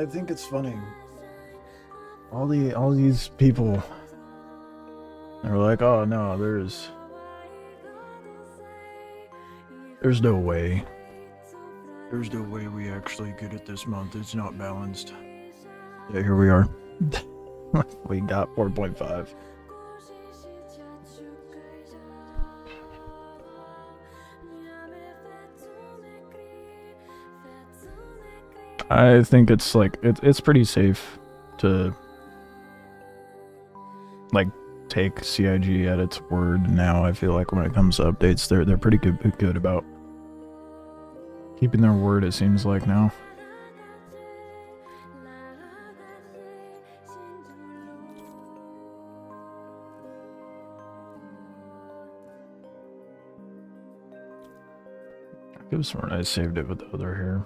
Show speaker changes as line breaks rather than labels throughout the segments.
I think it's funny. All these people are like, oh no, there's no way. There's no way we actually get it this month. It's not balanced. Yeah, here we are. We got 4.5. I think it's like it's pretty safe to like take CIG at its word now. I feel like when it comes to updates, they're pretty good about keeping their word, it seems like now. I could have sworn I saved it with the other hair.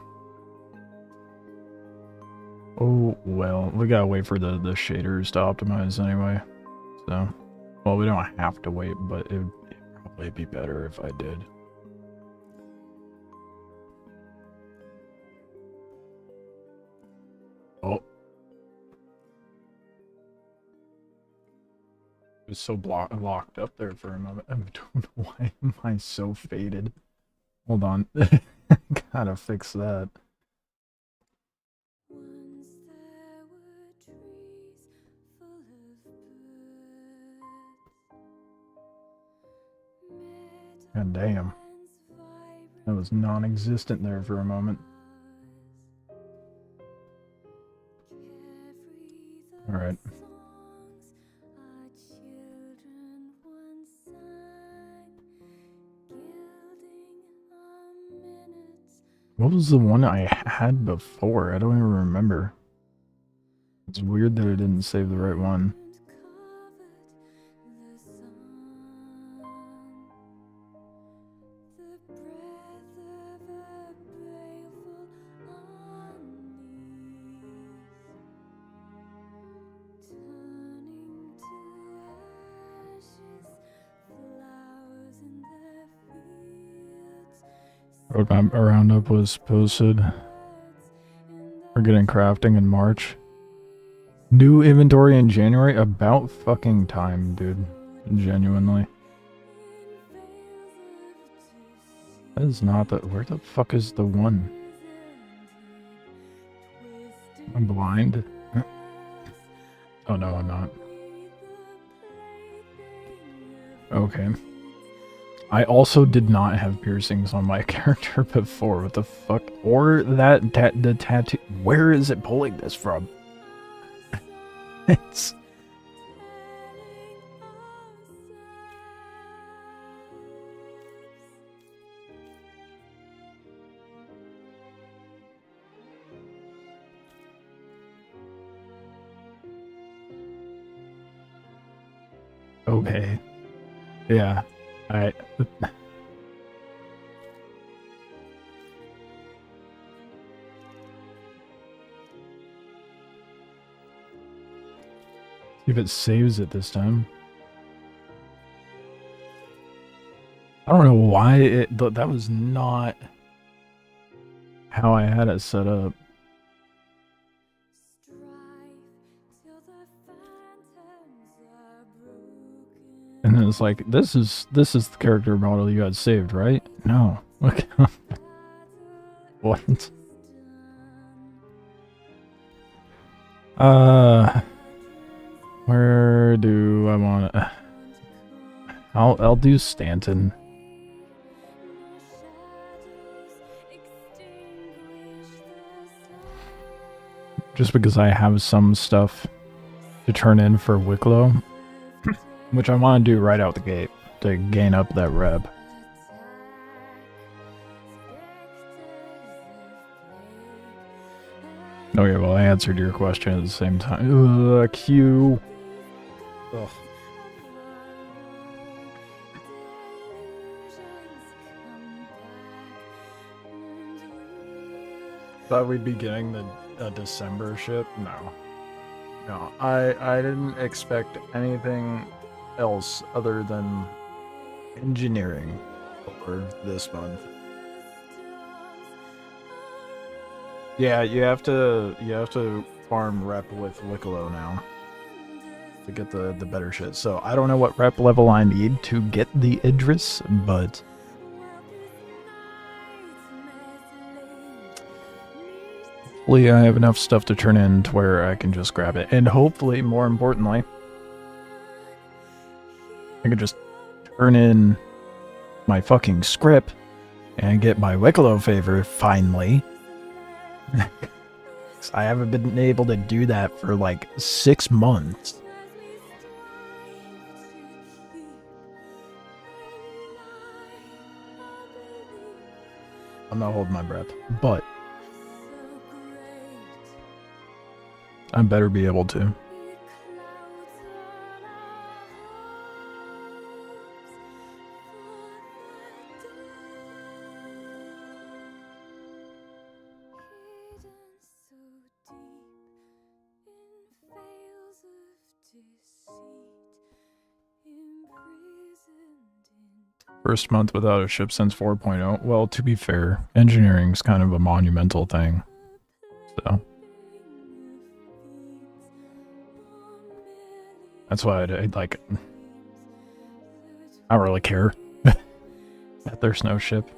Oh, well, we gotta wait for the shaders to optimize anyway. So, well, we don't have to wait, but it'd probably be better if I did. Oh. It was so locked up there for a moment. I don't know why am I so faded. Hold on. Gotta fix that. God damn. That was non-existent there for a moment. Alright. What was the one I had before? I don't even remember. It's weird that I didn't save the right one. Roadmap roundup was posted. We're getting crafting in March. New inventory in January? About fucking time, dude. Genuinely. That is not the... Where the fuck is the one? I'm blind. Oh no, I'm not. Okay. I also did not have piercings on my character before. What the fuck? Or that the tattoo. Where is it pulling this from? It's... Okay. Yeah. Alright. See if it saves it this time. I don't know why that was not how I had it set up. And then it's like, this is the character model you had saved, right? No. Look. What? Where do I want it? I'll do Stanton. Just because I have some stuff to turn in for Wicklow. Which I want to do right out the gate to gain up that rep. Okay, well, I answered your question at the same time. Q. Ugh. Thought we'd be getting the December ship? No. No, I didn't expect anything else other than engineering for this month. Yeah, you have to farm rep with Wicklow now to get the better shit. So I don't know what rep level I need to get the Idris, but hopefully I have enough stuff to turn in to where I can just grab it. And hopefully, more importantly, I can just turn in my fucking script and get my Wicklow favor finally. I haven't been able to do that for like 6 months. I'm not holding my breath, but I better be able to. First month without a ship since 4.0. Well, to be fair, engineering's kind of a monumental thing. So that's why I like, I don't really care that there's no ship.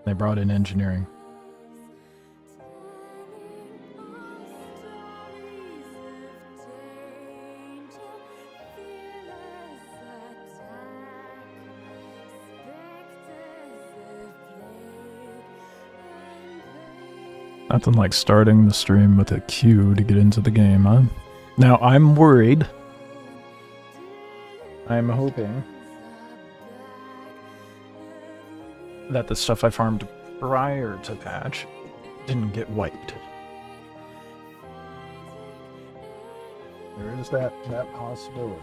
They brought in engineering. Nothing like starting the stream with a queue to get into the game, huh? Now, I'm worried. I'm hoping that the stuff I farmed prior to patch didn't get wiped. There is that possibility.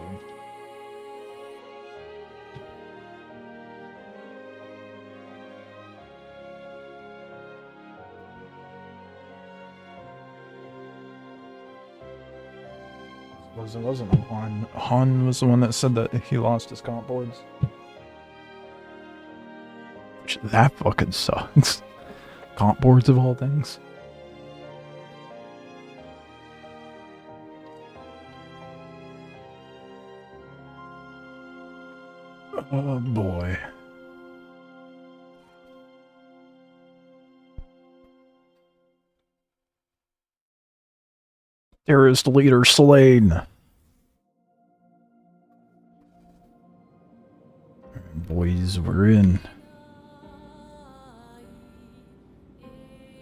It wasn't Han. Han was the one that said that he lost his comp boards. Which, that fucking sucks. Comp boards of all things. Oh boy. Terrorist leader slain. Boys, we're in.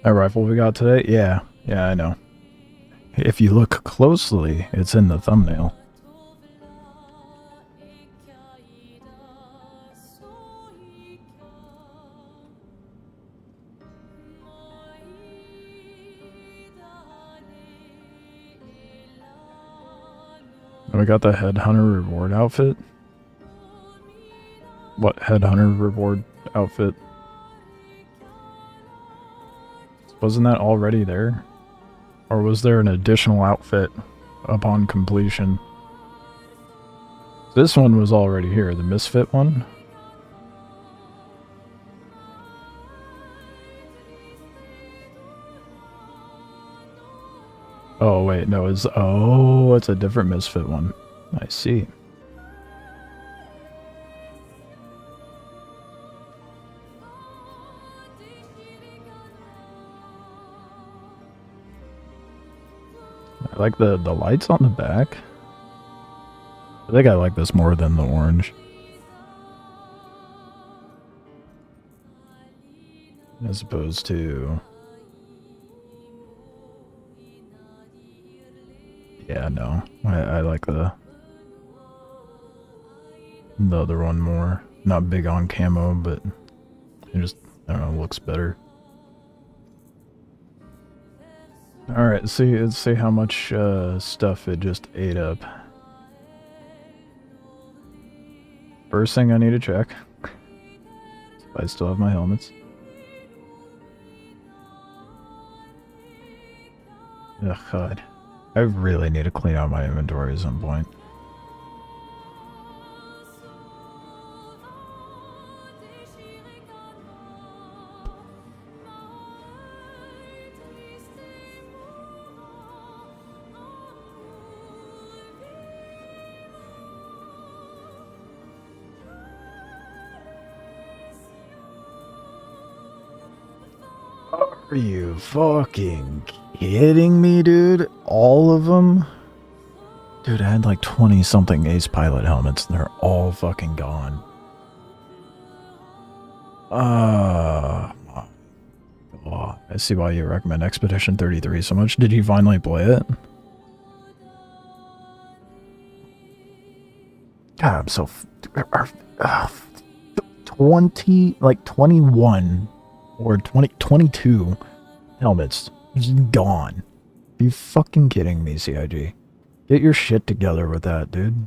That rifle we got today? Yeah, I know. If you look closely, it's in the thumbnail. We got the Headhunter reward outfit. What Headhunter reward outfit? Wasn't that already there? Or was there an additional outfit upon completion? This one was already here, the Misfit one. Oh wait, no, it's a different Misfit one. I see. I like the lights on the back. I think I like this more than the orange. As opposed to... Yeah, no. I like the other one more. Not big on camo, but it just, I don't know, looks better. Alright, let's see how much stuff it just ate up. First thing I need to check. If I still have my helmets. Ugh, God. I really need to clean out my inventory at some point. Are you fucking kidding me, dude? All of them? Dude, I had like 20 something Ace Pilot helmets and they're all fucking gone. Oh, I see why you recommend Expedition 33 so much. Did you finally play it? God, I'm so... 20, like 21 or 22 helmets just gone. Are you fucking kidding me, CIG? Get your shit together with that, dude.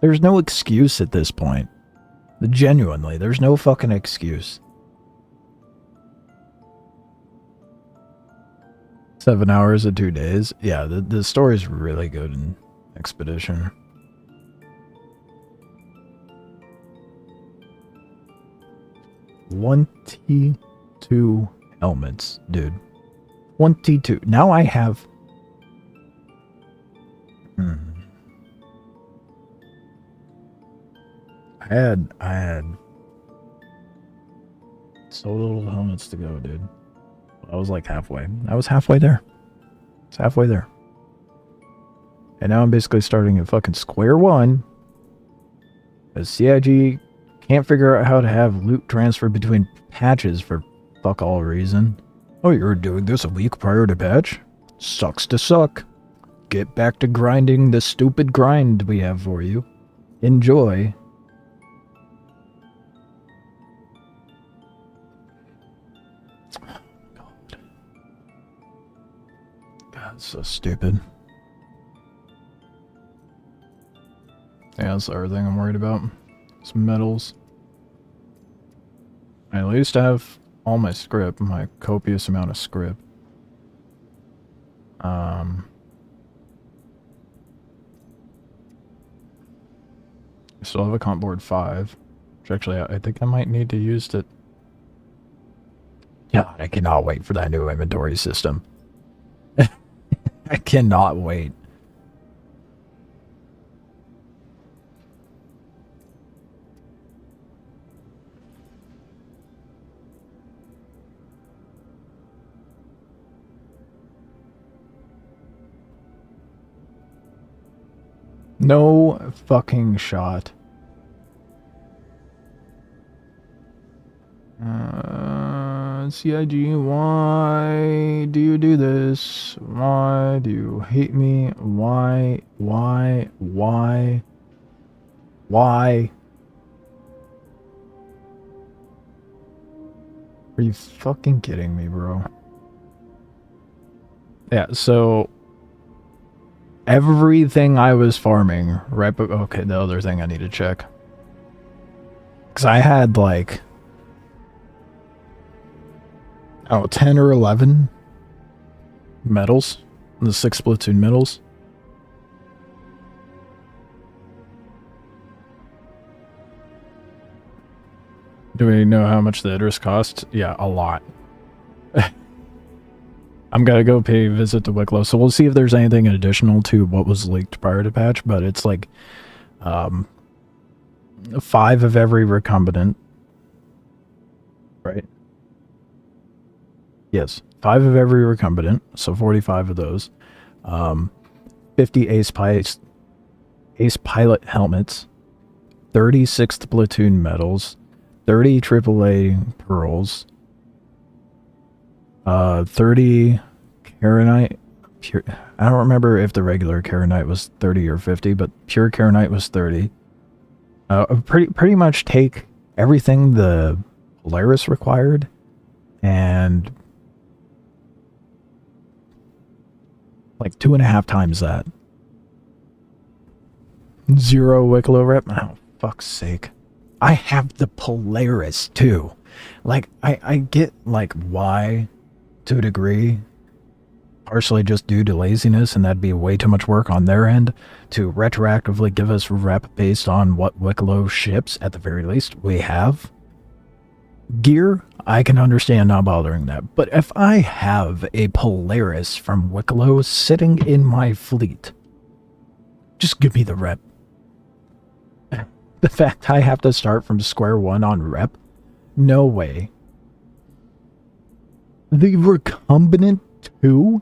There's no excuse at this point. Genuinely, there's no fucking excuse. 7 hours in 2 days? Yeah, the story's really good in Expedition. $22 helmets, dude. 22. Now I have... I had so little helmets to go, dude. I was like halfway. I was halfway there. It's halfway there. And now I'm basically starting at fucking square one. As CIG can't figure out how to have loot transfer between patches for fuck all reason. Oh, you're doing this a week prior to patch? Sucks to suck. Get back to grinding the stupid grind we have for you. Enjoy. God, it's so stupid. Yeah, that's the other thing I'm worried about. Some medals. I at least have all my script, my copious amount of script. I still have a comp board 5, which actually I think I might need to use it. God, I cannot wait for that new inventory system. I cannot wait. No fucking shot. CIG, why do you do this? Why do you hate me? Why? Are you fucking kidding me, bro? Yeah, so... everything I was farming, right? But okay, the other thing I need to check. Because I had like... oh, 10 or 11 medals. The 6 platoon medals. Do we know how much the Idris cost? Yeah, a lot. I'm gonna go pay a visit to Wicklow, so we'll see if there's anything additional to what was leaked prior to patch, but it's like 5 of every recombinant. Right? Yes, 5 of every recombinant, so 45 of those. 50 Ace Pilot helmets, 30 6th platoon medals, 30 AAA pearls, 30 Karenite. Pure, I don't remember if the regular Karenite was 30 or 50, but pure Karenite was 30. Pretty much take everything the Polaris required and like 2.5 times that. 0 Wicklow rep. Oh, fuck's sake. I have the Polaris too. Like, I get like why to a degree, partially just due to laziness, and that'd be way too much work on their end to retroactively give us rep based on what Wicklow ships. At the very least, we have gear. I can understand not bothering that, but if I have a Polaris from Wicklow sitting in my fleet, just give me the rep. The fact I have to start from square one on rep, no way. The recombinant 2?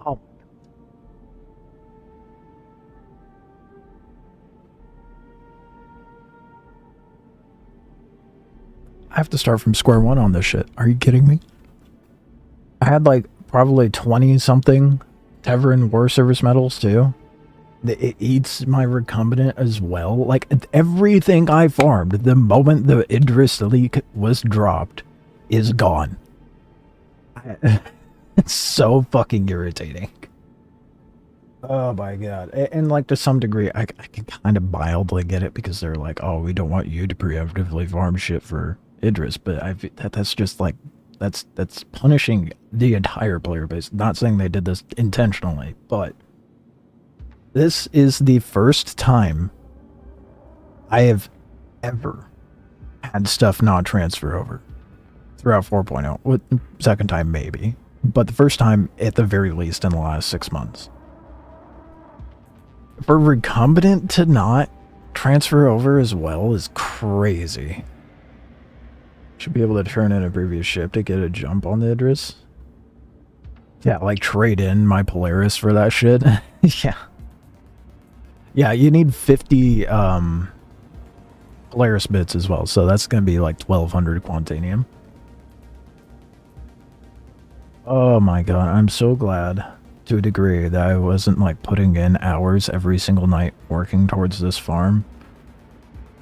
Oh. I have to start from square one on this shit. Are you kidding me? I had like probably 20 something Tevran war service medals too. It eats my recombinant as well. Like everything I farmed the moment the Idris leak was dropped is gone. It's so fucking irritating. Oh my god. And like to some degree, I can kind of mildly get it because they're like, oh, we don't want you to preemptively farm shit for Idris, but that's just like that's punishing the entire player base. Not saying they did this intentionally, but this is the first time I have ever had stuff not transfer over throughout 4.0. With second time maybe, but the first time at the very least in the last 6 months. For recombinant to not transfer over as well is crazy. Should be able to turn in a previous ship to get a jump on the Idris. Yeah, like trade in my Polaris for that shit. Yeah. Yeah, you need 50 Polaris bits as well, so that's gonna be like 1200 Quantanium. Oh my god, I'm so glad to a degree that I wasn't like putting in hours every single night working towards this farm.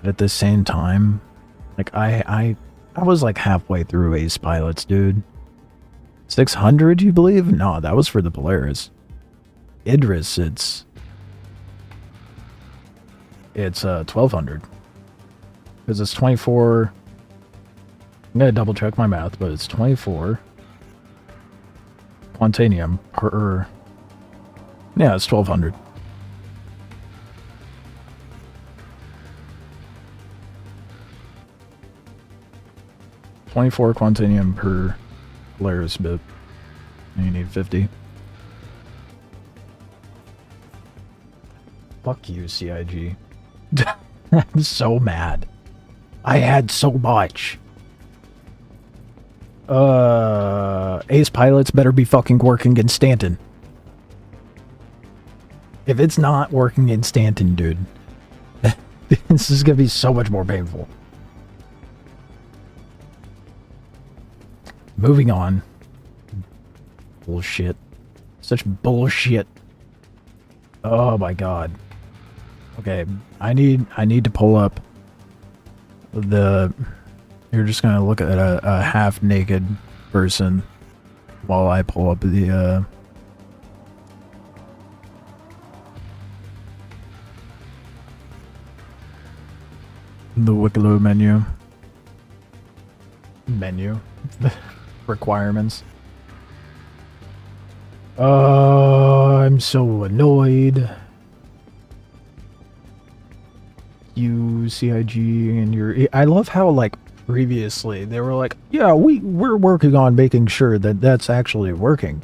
But at the same time, like I was like halfway through Ace Pilots, dude. 600, you believe? No, that was for the Polaris. Idris, it's 1200. Because it's 24. I'm gonna double check my math, but it's 24 Quantanium per. Yeah, it's 1200. $24 Quantanium per Polaris bit. And you need 50. Fuck you, CIG. I'm so mad. I had so much. Ace Pilots better be fucking working in Stanton. If it's not working in Stanton, dude, this is gonna be so much more painful. Moving on. Bullshit. Such bullshit. Oh my god. Okay, I need to pull up the... You're just gonna look at a half-naked person while I pull up the Wicklow menu. Requirements. I'm so annoyed. You, CIG, and your... I love how, like, previously they were like, yeah, we're working on making sure that that's actually working.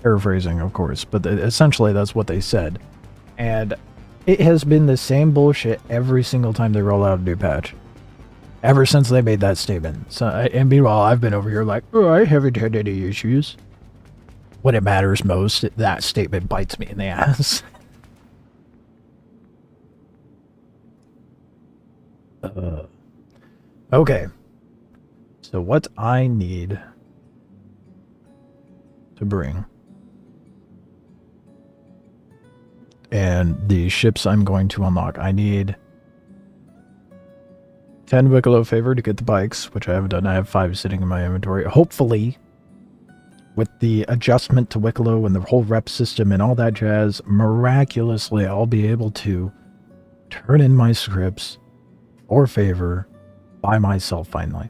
Paraphrasing, of course, but essentially that's what they said. And it has been the same bullshit every single time they roll out a new patch. Ever since they made that statement. So, and meanwhile, I've been over here like, oh, I haven't had any issues. When it matters most, that statement bites me in the ass. Okay. So what I need to bring, and the ships I'm going to unlock, I need 10 Wicklow favor to get the bikes, which I haven't done. I have 5 sitting in my inventory. Hopefully, with the adjustment to Wicklow and the whole rep system and all that jazz, miraculously I'll be able to turn in my scripts for favor by myself finally.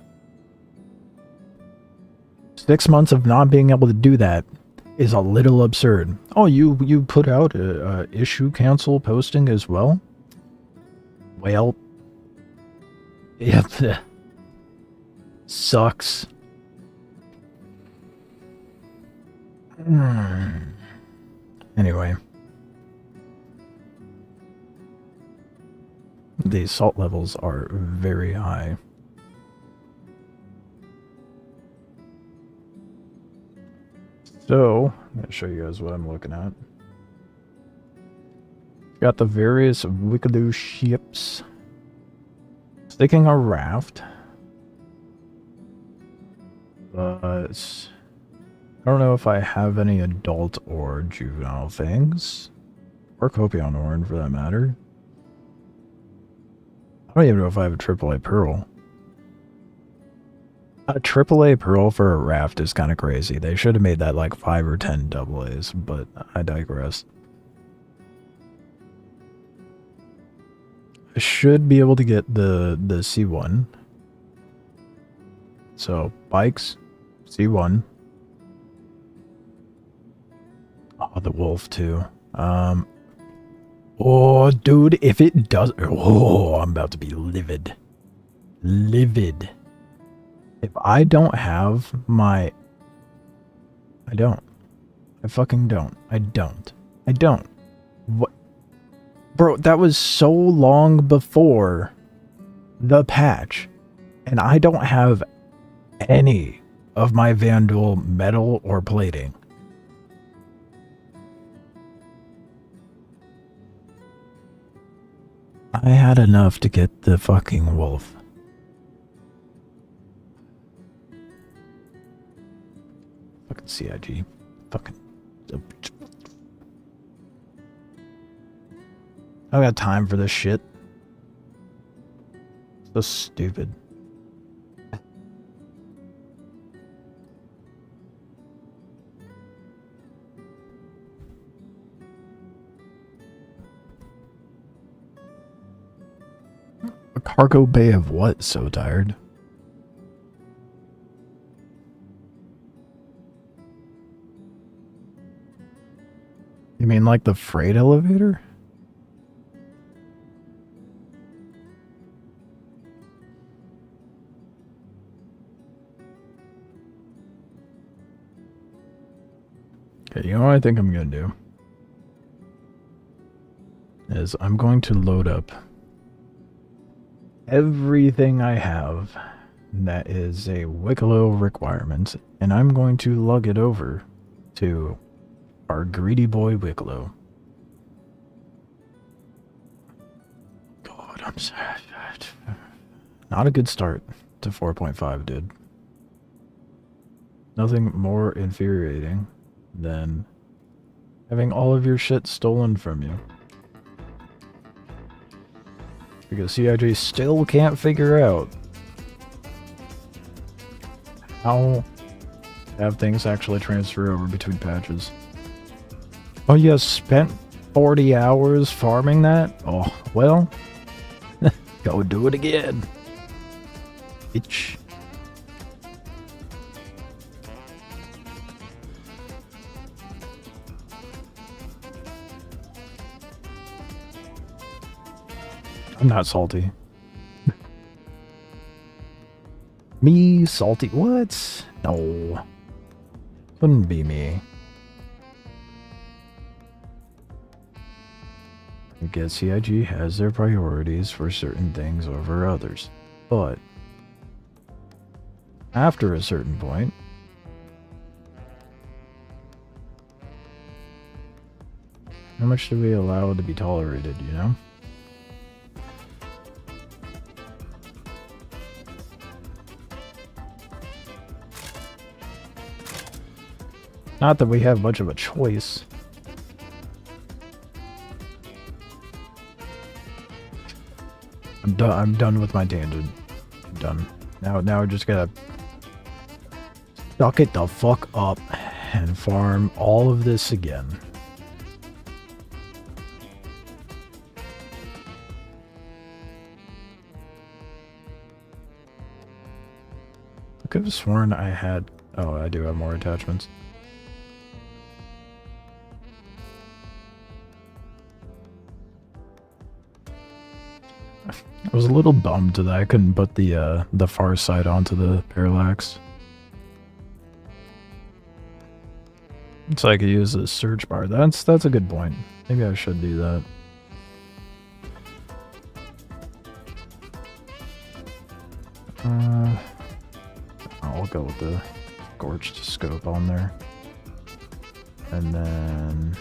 6 months of not being able to do that is a little absurd. Oh, you put out a issue cancel posting as well? Well, yep. Sucks. Anyway. The salt levels are very high. So, I'm going to show you guys what I'm looking at. Got the various Wickalow ships. Sticking a raft. But I don't know if I have any adult or juvenile things. Or Copion Horn, for that matter. I don't even know if I have a AAA Pearl. A AAA Pearl for a raft is kind of crazy. They should have made that like 5 or 10 AA's, but I digress. I should be able to get the C1. So, bikes, C1. Oh, the wolf too. Oh, dude, if it does... Oh, I'm about to be livid. Livid. If I don't have my... I don't. I fucking don't. I don't. I don't. What? Bro, that was so long before the patch. And I don't have any of my Vandal metal or plating. I had enough to get the fucking wolf. Fucking CIG. Fucking... I don't got time for this shit. So stupid. A cargo bay of what? So tired. You mean like the freight elevator? Okay, you know what I think I'm going to do? Is I'm going to load up everything I have that is a Wickalow requirement, and I'm going to lug it over to our greedy boy Wickalow. God, I'm sad. Not a good start to 4.5, dude. Nothing more infuriating than having all of your shit stolen from you. Because CIG still can't figure out how to have things actually transfer over between patches. Oh, you spent 40 hours farming that? Oh, well, go do it again. Bitch. I'm not salty. Me salty? What? No. Couldn't be me. I guess CIG has their priorities for certain things over others. But after a certain point, how much do we allow to be tolerated, you know? Not that we have much of a choice. I'm done with my tangent. I'm done. Now I just gotta suck it the fuck up and farm all of this again. I could have sworn I had... Oh, I do have more attachments. I was a little bummed that I couldn't put the far side onto the parallax. It's like I use the search bar. That's a good point. Maybe I should do that. I'll go with the scorched scope on there. And then...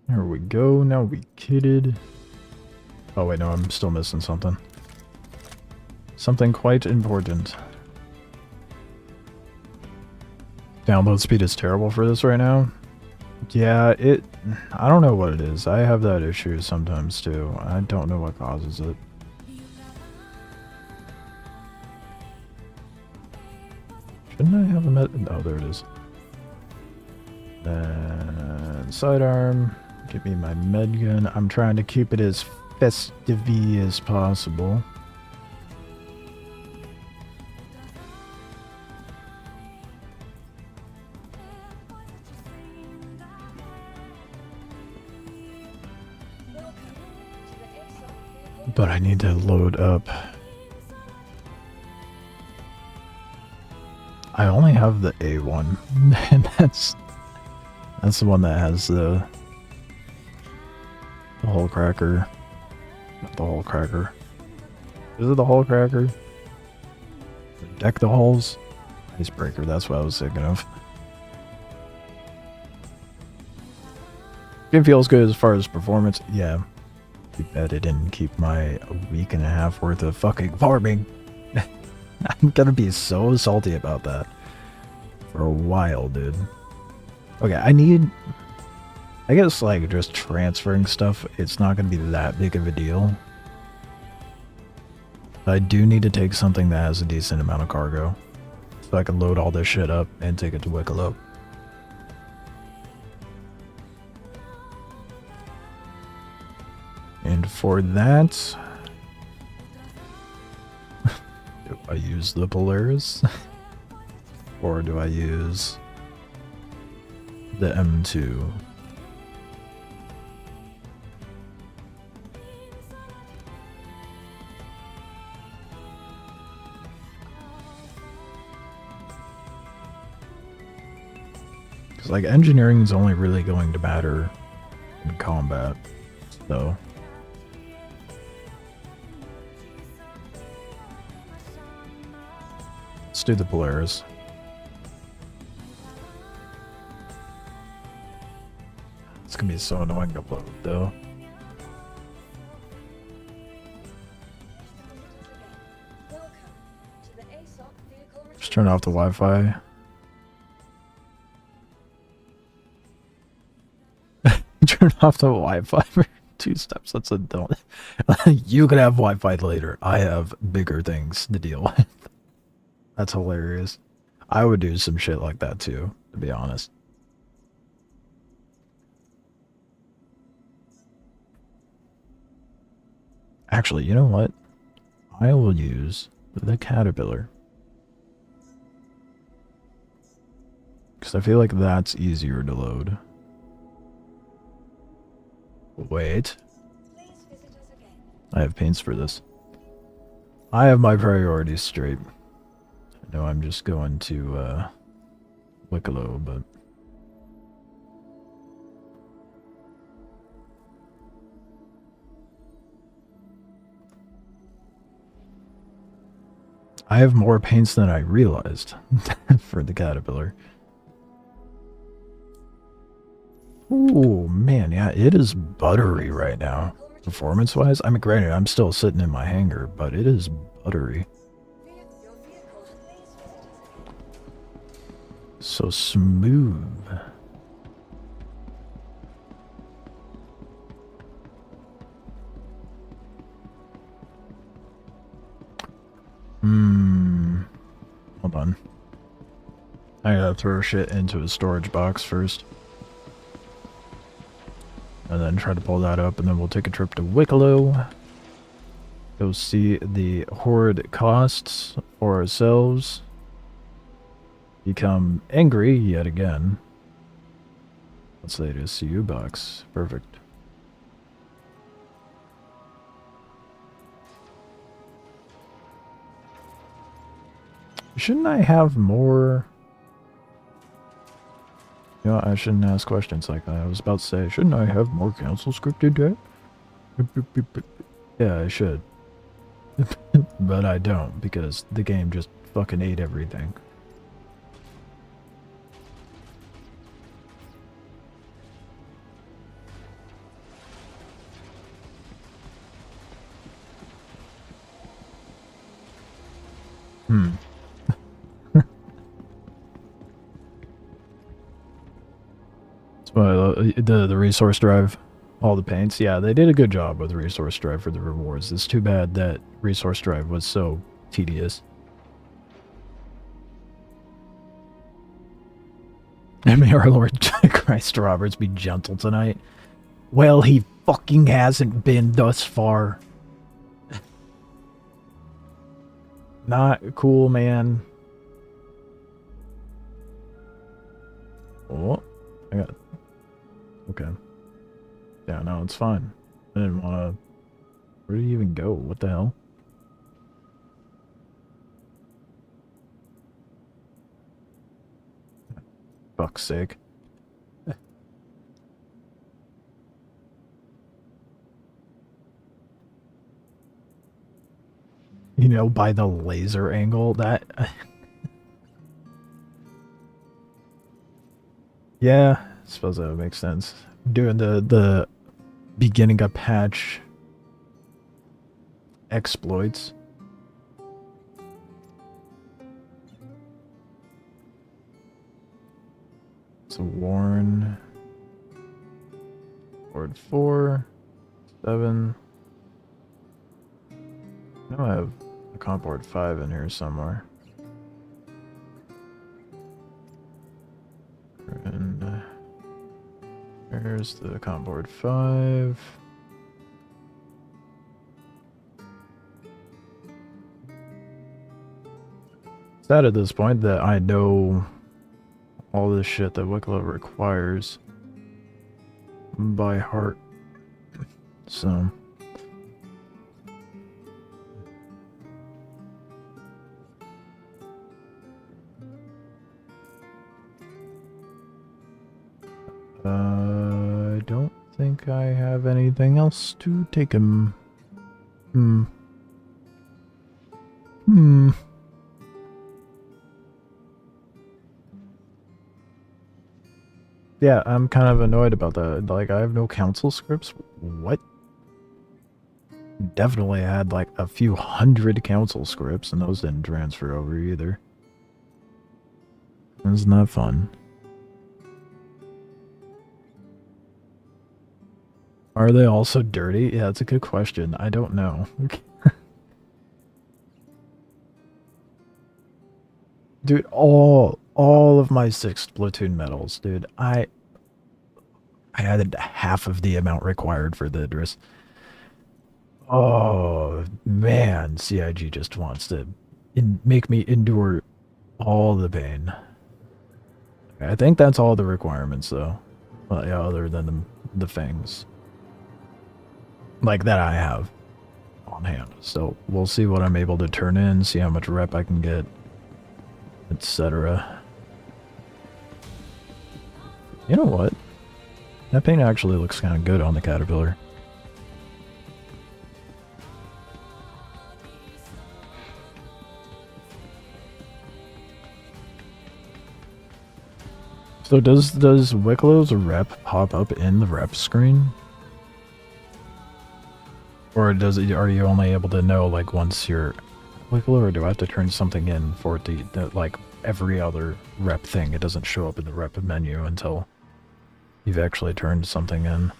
There we go, now we kitted. Oh wait, no, I'm still missing something. Something quite important. Download speed is terrible for this right now. Yeah, I don't know what it is. I have that issue sometimes too. I don't know what causes it. Shouldn't I have a oh, there it is. Then sidearm. Give me my med gun. I'm trying to keep it as festive-y as possible. But I need to load up. I only have the A1, and that's the one that has the hull cracker. Not the hull cracker. Is it the hull cracker? Deck the hulls? Icebreaker, that's what I was thinking of. It feels good as far as performance. Yeah. Too bad I didn't keep my week and a half worth of fucking farming. I'm gonna be so salty about that for a while, dude. Okay, I guess like just transferring stuff, it's not gonna be that big of a deal. I do need to take something that has a decent amount of cargo, so I can load all this shit up and take it to Wicklow. And for that, do I use the Polaris? Or do I use the M2? Because like engineering is only really going to matter in combat, so... Let's do the Polaris. It's gonna be so annoying to upload though. Just turn off the Wi-Fi. Turn off the Wi-Fi for 2 steps. That's a don't. You can have Wi-Fi later. I have bigger things to deal with. That's hilarious. I would do some shit like that too, to be honest. Actually, you know what? I will use the Caterpillar. Because I feel like that's easier to load. Wait. I have paints for this. I have my priorities straight. I know I'm just going to Wicklow, but... I have more paints than I realized for the Caterpillar. Ooh, man, yeah, it is buttery right now. Performance-wise, I mean, granted, I'm still sitting in my hangar, but it is buttery. So smooth. Hold on. I gotta throw shit into a storage box first. And then try to pull that up, and then we'll take a trip to Wicklow. Go see the horde costs for ourselves. Become angry yet again. Let's say to CU box. Perfect. Shouldn't I have more? You know, I shouldn't ask questions like that. I was about to say, shouldn't I have more council scripted yet? Yeah, I should. But I don't, because the game just fucking ate everything. Hmm. So, the resource drive, all the paints, yeah, they did a good job with the resource drive for the rewards. It's too bad that resource drive was so tedious. And may our Lord Christ Roberts be gentle tonight. Well, he fucking hasn't been thus far. Not cool, man. Oh, I got... Okay. Yeah, no, it's fine. I didn't want to... Where did he even go? What the hell? Fuck's sake. You know, by the laser angle, that... Yeah, I suppose that would make sense. Doing the beginning of patch exploits. So Warren, Ward 4, 7. I know I have a comp board 5 in here somewhere. And there's the comp board 5. Sad at this point that I know all this shit that Wicklow requires by heart. So... I don't think I have anything else to take him. Yeah, I'm kind of annoyed about that. Like, I have no council scripts? What? Definitely had, like, a few hundred council scripts, and those didn't transfer over either. Isn't that fun? Are they all so dirty? Yeah, that's a good question. I don't know. Dude, all of my 6th platoon medals, dude. I had half of the amount required for the Idris. Oh, man, CIG just wants to make me endure all the pain. I think that's all the requirements, though. Well, yeah, other than the fangs. Like, that I have on hand. So, we'll see what I'm able to turn in, see how much rep I can get, etc. You know what? That paint actually looks kind of good on the Caterpillar. So does Wicklow's rep pop up in the rep screen? Or are you only able to know, like, once you're Wicklow, or do I have to turn something in for it to, like, every other rep thing? It doesn't show up in the rep menu until you've actually turned something in.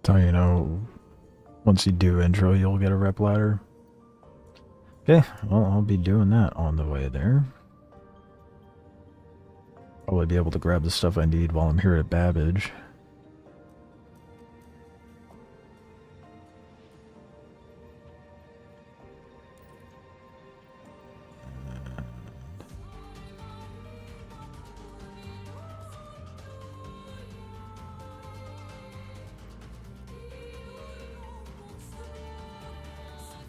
So, you know, once you do intro, you'll get a rep ladder. Okay, well, I'll be doing that on the way there. Probably be able to grab the stuff I need while I'm here at Babbage.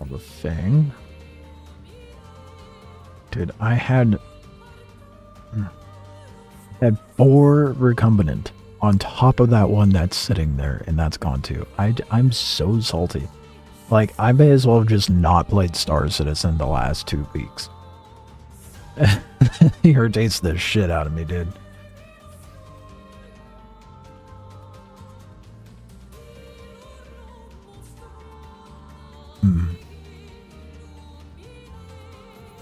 of a thing. Dude, I had 4 recombinant on top of that one that's sitting there, and that's gone too. I'm so salty. Like, I may as well have just not played Star Citizen the last 2 weeks. He irritates the shit out of me, dude.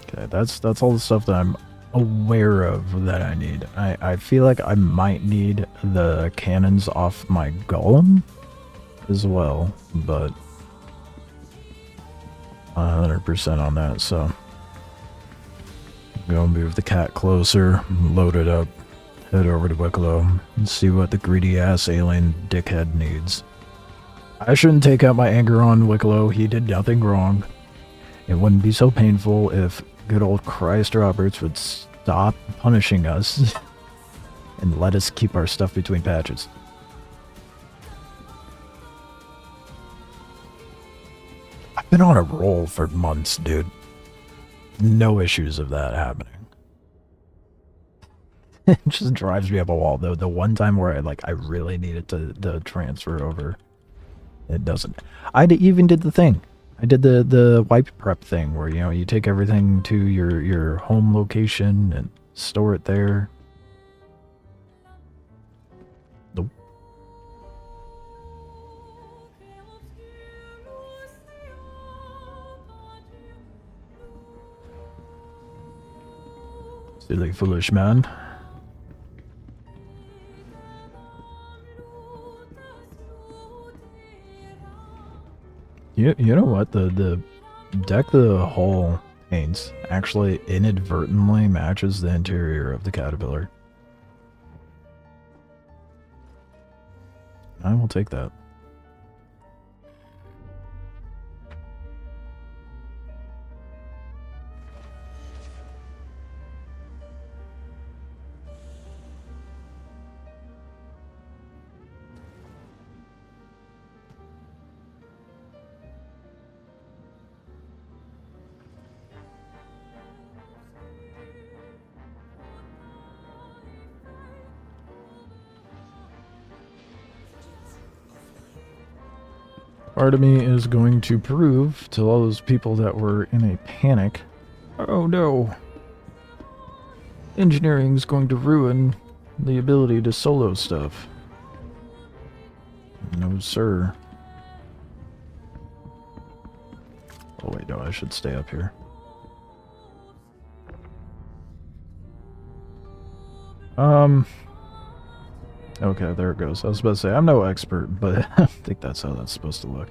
Okay, that's all the stuff that I'm aware of that I need. I feel like I might need the cannons off my golem as well, but 100% on that, so go move the cat closer, load it up, head over to Wicklow, and see what the greedy ass alien dickhead needs. I shouldn't take out my anger on Wicklow, he did nothing wrong. It wouldn't be so painful if good old Christ Roberts would stop punishing us and let us keep our stuff between patches. I've been on a roll for months, dude. No issues of that happening. It just drives me up a wall, though. The one time where I really needed to transfer over, it doesn't. I even did the thing. I did the wipe prep thing where, you know, you take everything to your home location and store it there. Nope. Silly foolish man. You know what? The deck the hull paints actually inadvertently matches the interior of the Caterpillar. I will take that. Part of me is going to prove to all those people that were in a panic, oh no, engineering's going to ruin the ability to solo stuff. No, sir. Oh wait, no, I should stay up here. Okay, there it goes. I was about to say, I'm no expert, but I think that's how that's supposed to look.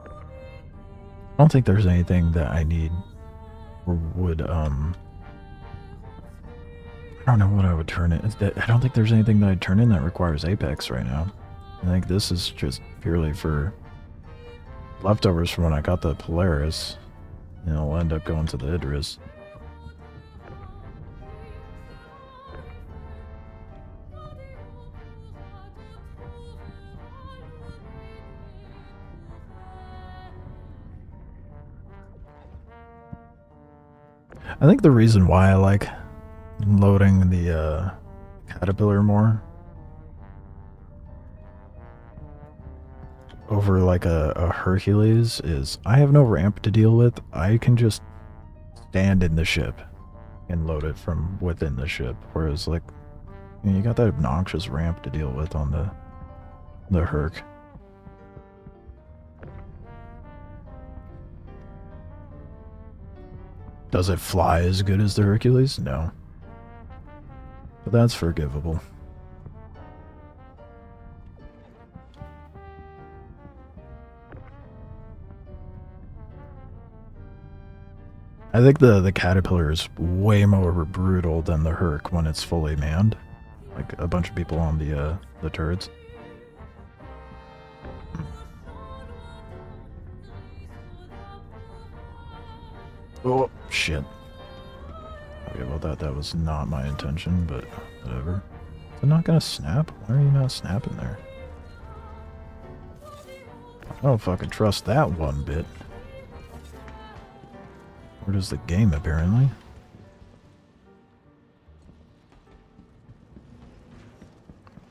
I don't think there's anything that I need or would, I don't know what I would turn it. I don't think there's anything that I'd turn in that requires Apex right now. I think this is just purely for leftovers from when I got the Polaris. You know, I'll end up going to the Idris. I think the reason why I like loading the Caterpillar more over like a Hercules is I have no ramp to deal with. I can just stand in the ship and load it from within the ship, whereas like you got that obnoxious ramp to deal with on the Herc. Does it fly as good as the Hercules? No, but that's forgivable. I think the Caterpillar is way more brutal than the Herc when it's fully manned. Like a bunch of people on the turrets. Oh, shit. Okay, well that was not my intention, but whatever. it not gonna snap? Why are you not snapping there? I don't fucking trust that one bit. Where does the game, apparently?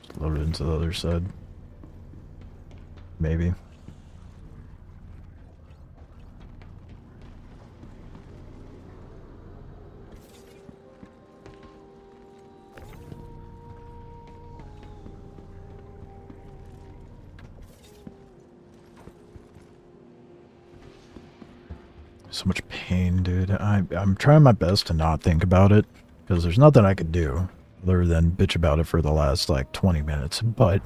Just load it into the other side. Maybe. So much pain, dude. I'm trying my best to not think about it, because there's nothing I could do other than bitch about it for the last, like, 20 minutes, but...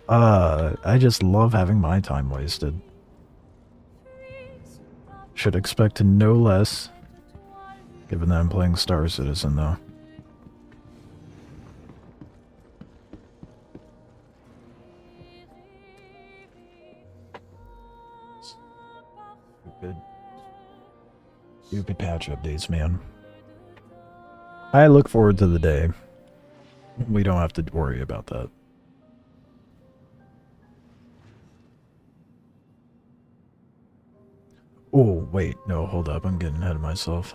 I just love having my time wasted. Should expect no less, given that I'm playing Star Citizen, though. Stupid patch updates, man. I look forward to the day we don't have to worry about that. Oh, wait. No, hold up. I'm getting ahead of myself.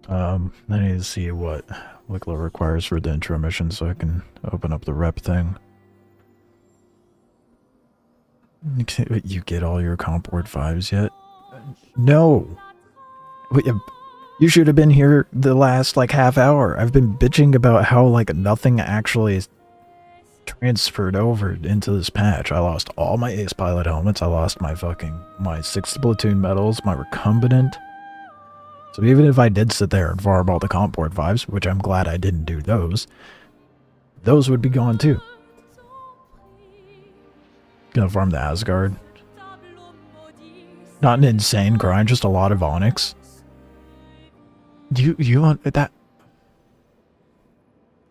I need to see what Wicklow requires for the intro mission so I can open up the rep thing. You get all your comp board 5s yet? No! You should have been here the last, like, half hour. I've been bitching about how, like, nothing actually is transferred over into this patch. I lost all my Ace Pilot helmets. I lost my 6th platoon medals, my recombinant. So even if I did sit there and farm all the comp board 5s, which I'm glad I didn't do those would be gone too. Gonna farm the Asgard. Not an insane grind, just a lot of Onyx. You want that?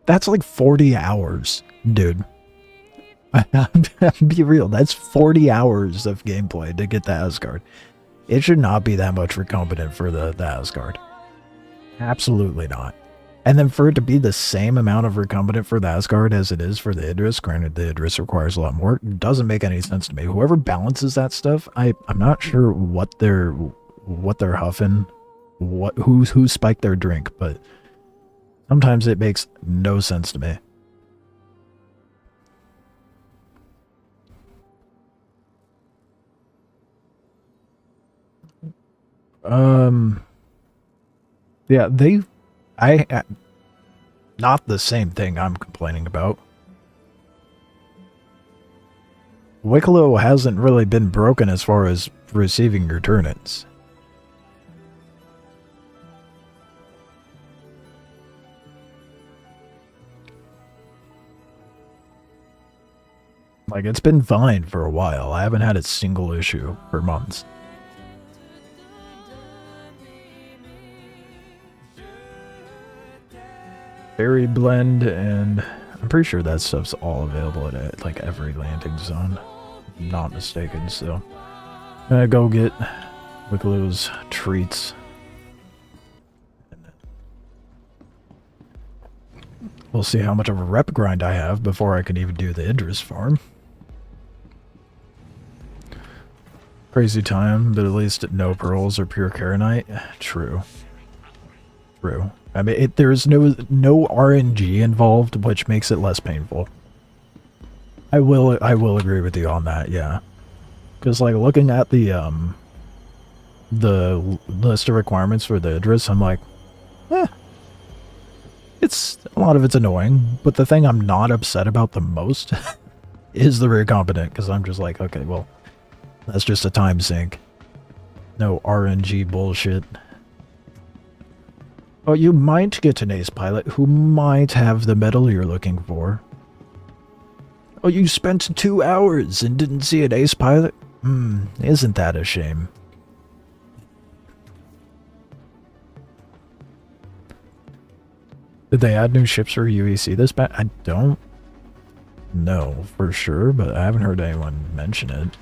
That's like 40 hours, dude. Be real, that's 40 hours of gameplay to get the Asgard. It should not be that much recombinant for the Asgard. Absolutely not. And then for it to be the same amount of recombinant for the Asgard as it is for the Idris, granted the Idris requires a lot more, doesn't make any sense to me. Whoever balances that stuff, I'm not sure what they're huffing, who spiked their drink, but sometimes it makes no sense to me. Yeah, not the same thing I'm complaining about. Wicklow hasn't really been broken as far as receiving your turn-ins. Like, it's been fine for a while. I haven't had a single issue for months. Berry blend, and I'm pretty sure that stuff's all available at like every landing zone. If I'm not mistaken, so I'm gonna go get Wicklow's treats. We'll see how much of a rep grind I have before I can even do the Idris farm. Crazy time, but at least no pearls or pure Karenite. True. True. I mean, there's no RNG involved, which makes it less painful. I will agree with you on that, yeah. Because, like, looking at the list of requirements for the Idris, I'm like, it's, a lot of it's annoying, but the thing I'm not upset about the most is the recombinant, because I'm just like, okay, well, that's just a time sink. No RNG bullshit. Oh, you might get an ace pilot who might have the medal you're looking for. Oh, you spent 2 hours and didn't see an ace pilot? Isn't that a shame? Did they add new ships for UEC this batch? I don't know for sure, but I haven't heard anyone mention it.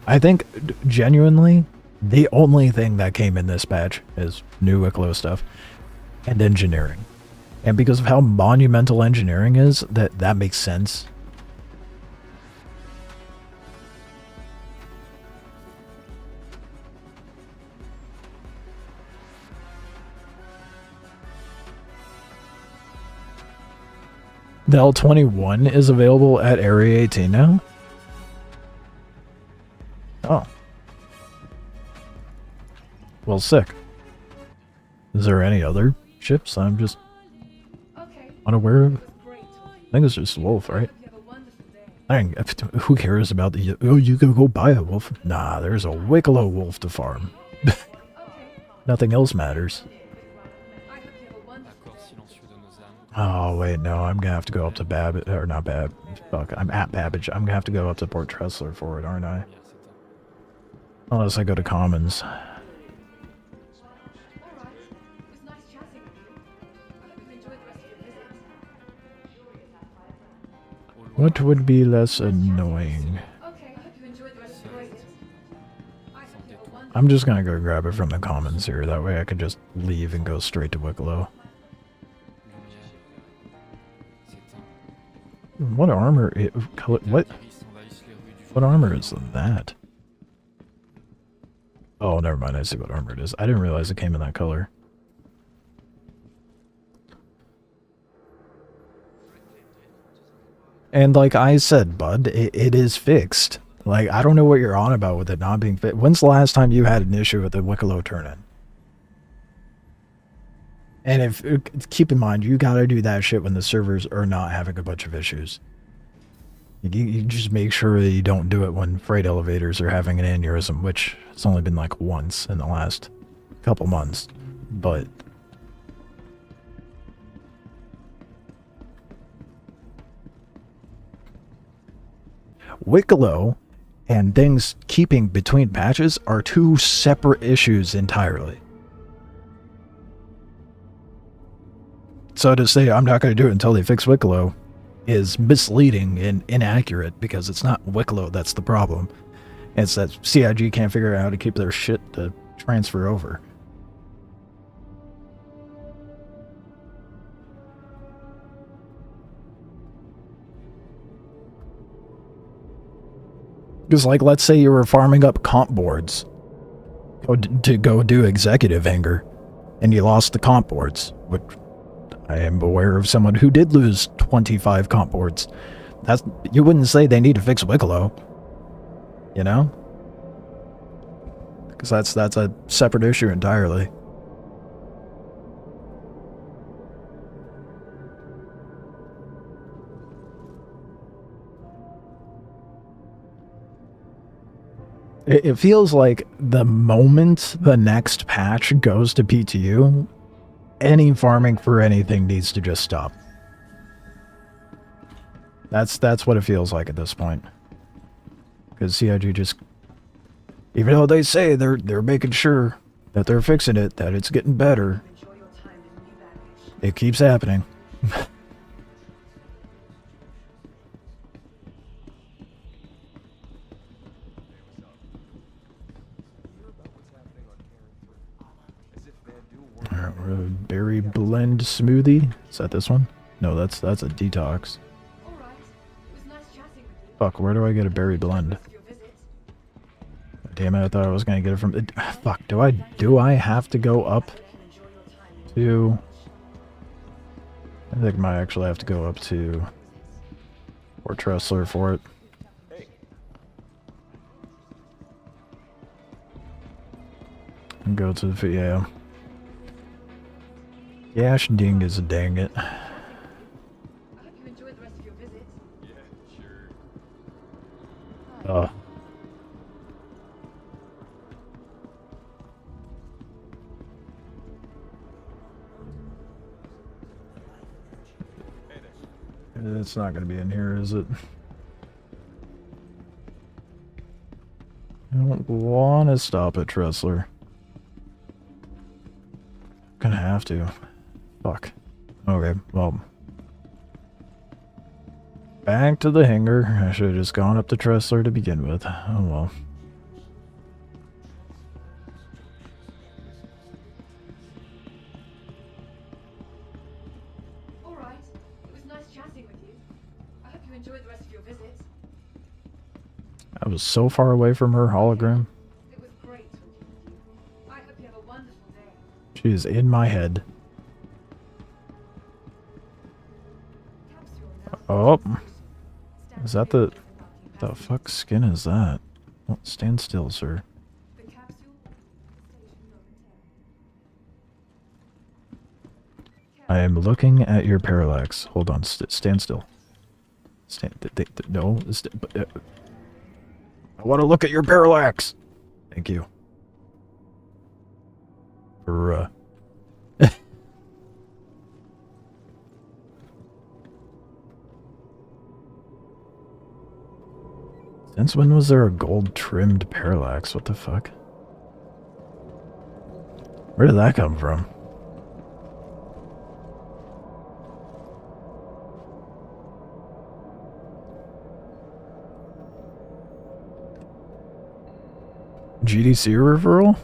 I think, genuinely, The only thing that came in this patch is new Wicklow stuff and engineering. And because of how monumental engineering is, that makes sense. The L21 is available at Area 18 now? Oh. Well, sick. Is there any other ships I'm just unaware of? I think it's just Wolf, right? Who cares about the... Oh, you can go buy a wolf. Nah, there's a Wicklow wolf to farm. Nothing else matters. Oh, wait, no, I'm gonna have to go up to Babbage, or not Babbage, fuck, I'm at Babbage. I'm gonna have to go up to Port Tressler for it, aren't I? Unless I go to Commons. What would be less annoying? I'm just gonna go grab it from the Commons here, that way I can just leave and go straight to Wicklow. What armor? What armor is that? Oh, never mind. I see what armor it is. I didn't realize it came in that color. And like I said, bud, it is fixed. Like, I don't know what you're on about with it not being fixed. When's the last time you had an issue with the Wicklow turn-in? And if keep in mind, you gotta do that shit when the servers are not having a bunch of issues. You just make sure that you don't do it when freight elevators are having an aneurysm, which it's only been like once in the last couple months. But Wicklow and things keeping between patches are two separate issues entirely. So to say I'm not going to do it until they fix Wicklow is misleading and inaccurate, because it's not Wicklow that's the problem. It's that CIG can't figure out how to keep their shit to transfer over. Because, like, let's say you were farming up comp boards to go do executive anger, and you lost the comp boards, which I am aware of someone who did lose 25 comp boards. You wouldn't say they need to fix Wicklow, you know? Because that's a separate issue entirely. It feels like the moment the next patch goes to PTU, any farming for anything needs to just stop. That's what it feels like at this point. Because CIG just, even though they say they're making sure that they're fixing it, that it's getting better, it keeps happening. Alright, we're a berry blend smoothie. Is that this one? No, that's a detox. Fuck, where do I get a berry blend? Damn it, I thought I was gonna get it from... Fuck, do I have to go up to... I think I might actually have to go up to Port Tressler for it. And go to the... yeah. Gosh ding is dang it. It's not going to be in here, is it? I don't want to stop at Tressler. Gonna have to. Fuck. Okay, well. Back to the hangar. I should have just gone up to Tressler to begin with. Oh well.
chatting with you. I hope you enjoyed the rest of your visit.
I was so far away from her hologram.
It was great talking with you. I hope you have a wonderful day.
She is in my head. Oh. Is that the fuck skin is that? Oh, stand still, sir. I am looking at your parallax. Hold on, stand still. No. I want to look at your parallax. Thank you. Bruh. Since when was there a gold-trimmed parallax? What the fuck? Where did that come from? GDC referral?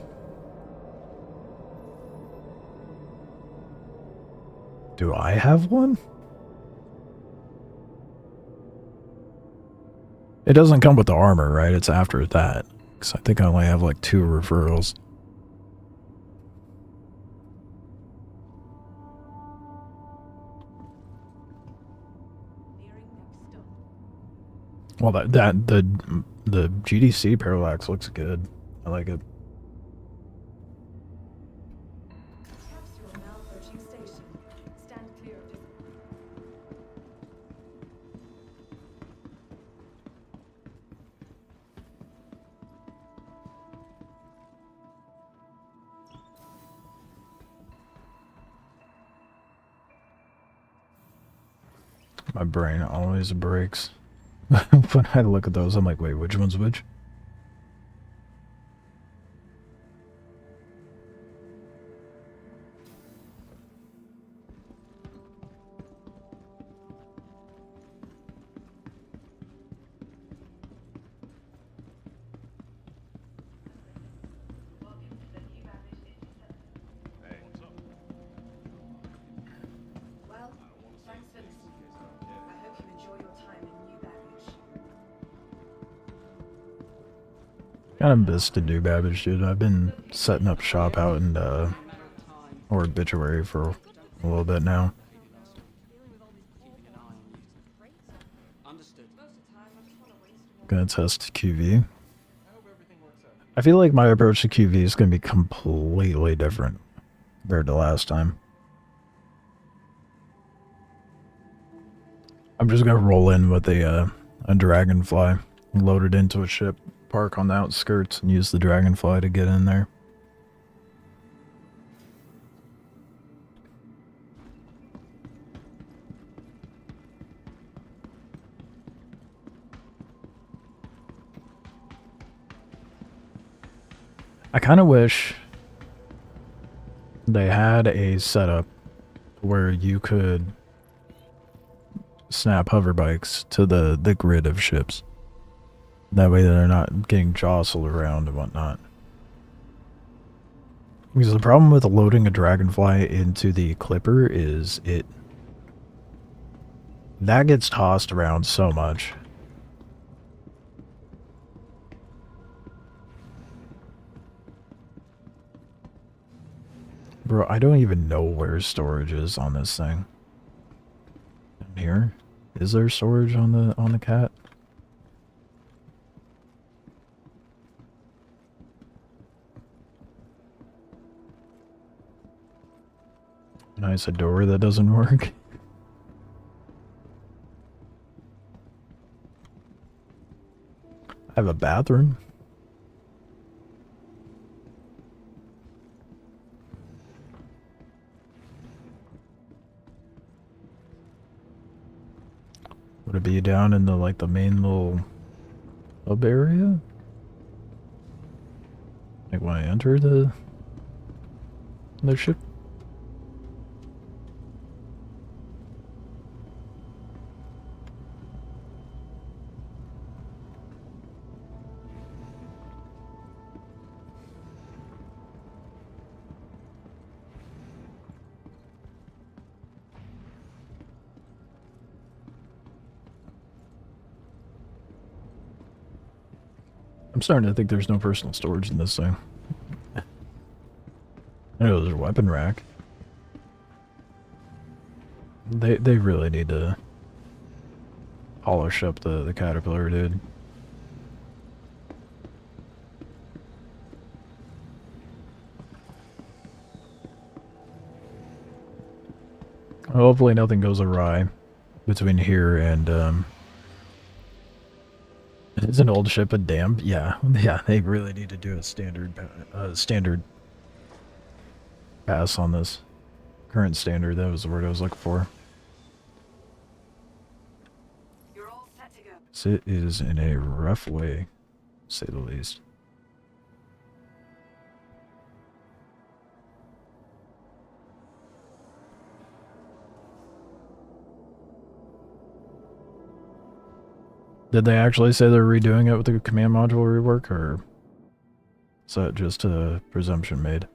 Do I have one? It doesn't come with the armor, right? It's after that. Because I think I only have like 2 referrals. Well, the GDC parallax looks good. I like it. My brain always breaks. When I look at those, I'm like, wait, which one's which? Kind of missed to do Babbage, dude. I've been setting up shop out in Obituary for a little bit now. Gonna test QV. I feel like my approach to QV is gonna be completely different compared to last time. I'm just gonna roll in with a dragonfly, load it into a ship, park on the outskirts, and use the dragonfly to get in there. I kind of wish they had a setup where you could snap hover bikes to the grid of ships. That way they're not getting jostled around and whatnot. Because the problem with loading a dragonfly into the clipper is that gets tossed around so much. Bro, I don't even know where storage is on this thing. Down here? Is there storage on the cat? Nice, a door that doesn't work. I have a bathroom. Would it be down in the the main little hub area? Like when I enter the ship? I'm starting to think there's no personal storage in this thing. I know there's a weapon rack. They really need to polish up the caterpillar, dude. Hopefully nothing goes awry between here and it's an old ship, but damn, yeah, they really need to do a standard pass on this. Current standard, that was the word I was looking for.
You're all set to go.
So it is in a rough way, to say the least. Did they actually say they're redoing it with the command module rework, or is that just a presumption made?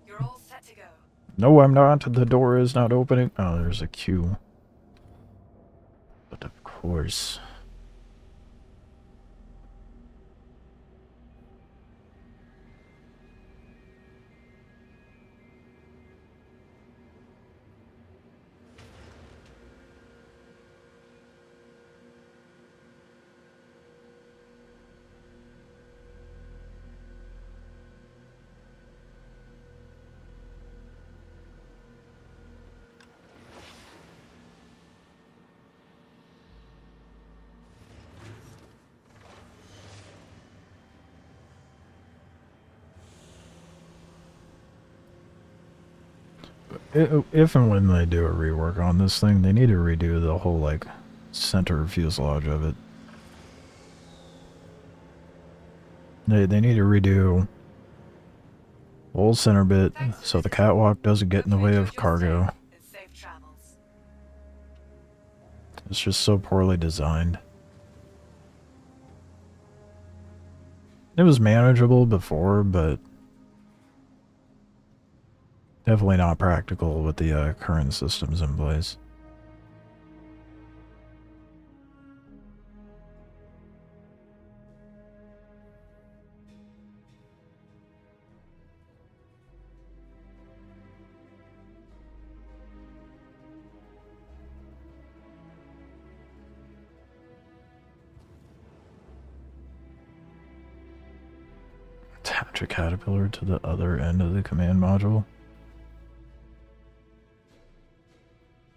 You're all set to go.
No, I'm not. The door is not opening. Oh, there's a queue. But of course. If and when they do a rework on this thing, they need to redo the whole, like, center fuselage of it. They need to redo the whole center bit so the catwalk doesn't get in the way of cargo.
Safe travels.
It's just so poorly designed. It was manageable before, but definitely not practical with the current systems in place. Attach a caterpillar to the other end of the command module.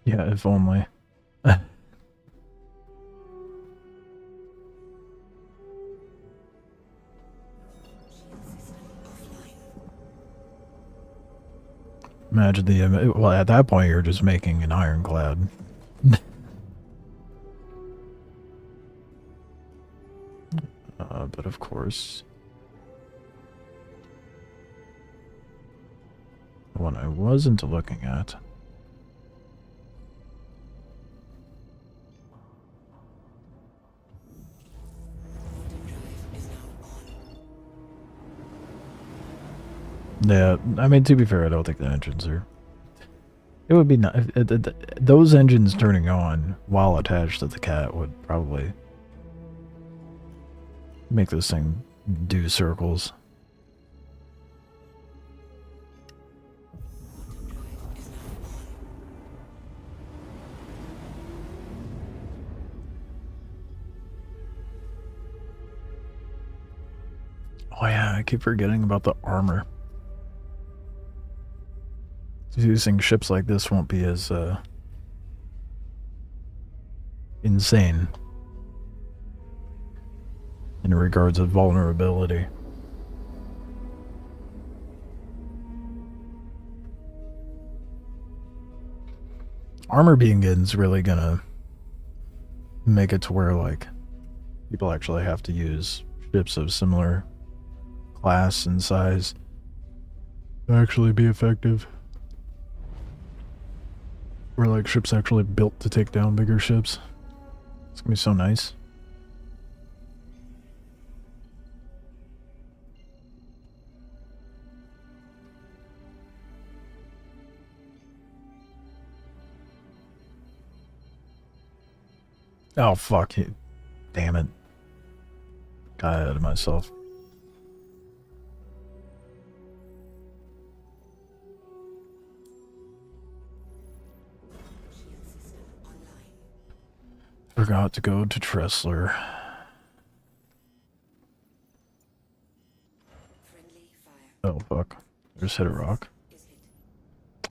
Yeah, if only. Imagine the... Well, at that point, you're just making an ironclad. But of course... The one I wasn't looking at... Yeah, I mean, to be fair, I don't think the engines are... It would be nice... Those engines turning on while attached to the cat would probably make this thing do circles. Oh yeah, I keep forgetting about the armor. Using ships like this won't be as insane in regards of vulnerability. Armor being good is really gonna make it to where, like, people actually have to use ships of similar class and size to actually be effective. Where, like, ships actually built to take down bigger ships. It's gonna be so nice. Oh, fuck it. Damn it. Got ahead of myself. Forgot to go to Tressler. Oh, fuck. I just hit a rock.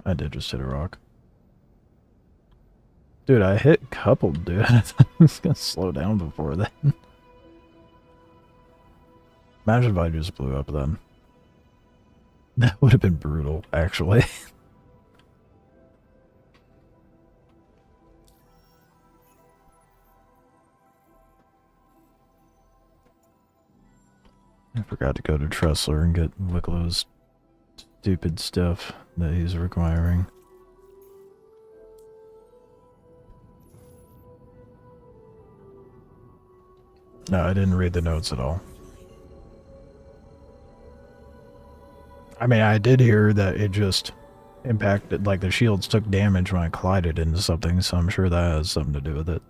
I did just hit a rock. Dude, I hit coupled, dude. I thought I was gonna slow down before then. Imagine if I just blew up then. That would have been brutal, actually. I forgot to go to Tressler and get Wicklow's stupid stuff that he's requiring. No, I didn't read the notes at all. I mean, I did hear that it just impacted, like the shields took damage when I collided into something, so I'm sure that has something to do with it.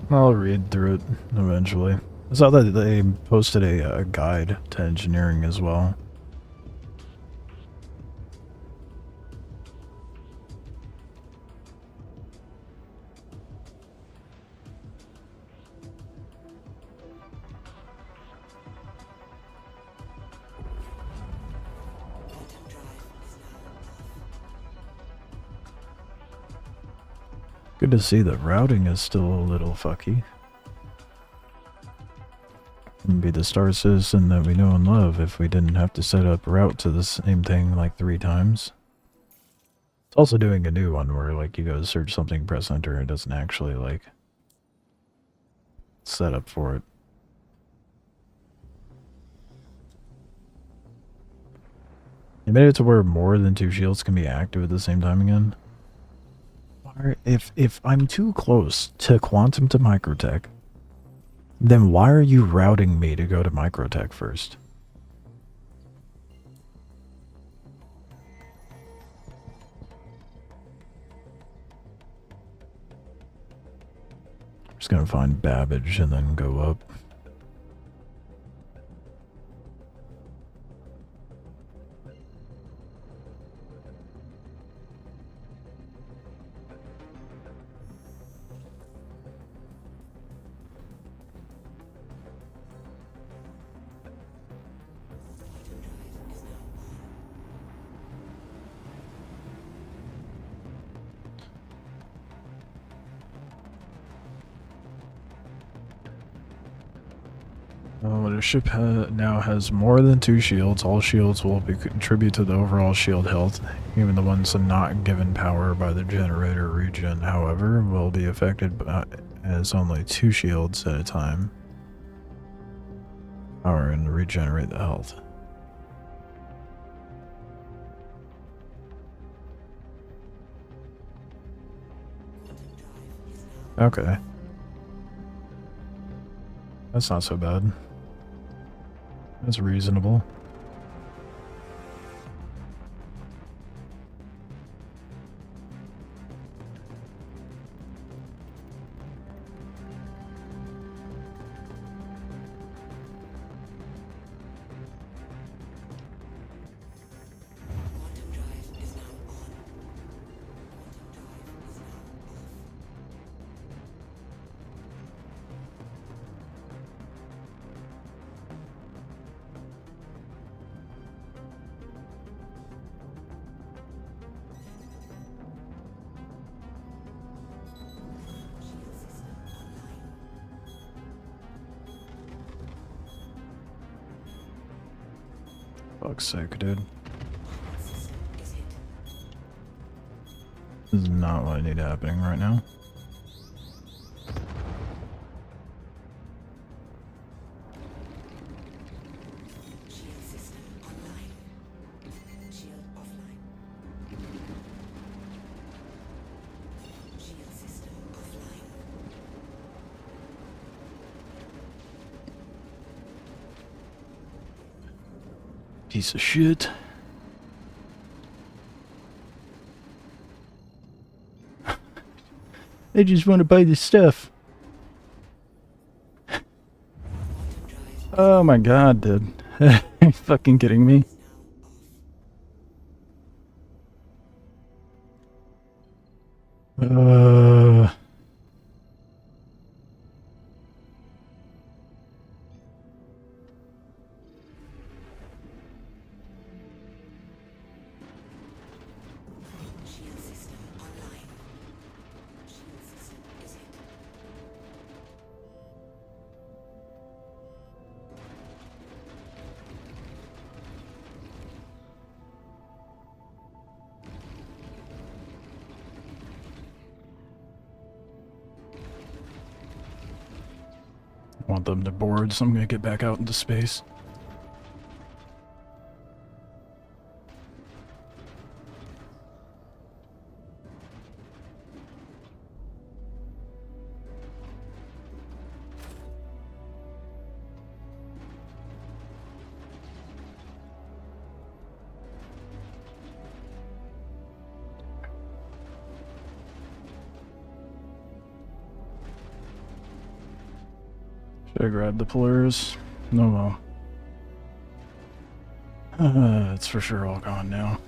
I'll read through it eventually. I saw that they posted a guide to engineering as well. Good to see that routing is still a little fucky. Wouldn't be the Star Citizen that we know and love if we didn't have to set up route to the same thing like 3 times. It's also doing a new one where like you go to search something, press enter, and it doesn't actually like set up for it. You made it to where more than 2 shields can be active at the same time again? If I'm too close to Quantum to Microtech, then why are you routing me to go to Microtech first? I'm just gonna find Babbage and then go up. When a ship now has more than 2 shields, all shields will contribute to the overall shield health. Even the ones not given power by the generator regen, however, will be affected as only 2 shields at a time. Power and regenerate the health. Okay. That's not so bad. That's reasonable. Fuck's sake, dude. This is not what I need happening right now. Piece of shit. They just want to buy this stuff. Oh my god, dude. Are you fucking kidding me? I want them to board, so I'm gonna get back out into space. Should I grab the Polaris? No, well. It's for sure all gone now.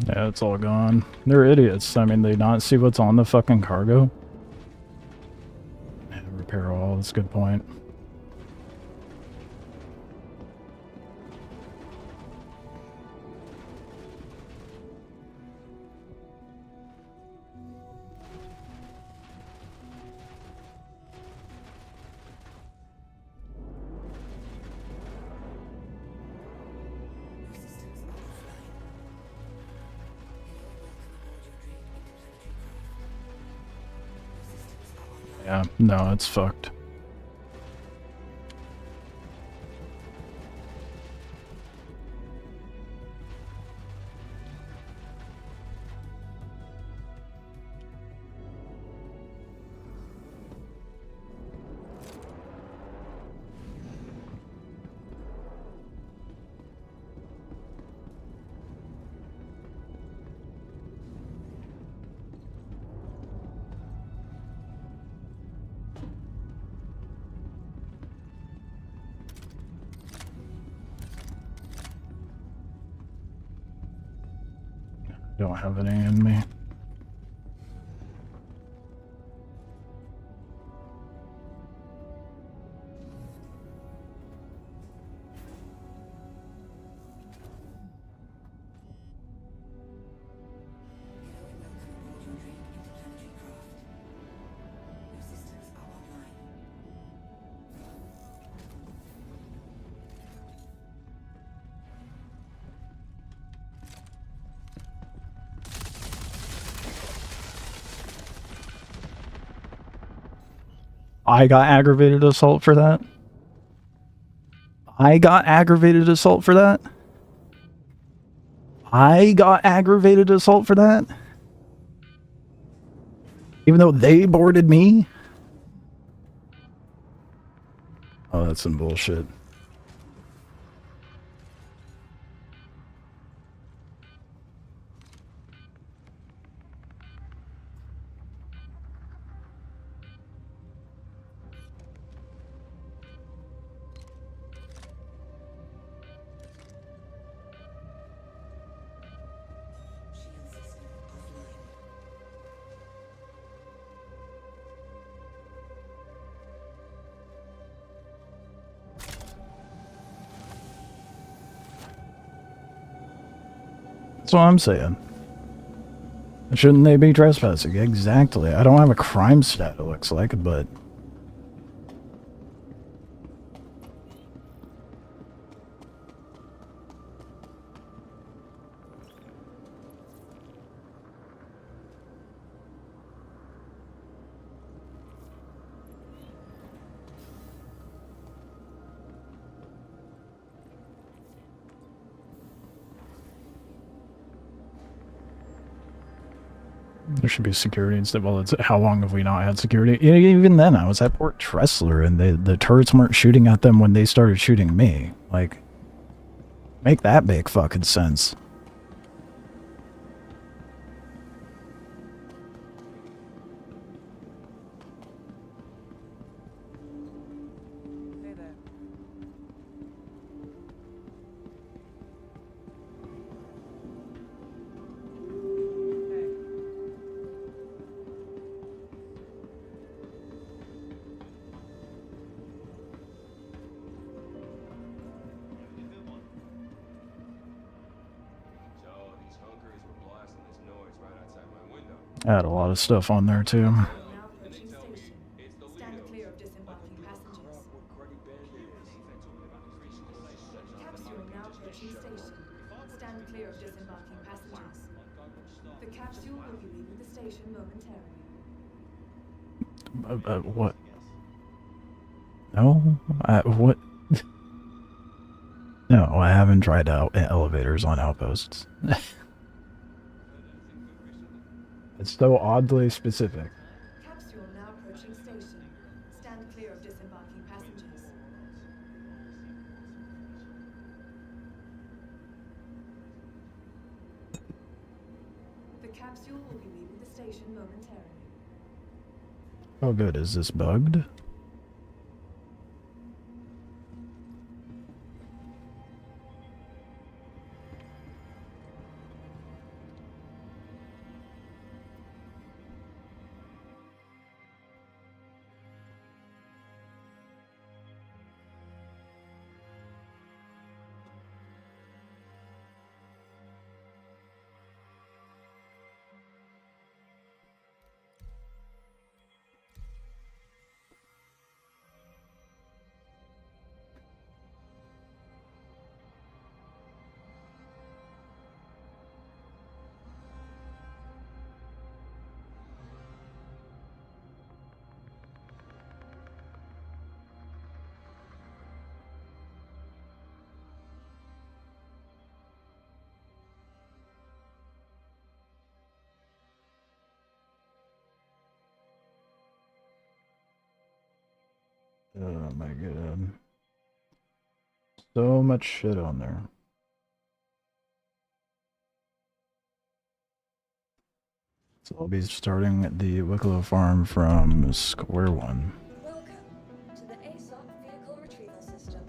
Yeah, it's all gone. They're idiots. I mean, they not see what's on the fucking cargo? Yeah, repair all, that's a good point. Yeah, no, it's fucked. Don't have any in me. I got aggravated assault for that. I got aggravated assault for that. I got aggravated assault for that. Even though they boarded me. Oh, that's some bullshit. That's what I'm saying. Shouldn't they be trespassing? Exactly. I don't have a crime stat, it looks like, but... There should be security instead. Well, it's how long have we not had security? Even then, I was at Port Tressler, and the turrets weren't shooting at them when they started shooting me. Like, make that make fucking sense. I had a lot of stuff on there too.
Now approaching station. Stand clear of disembarking passengers. Capsule now approaching station. Stand clear of disembarking passengers. The capsule will be leaving the station momentarily.
What? No? What? No, I haven't tried out elevators on outposts. It's so oddly specific.
Capsule now approaching station. Stand clear of disembarking passengers. The capsule will be leaving the station momentarily.
Oh good, is this bugged? Oh my god. So much shit on there. So I'll be starting the Wicklow farm from square one.
Welcome to the ASOP vehicle retrieval system.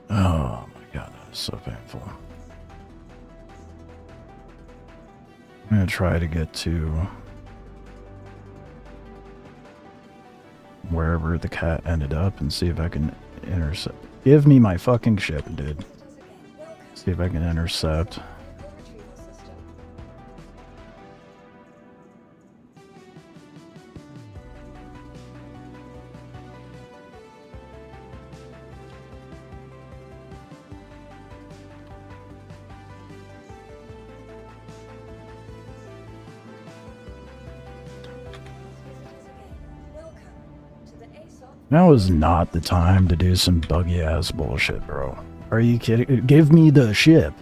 Oh my god, that is so painful. I'm gonna try to get to wherever the cat ended up and see if I can intercept. Give me my fucking ship, dude. See if I can intercept.
Vehicle retrieval system. Welcome to the ASOP.
Now is not the time to do some buggy ass bullshit, bro. Are you kidding? Give me the ship.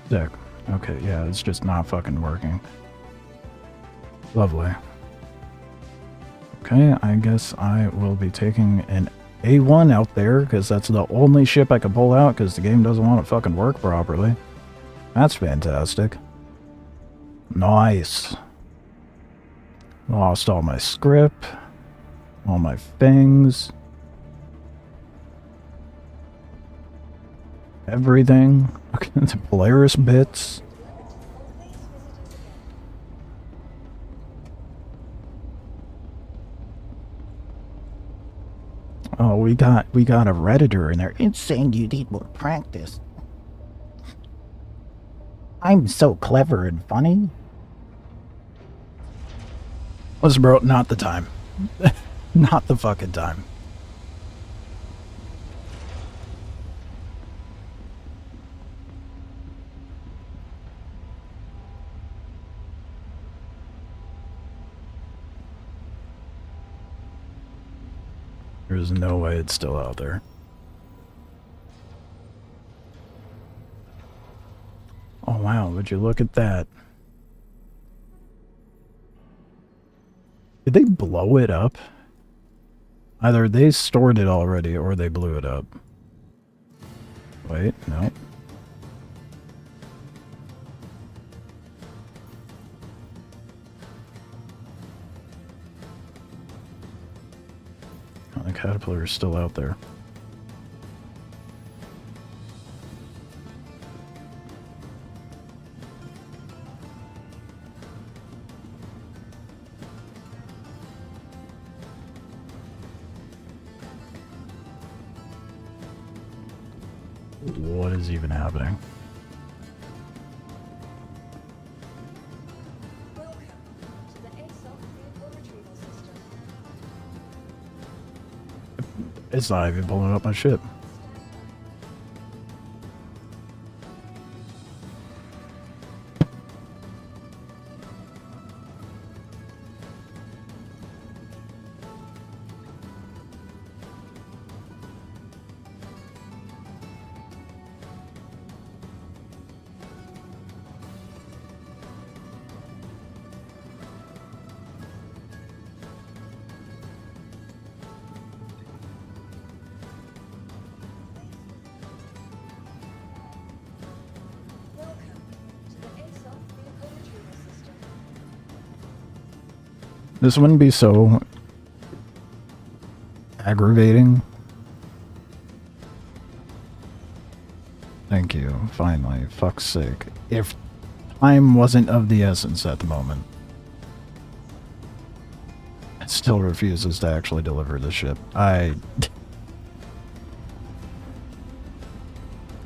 Sick. Okay, yeah, it's just not fucking working. Lovely. Okay, I guess I will be taking an A1 out there, because that's the only ship I can pull out, because the game doesn't want to fucking work properly. That's fantastic. Nice. Lost all my script. All my things. Everything. The Polaris bits. Oh, we got a Redditor in there. It's saying you need more practice. I'm so clever and funny. Listen, bro, not the time. Not the fucking time. There's no way it's still out there. Oh wow, would you look at that? Did they blow it up? Either they stored it already or they blew it up. Wait, no. Oh, the caterpillar is still out there. What is even happening?
Welcome to the ASOC vehicle retrieval system.
It's not even pulling up my ship.
Welcome to the ASOC vehicle retrieval system.
This wouldn't be so aggravating. Thank you, finally. Fuck's sake. If time wasn't of the essence at the moment. It still refuses to actually deliver the ship. I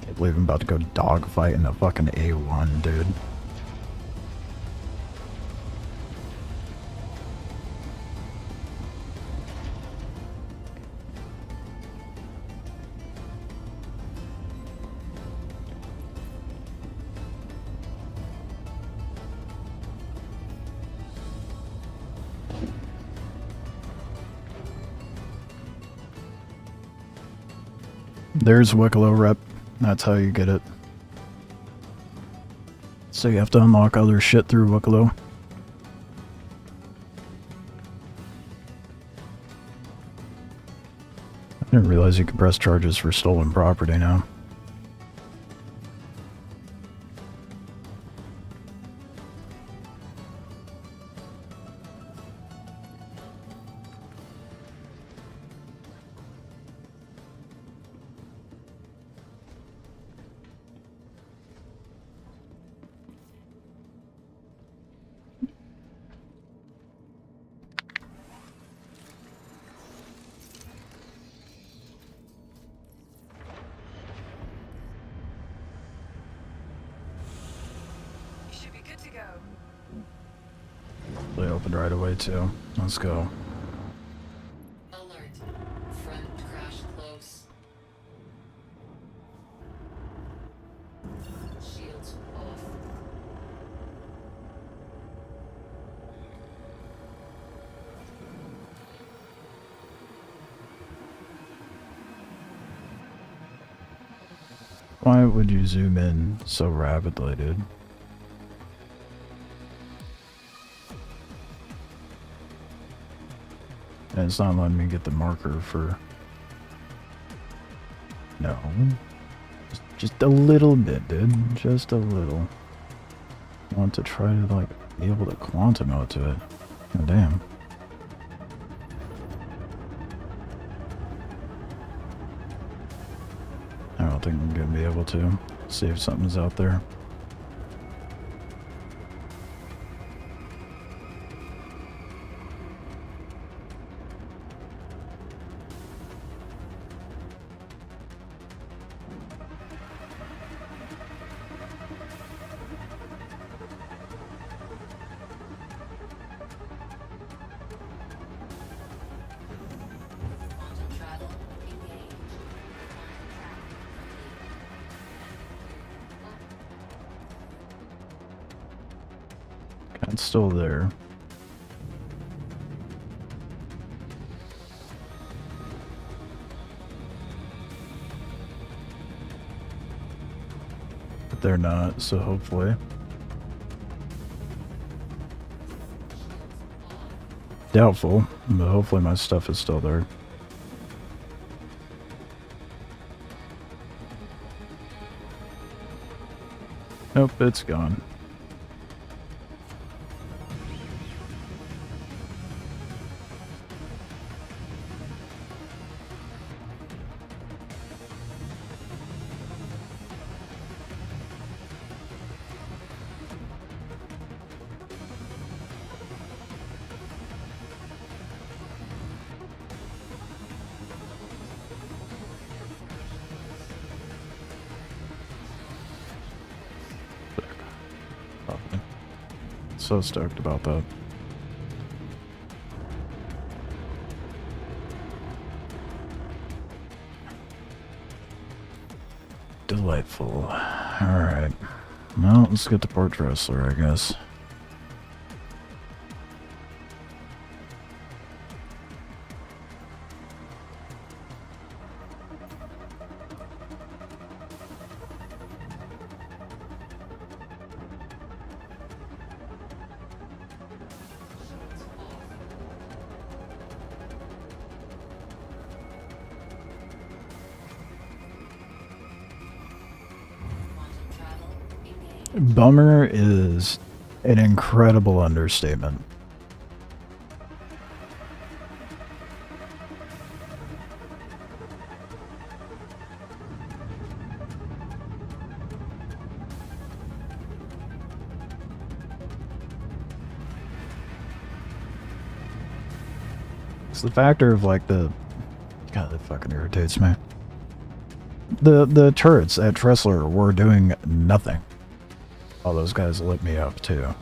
can't believe I'm about to go dogfight in a fucking A1, dude. There's Wicklow rep. That's how you get it. So you have to unlock other shit through Wicklow. I didn't realize you could press charges for stolen property now.
You should be good to go.
They opened right away too. Let's go.
Alert. Front crash close. Shields off.
Why would you zoom in so rapidly, dude? And it's not letting me get the marker for... No. Just a little bit, dude. Just a little. I want to try to, like, be able to quantum out to it. Oh, damn. I don't think I'm gonna be able to. See if something's out there. It's still there. But they're not, so hopefully. Doubtful, but hopefully my stuff is still there. Nope, it's gone. So stoked about that. Delightful. Alright. Well, let's get to Port Dressler, I guess. Bummer is an incredible understatement. It's the factor of like the... God, that fucking irritates me. The turrets at Tressler were doing nothing. All those guys lit me up too.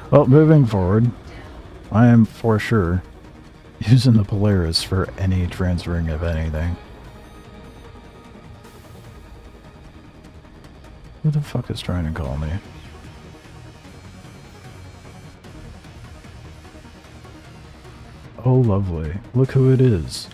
Well, moving forward, I am for sure using the Polaris for any transferring of anything. Who the fuck is trying to call me? Oh, lovely. Look who it is.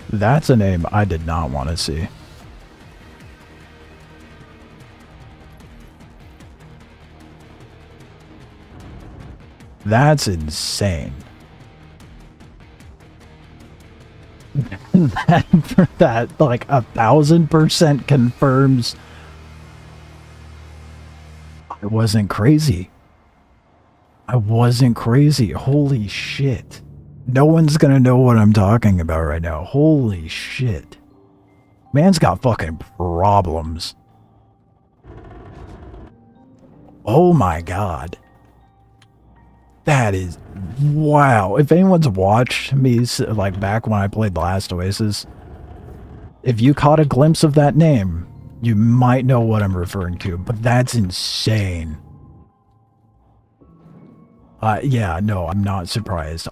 That's a name I did not want to see. That's insane. that like 1000% confirms I wasn't crazy. I wasn't crazy. Holy shit. No one's gonna know what I'm talking about right now. Holy shit. Man's got fucking problems. Oh my god. That is... Wow. If anyone's watched me, like, back when I played Last Oasis, if you caught a glimpse of that name, you might know what I'm referring to, but that's insane. Yeah, no, I'm not surprised.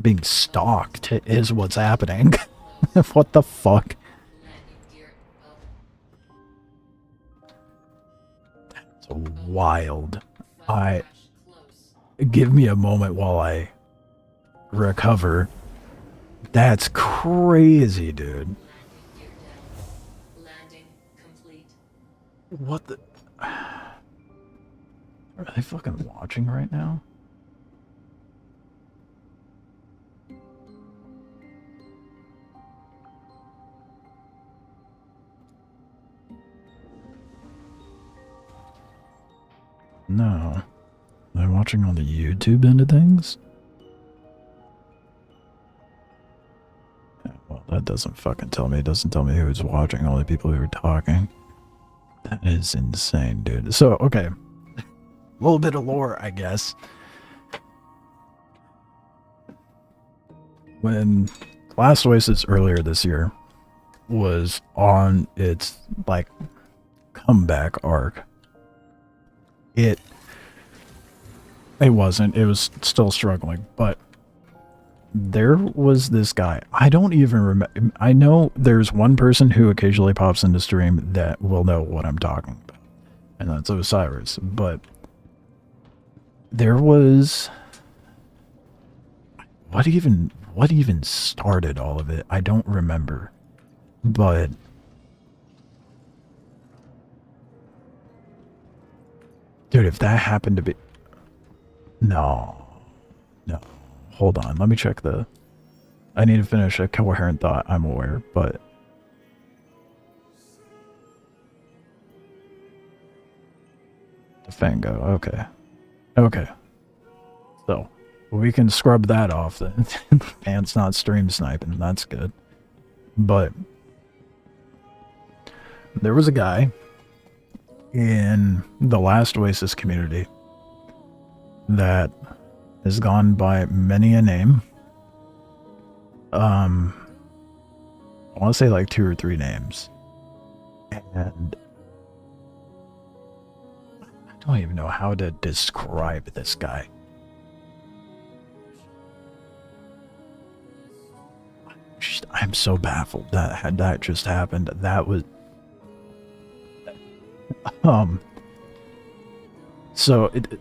Being stalked is what's happening. What the fuck? That's wild. Give me a moment while I recover. That's crazy, dude. What the... Are they fucking watching right now? No. They're watching on the YouTube end of things? Yeah, well, that doesn't fucking tell me. It doesn't tell me who's watching, all the people who are talking. That is insane, dude. So, okay. A little bit of lore, I guess. when Last Oasis earlier this year was on its like comeback arc, it wasn't. It was still struggling, but there was this guy. I don't even remember. I know there's one person who occasionally pops into stream that will know what I'm talking about, and that's Osiris. But there was what even started all of it? I don't remember, but dude, if that happened to be no. Hold on, let me check I need to finish a coherent thought, I'm aware, but the Fango, okay. So, we can scrub that off then. Man's not stream sniping, that's good. But there was a guy in the Last Oasis community that has gone by many a name. I want to say like 2 or 3 names. And I don't even know how to describe this guy. I'm so baffled that that just happened. That was so it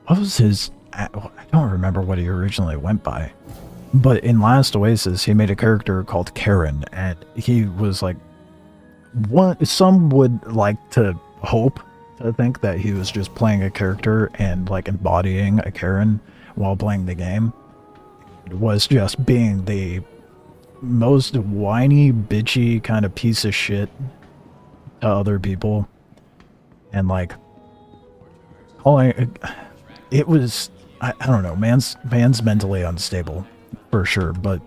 what was his... I don't remember what he originally went by. But in Last Oasis, he made a character called Karen, and he was like... some would like to hope to think that he was just playing a character and like embodying a Karen while playing the game. It was just being the most whiny, bitchy kind of piece of shit to other people. And like... It was, I don't know, man's mentally unstable, for sure, but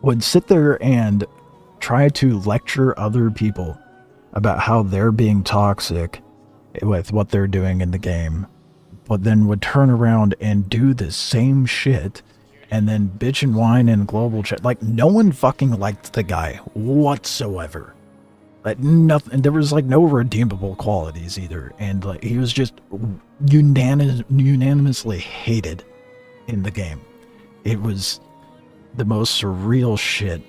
would sit there and try to lecture other people about how they're being toxic with what they're doing in the game, but then would turn around and do the same shit and then bitch and whine in global chat. Like, no one fucking liked the guy whatsoever. Like, nothing, there was like no redeemable qualities either, and like he was just unanimously hated in the game. It was the most surreal shit.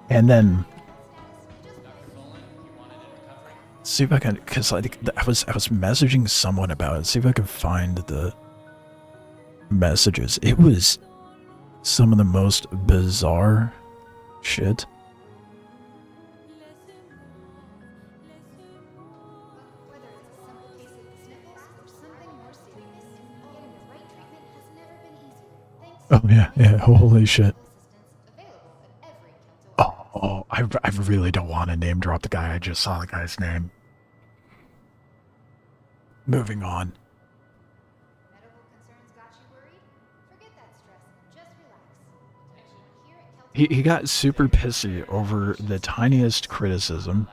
And then see if I can, because like I was messaging someone about it. See if I can find the messages. It was some of the most bizarre shit. Oh yeah, holy shit. Oh, I really don't want to name drop the guy. I just saw the guy's name. Moving on. He got super pissy over the tiniest criticism.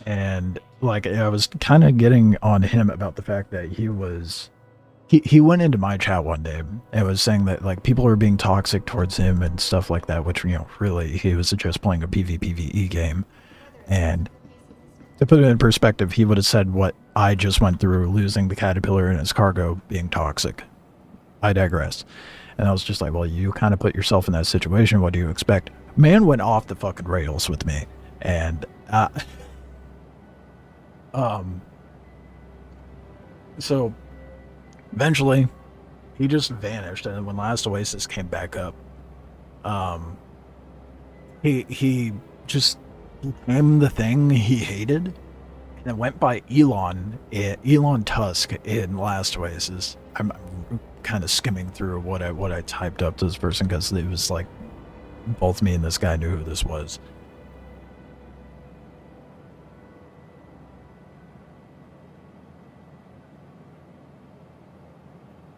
And like I was kind of getting on him about the fact that he went into my chat one day and was saying that like people are being toxic towards him and stuff like that, which, you know, really he was just playing a PvPvE game. And to put it in perspective, he would have said what I just went through, losing the caterpillar and his cargo being toxic. I digress. And I was just like, well, you kind of put yourself in that situation. What do you expect? Man went off the fucking rails with me. And so eventually, he just vanished, and then when Last Oasis came back up, he just became the thing he hated, and it went by Elon Tusk in Last Oasis. I'm kind of skimming through what I typed up to this person because it was like both me and this guy knew who this was.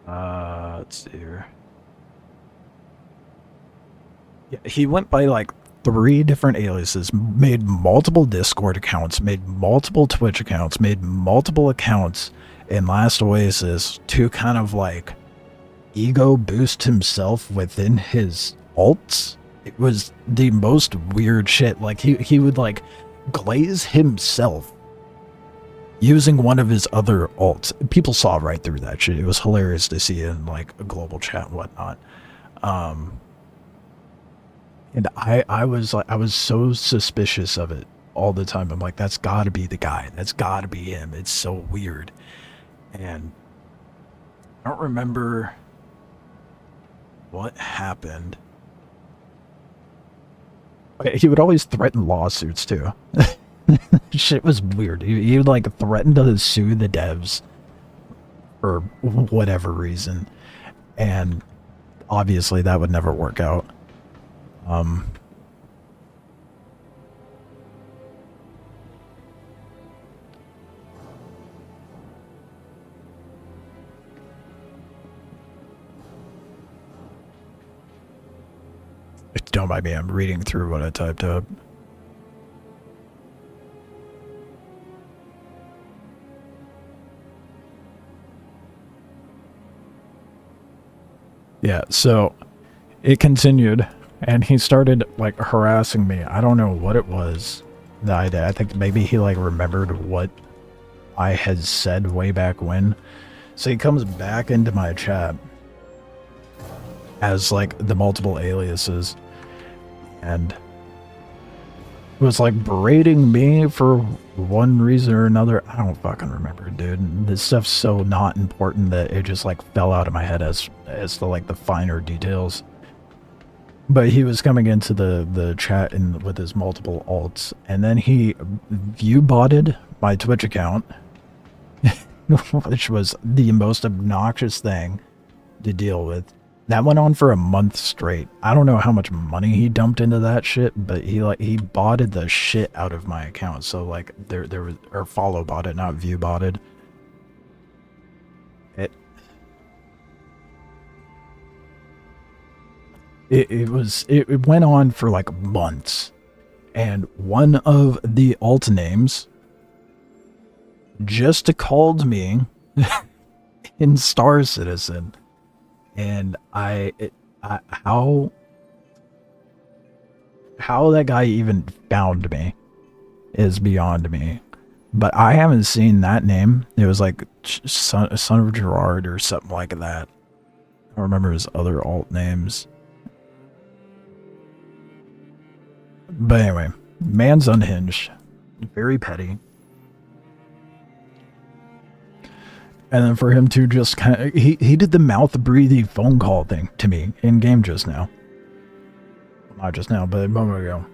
Let's see here. Yeah, he went by like 3 different aliases, made multiple Discord accounts, made multiple Twitch accounts, made multiple accounts, in Last Oasis to kind of like ego boost himself within his alts. It was the most weird shit. Like he would like glaze himself using one of his other alts. People saw right through that shit. It was hilarious to see in like a global chat and whatnot. And I was so suspicious of it all the time. I'm like, that's gotta be the guy. That's gotta be him. It's so weird. And I don't remember what happened. Okay, he would always threaten lawsuits too. Shit was weird. He would like threaten to sue the devs for whatever reason. And obviously that would never work out. Don't mind me, I'm reading through what I typed up. Yeah, so it continued, and he started like harassing me. I don't know what it was that I did. I think maybe he like remembered what I had said way back when. So he comes back into my chat as like the multiple aliases and was like berating me for one reason or another. I don't fucking remember, dude. This stuff's so not important that it just like fell out of my head as to like the finer details. But he was coming into the chat and with his multiple alts, and then he view botted my Twitch account, which was the most obnoxious thing to deal with. That went on for a month straight. I don't know how much money he dumped into that shit, but he botted the shit out of my account. So like there was, or follow botted, not view botted. It went on for like months, and one of the alt names just called me in Star Citizen. And how that guy even found me is beyond me. But I haven't seen that name. It was like son of Gerard or something like that. I don't remember his other alt names. But anyway, man's unhinged. Very petty. And then for him to just kind of, he did the mouth-breathy phone call thing to me in-game just now. Not just now, but a moment ago.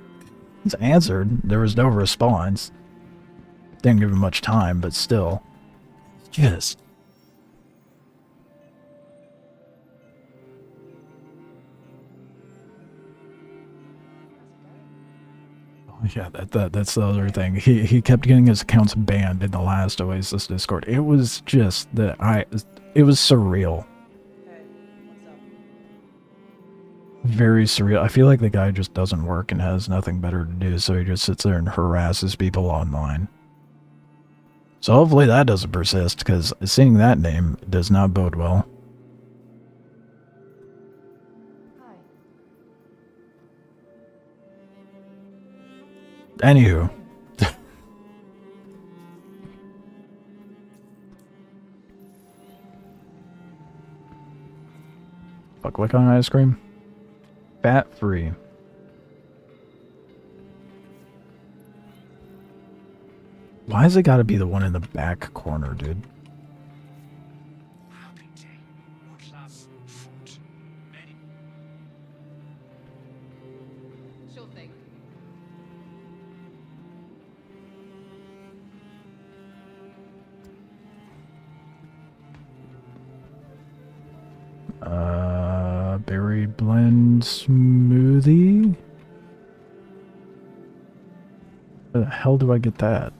He's answered. There was no response. Didn't give him much time, but still. Just. Yeah, that's the other thing. He kept getting his accounts banned in the last Oasis Discord. It was just that it was surreal. Very surreal. I feel like the guy just doesn't work and has nothing better to do, so he just sits there and harasses people online. So hopefully that doesn't persist, because seeing that name does not bode well. Anywho. Fuck, what kind of ice cream? Fat free. Why has it gotta be the one in the back corner, dude? Berry blend smoothie? Where the hell do I get that?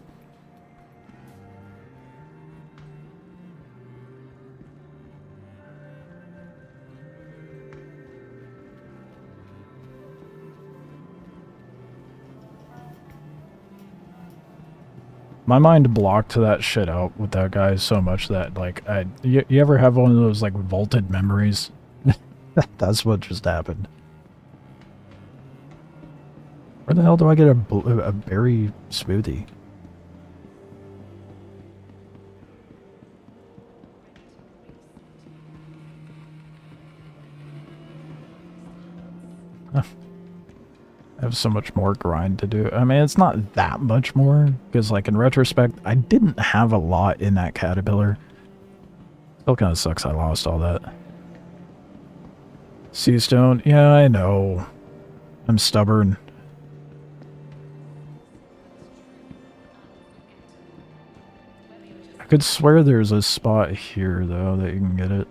My mind blocked that shit out with that guy so much that, like, you ever have one of those, like, vaulted memories? That's what just happened. Where the hell do I get a berry smoothie? I have so much more grind to do. I mean, it's not that much more, because, like, in retrospect, I didn't have a lot in that Caterpillar. Still kind of sucks I lost all that. Seastone? Yeah, I know. I'm stubborn. I could swear there's a spot here, though, that you can get it.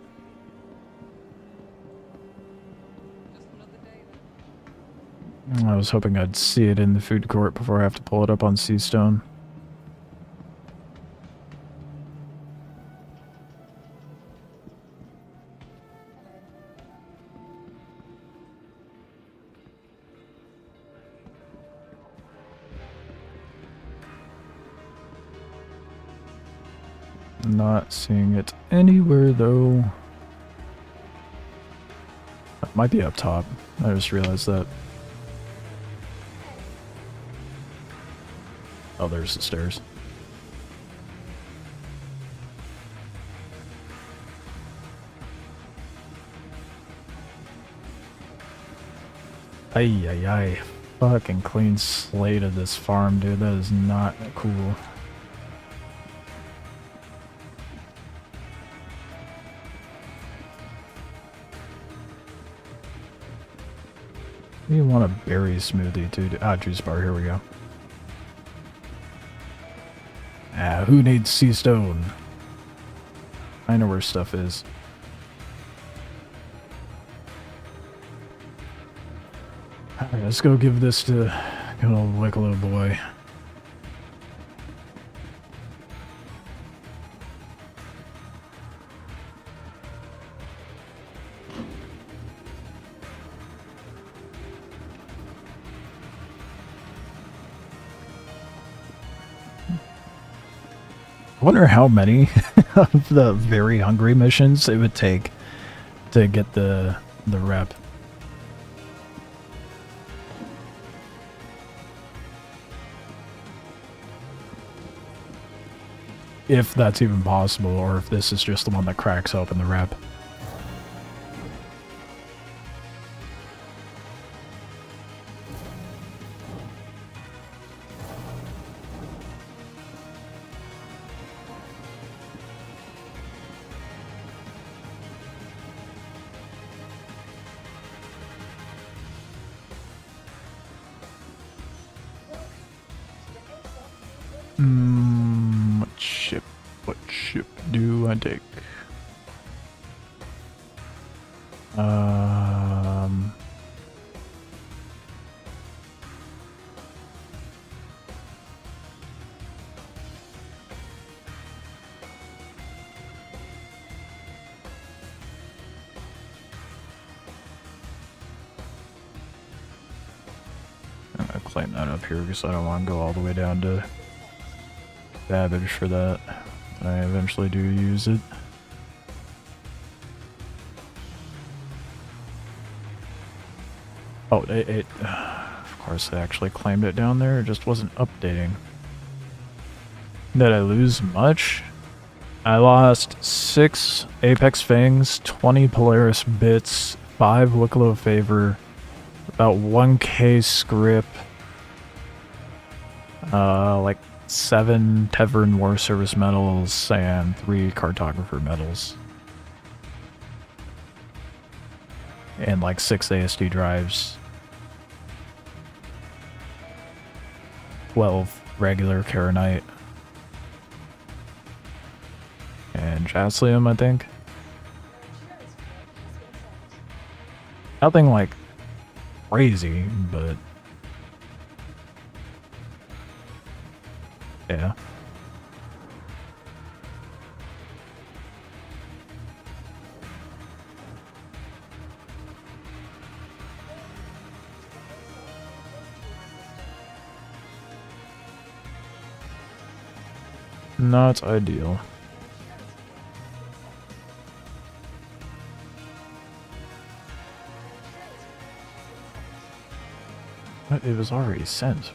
I was hoping I'd see it in the food court before I have to pull it up on Seastone. Not seeing it anywhere, though. It might be up top. I just realized that. Oh, there's the stairs. Ay, ay, ay. Fucking clean slate of this farm, dude. That is not cool. You want a berry smoothie, dude. Ah, juice bar, here we go. Ah, who needs sea stone? I know where stuff is. Alright, let's go give this to good old Wicklow boy. I wonder how many of the very hungry missions it would take to get the rep. If that's even possible, or if this is just the one that cracks open the rep. What ship do I take? I'm gonna claim that up here because I don't want to go all the way down to Babbage for that. I eventually do use it. Oh, of course I actually claimed it down there, it just wasn't updating. Did I lose much? I lost 6 Apex Fangs, 20 Polaris Bits, 5 Wicklow Favor, about 1k Scrip, like 7 Tevern War Service medals, and 3 Cartographer medals. And like 6 ASD drives. 12 regular Karenite. And Jaslium, I think. Nothing like crazy, but yeah. Not ideal. But it was already sent.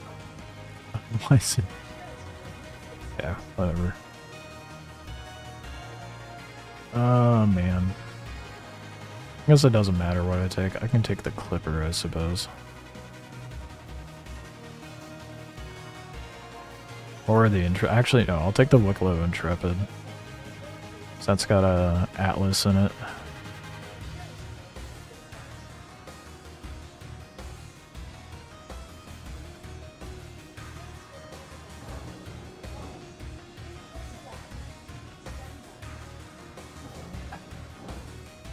Why is it? Yeah, whatever. Oh, man. I guess it doesn't matter what I take. I can take the Clipper, I suppose. Or the Intrepid. Actually, no, I'll take the Wicklow Intrepid. So that's got a Atlas in it.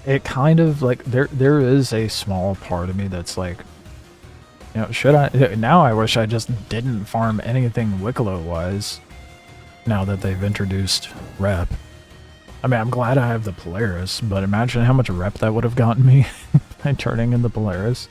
It kind of like there is a small part of me that's like, you know, should I now I wish I just didn't farm anything Wicklow wise now that they've introduced rep. I mean, I'm glad I have the Polaris, but imagine how much rep that would have gotten me by turning in the Polaris.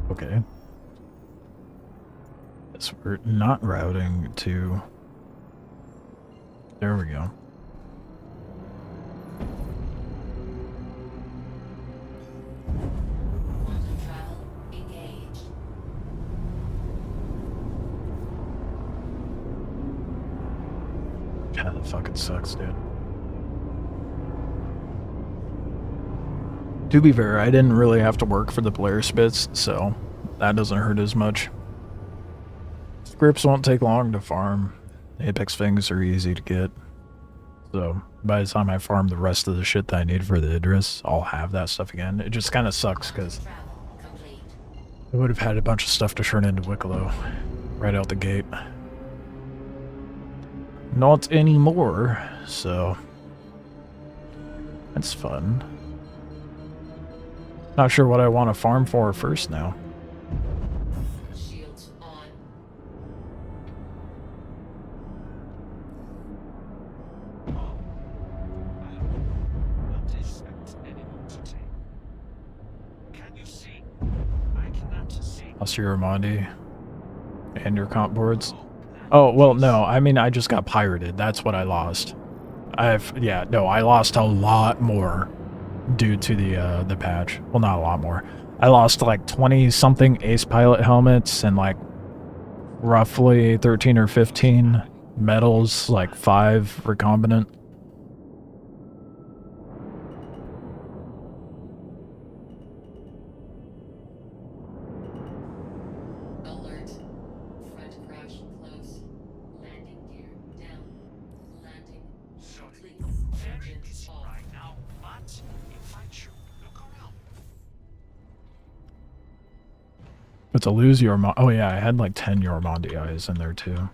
Okay. So we're not routing to... There we go.
Quantum travel engaged.
Yeah, that fucking sucks, dude. To be fair, I didn't really have to work for the Polaris bits, so that doesn't hurt as much. Scripts won't take long to farm. Apex things are easy to get. So by the time I farm the rest of the shit that I need for the Idris, I'll have that stuff again. It just kind of sucks because I would have had a bunch of stuff to turn into Wicklow right out the gate. Not anymore, so that's fun. Not sure what I want to farm for first now.
Shields on.
Lost your Armandi and your comp boards. Oh, well, no, I mean, I just got pirated. That's what I lost. Yeah, no, I lost a lot more due to the patch. Well, not a lot more. I lost like 20-something Ace Pilot helmets and like roughly 13 or 15 medals, like 5 recombinant.
Alert. Front crash close. Landing gear down. Landing complete. Engines off.
Right now, but if I should look around.
But to lose your... Oh yeah, I had like 10 Yormandi eyes in there too.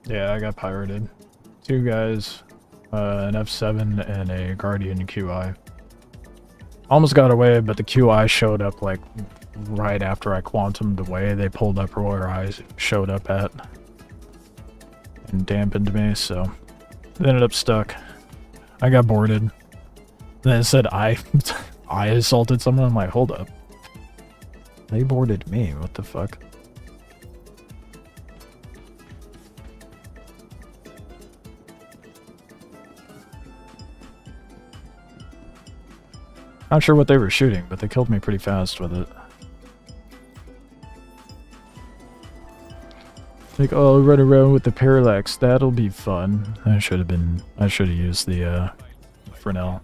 Yeah, I got pirated. 2 guys, an F7 and a Guardian QI. Almost got away, but the QI showed up like right after I quantumed away. They pulled up where I showed up at and dampened me, so they ended up stuck. I got boarded. Then it said I assaulted someone. I'm like, hold up. They boarded me. What the fuck? Not sure what they were shooting, but they killed me pretty fast with it. Like, oh, run around with the parallax. That'll be fun. I should have used the Fresnel.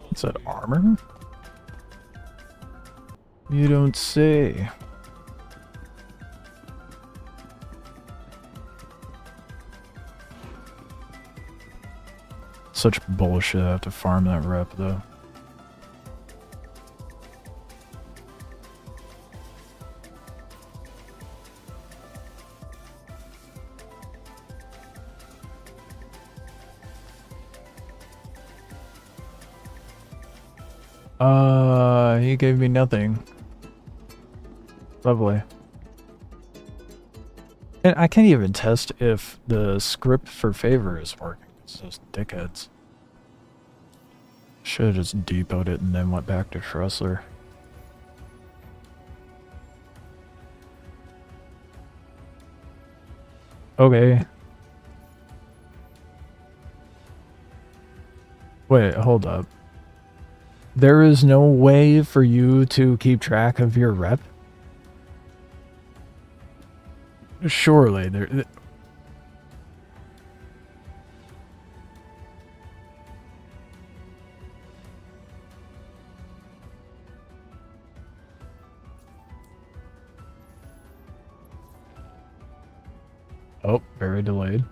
What's that, armor? You don't say. Such bullshit. I have to farm that rep though. He gave me nothing. Lovely. And I can't even test if the script for favor is working. It's just dickheads. Should've just depoted it and then went back to Shressler. Okay. Wait, hold up. There is no way for you to keep track of your rep? Surely there... Oh, very delayed.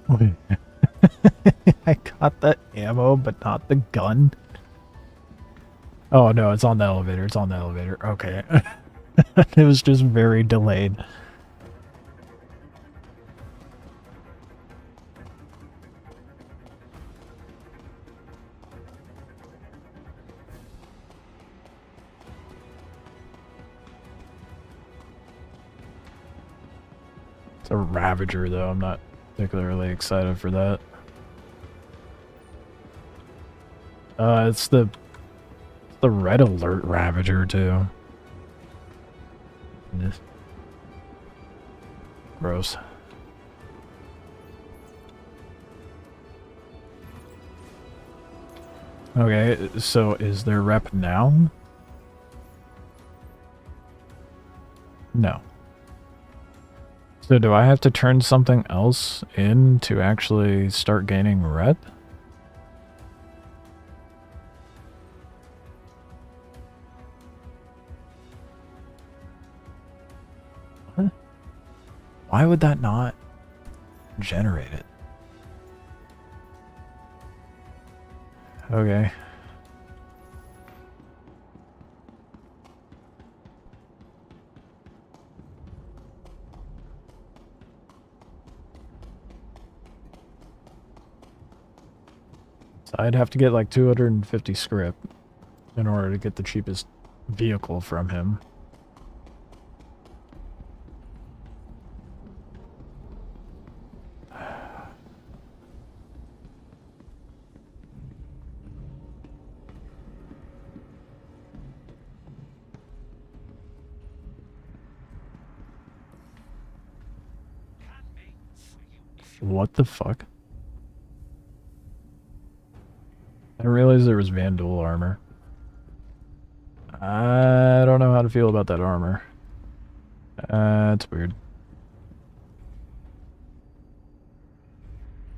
Wait. I got the ammo, but not the gun. Oh no, it's on the elevator. It's on the elevator. Okay. It was just very delayed. It's a Ravager, though. I'm not particularly excited for that. It's the Red Alert Ravager, too. This. Gross. Okay, so is there rep now? No. So do I have to turn something else in to actually start gaining rep? What? Why would that not generate it? Okay. So I'd have to get like 250 script in order to get the cheapest vehicle from him. What the fuck? I didn't realize there was Vandal armor. I don't know how to feel about that armor. It's weird.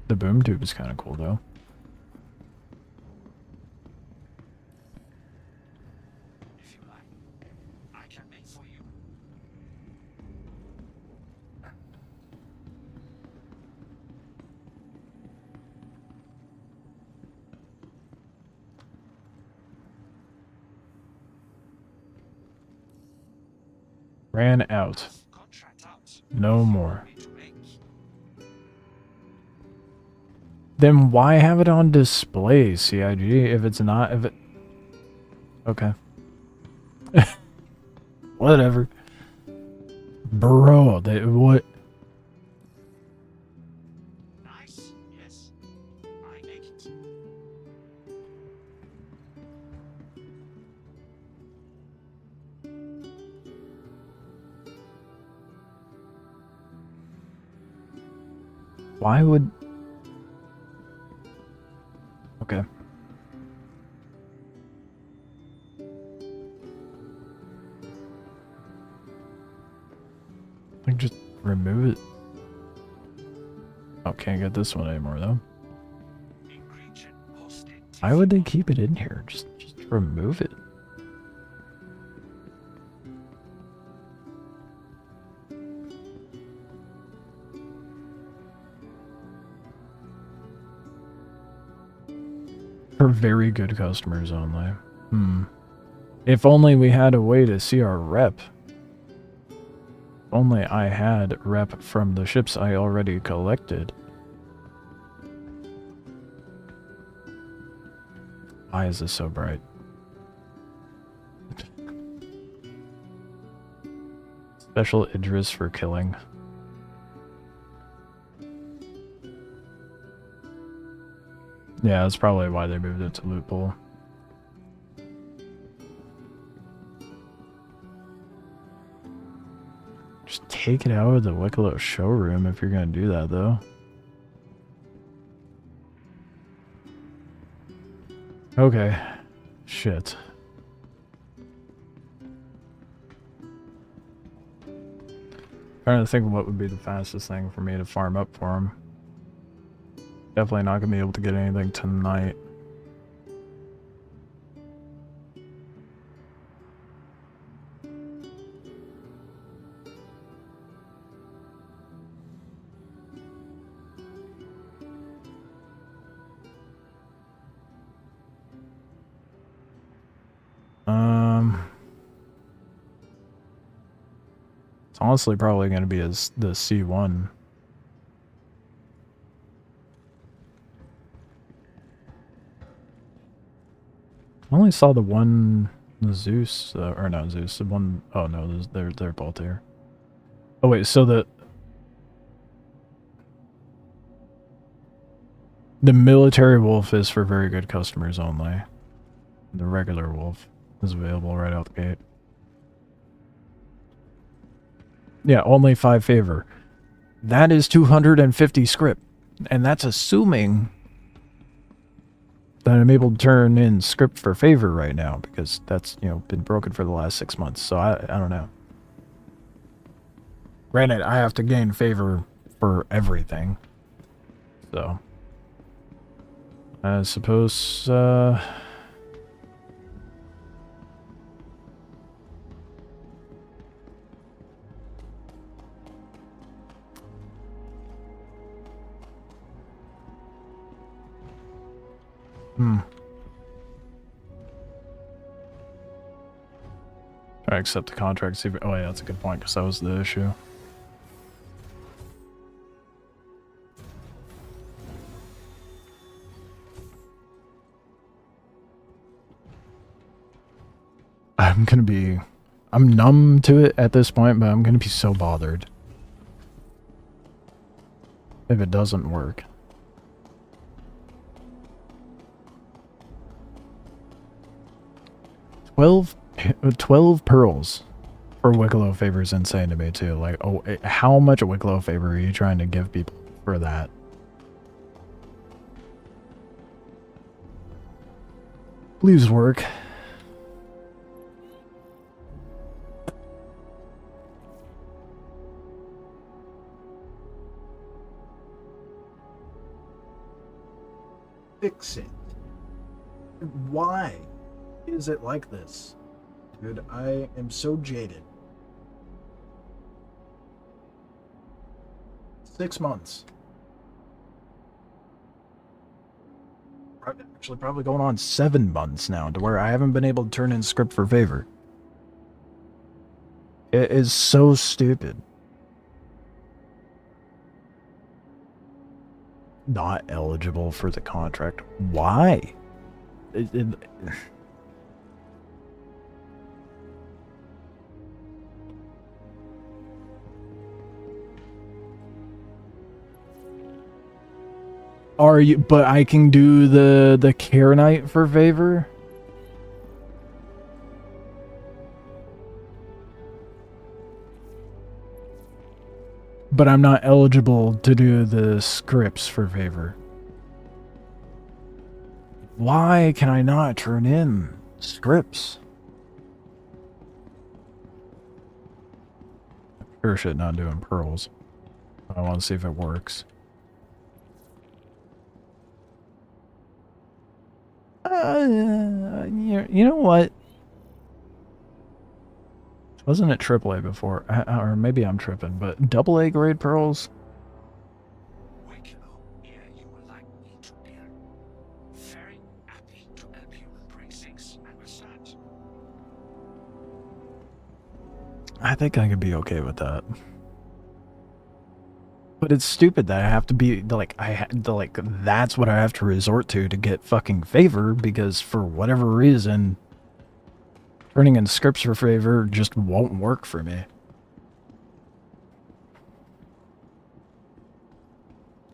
The boom tube is kind of cool, though.
If you like, I can make for you.
Ran out.
Contract out.
No more.
Need to make.
Then why have it on display, CIG, if it's not, if it... Okay. Whatever. Bro, they what?
Nice, yes. I make it.
Why would? Okay. Like just remove it. Oh, can't get this one anymore though.
Ingredient posted.
Why would they keep it in here? Just remove it. For very good customers only. If only we had a way to see our rep. If only I had rep from the ships I already collected. Why is this so bright? Special Idris for killing. Yeah, that's probably why they moved it to loot pool. Just take it out of the Wicklow showroom if you're gonna do that, though. Okay. Shit. Trying to think of what would be the fastest thing for me to farm up for him. Definitely not gonna be able to get anything tonight. It's honestly probably gonna be the C1. I only saw the one Zeus, or not Zeus, the one, oh no, they're both here. Oh wait, so the military wolf is for very good customers only. The regular wolf is available right out the gate. Yeah, only 5 favor. That is 250 script, and that's assuming that I'm able to turn in script for favor right now, because that's, you know, been broken for the last 6 months, so I don't know. Granted, I have to gain favor for everything, so I suppose, I accept the contract. See if, oh yeah, that's a good point, because that was the issue. I'm numb to it at this point, but I'm gonna be so bothered if it doesn't work. 12 pearls for Wicklow favor is insane to me too. Like, oh, how much Wicklow favor are you trying to give people for that? Please work. Fix it. Why is it like this? Dude, I am so jaded. 6 months. Actually, probably going on 7 months now, to where I haven't been able to turn in script for favor. It is so stupid. Not eligible for the contract. Why? Are you? But I can do the Care Knight for favor. But I'm not eligible to do the scripts for favor. Why can I not turn in scripts? Sure shit not doing pearls. I want to see if it works. You know what? Wasn't it AAA before? Or maybe I'm tripping, but AA grade pearls?
Yeah, you will like me to dear. Very happy to help you bring things and massage.
I think I could be okay with that. But it's stupid that I have to be like that's what I have to resort to get fucking favor, because for whatever reason turning in scripts for favor just won't work for me.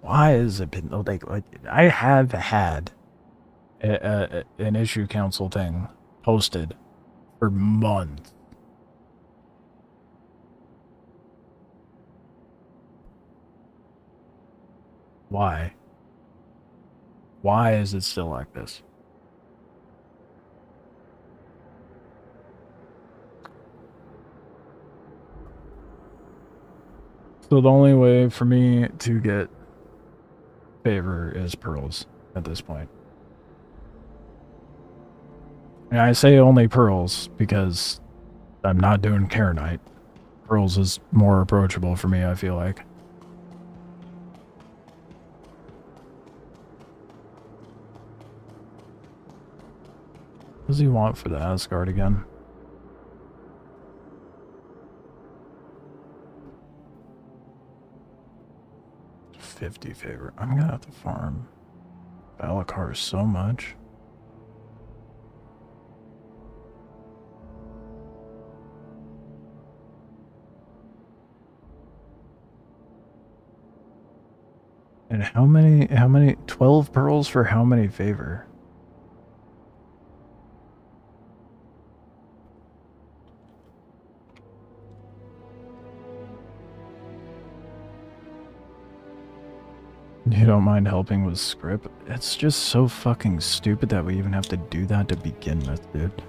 Why has it been like I have had an issue council thing posted for months. Why? Why is it still like this? So the only way for me to get favor is pearls at this point. And I say only pearls because I'm not doing Care Knight. Pearls is more approachable for me, I feel like. What does he want for the Asgard again? $50 favor. I'm gonna have to farm Balakar so much. And how many 12 pearls for how many favor? You don't mind helping with script? It's just so fucking stupid that we even have to do that to begin with, dude.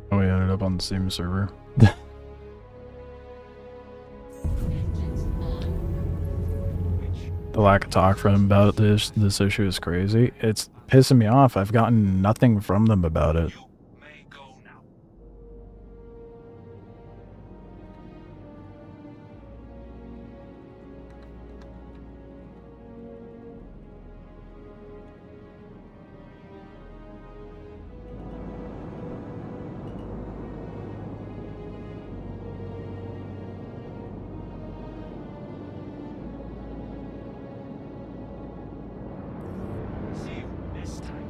Oh, we ended up on the same server. The lack of talk from them about this issue is crazy. It's pissing me off. I've gotten nothing from them about it.
You may go now. See you next time.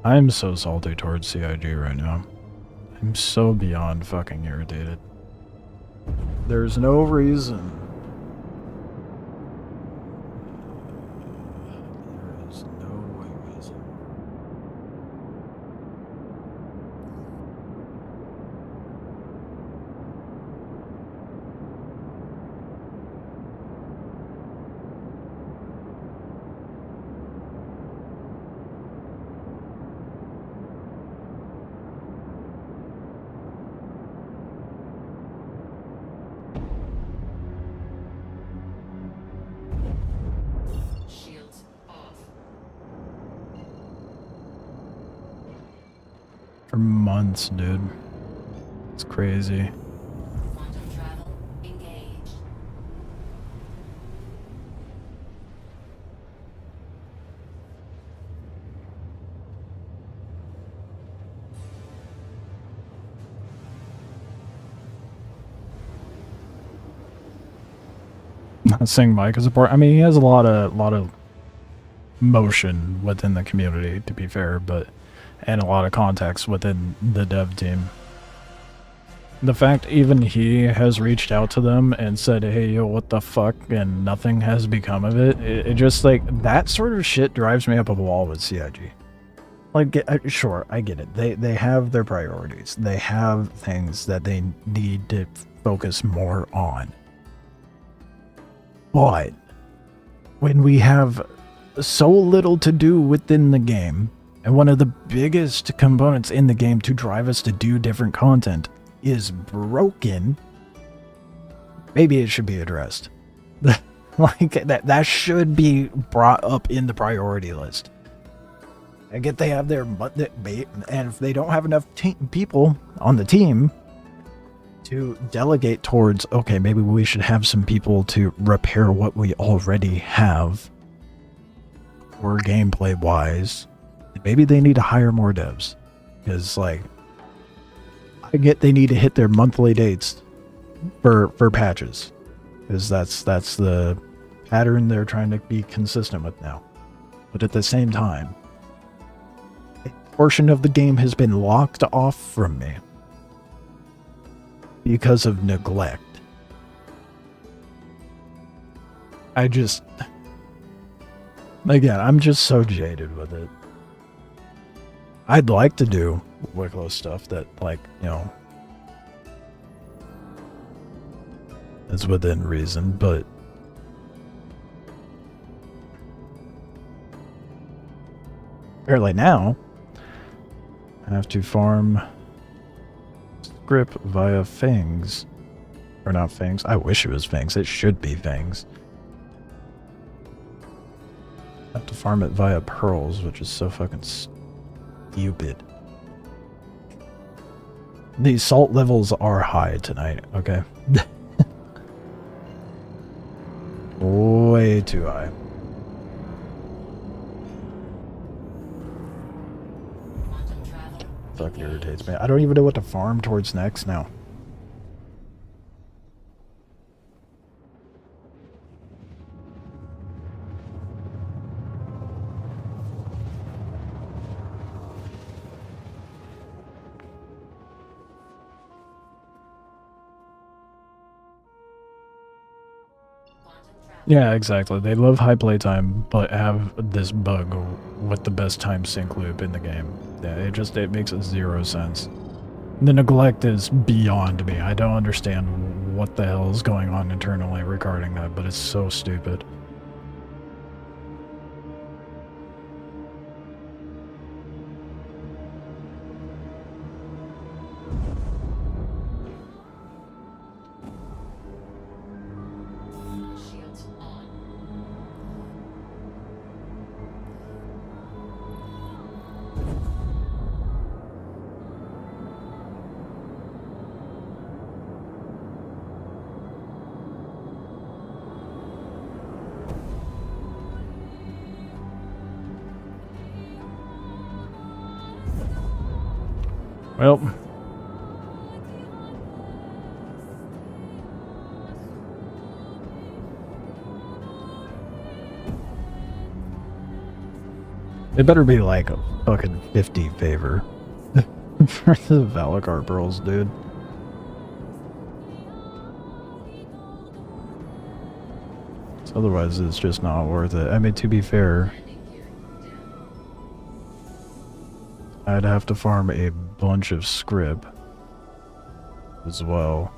I'm so salty towards CIG right now. I'm so beyond fucking irritated. There's no reason. There is no reason.
Shields off.
For months, dude. It's crazy.
Quantum travel engaged.
Not saying Mike is a part. I mean, he has a lot of motion within the community, to be fair, but and a lot of contacts within the dev team. The fact even he has reached out to them and said, hey, yo, what the fuck, and nothing has become of it, it just, like, that sort of shit drives me up a wall with CIG. Like, sure, I get it. They have their priorities. They have things that they need to focus more on. But when we have so little to do within the game, and one of the biggest components in the game to drive us to do different content is broken, maybe it should be addressed. Like, that should be brought up in the priority list. I get they have their, and if they don't have enough people on the team to delegate towards, okay, maybe we should have some people to repair what we already have, or gameplay wise, maybe they need to hire more devs. Because, like, I get they need to hit their monthly dates for patches, because that's the pattern they're trying to be consistent with now. But at the same time, a portion of the game has been locked off from me because of neglect. Again, I'm just so jaded with it. I'd like to do Wicklow stuff that, like, you know, is within reason, but apparently now I have to farm script via Fangs. Or not Fangs. I wish it was Fangs. It should be Fangs. I have to farm it via Pearls, which is so fucking stupid. The salt levels are high tonight, okay? Way too high.
Quantum travel.
Fucking irritates me. I don't even know what to farm towards next now. Yeah, exactly. They love high playtime, but have this bug with the best time sync loop in the game. Yeah, it makes zero sense. The neglect is beyond me. I don't understand what the hell is going on internally regarding that, but it's so stupid.
Shields on.
Well, It better be like a fucking 50 favor for the Valakar pearls, dude. Otherwise, it's just not worth it. I mean, to be fair, I'd have to farm a bunch of scrip as well.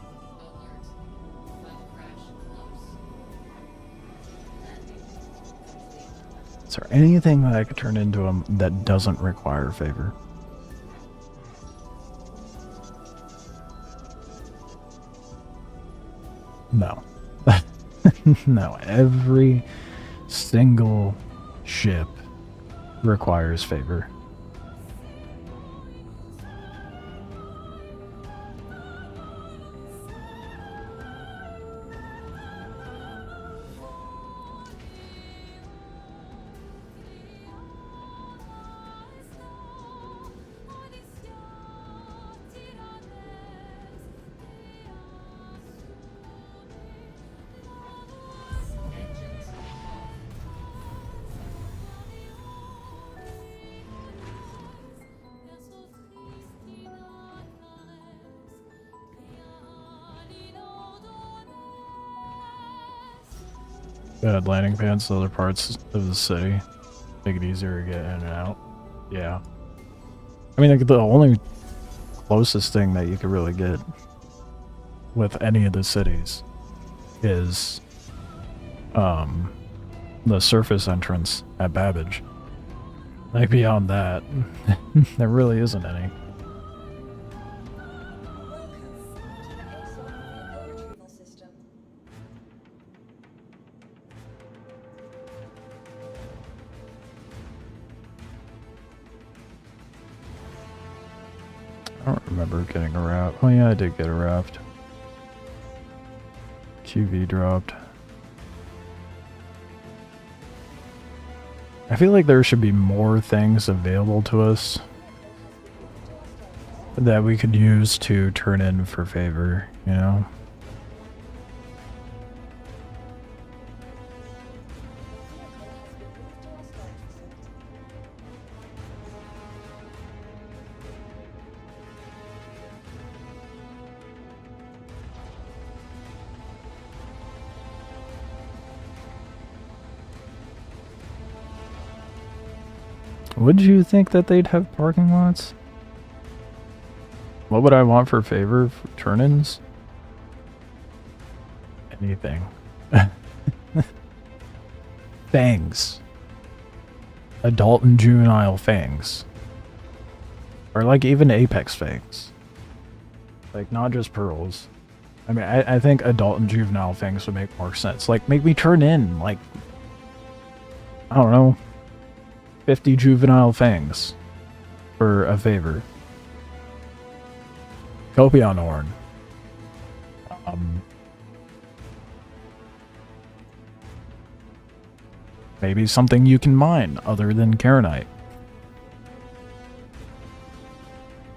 Is there anything that I could turn into him that doesn't require favor? No. No, every single ship requires favor. Bad landing pads to other parts of the city. Make it easier to get in and out. Yeah. I mean, like, the only closest thing that you could really get with any of the cities is the surface entrance at Babbage. Like, beyond that, there really isn't any. I don't remember getting a raft. Oh yeah, I did get a raft. QV dropped. I feel like there should be more things available to us that we could use to turn in for favor, you know? Would you think that they'd have parking lots? What would I want for favor for turn-ins? Anything. Fangs. Adult and juvenile fangs. Or like even apex fangs. Like not just pearls. I mean, I think adult and juvenile fangs would make more sense. Like make me turn in like, I don't know, 50 juvenile fangs for a favor. Copion horn. Maybe something you can mine other than Karenite.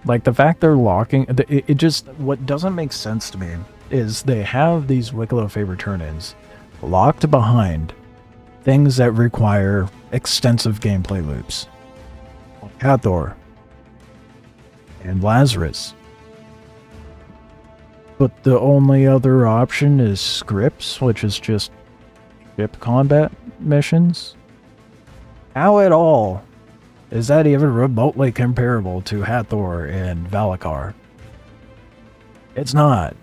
Like the fact they're locking it just, what doesn't make sense to me is they have these Wicklow favor turn-ins locked behind things that require extensive gameplay loops. Like Hathor and Lazarus. But the only other option is scripts, which is just ship combat missions. How at all is that even remotely comparable to Hathor and Valakar? It's not.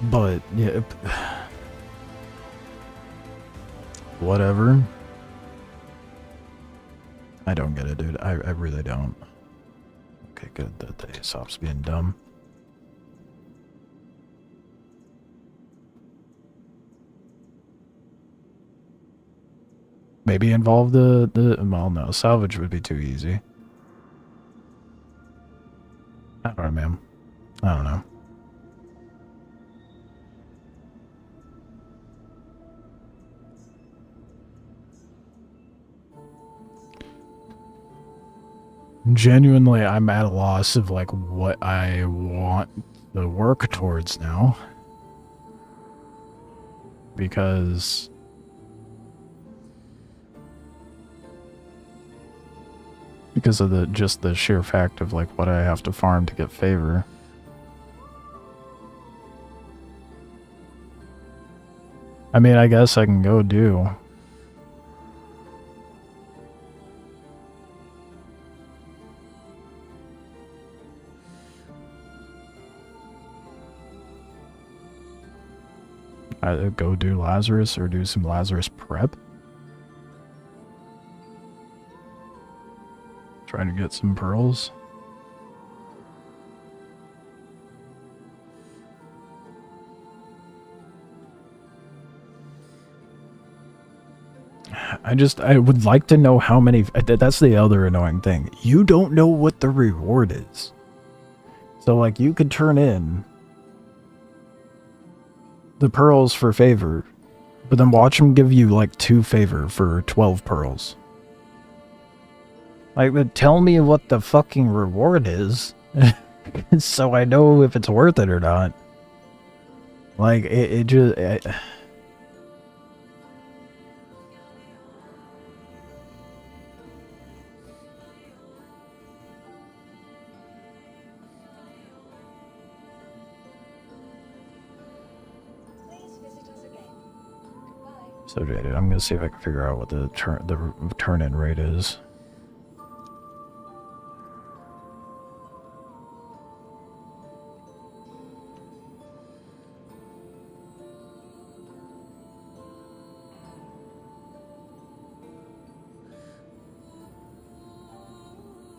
But, yeah. Whatever. I don't get it, dude. I really don't. Okay, good that the Aesop's being dumb. Maybe involve well, no, salvage would be too easy. I don't know, man. I don't know. Genuinely, I'm at a loss of like what I want to work towards now. Because because of just the sheer fact of like what I have to farm to get favor. I mean, I guess I can go do. Either go do Lazarus or do some Lazarus prep. Trying to get some pearls. I would like to know how many. That's the other annoying thing. You don't know what the reward is. So, like, you could turn in the pearls for favor, but then watch them give you, like, 2 favor for 12 pearls. Like, but tell me what the fucking reward is, so I know if it's worth it or not. Like, it just...
Please visit us again. Goodbye.
So jaded. I'm gonna see if I can figure out what the turn-in rate is.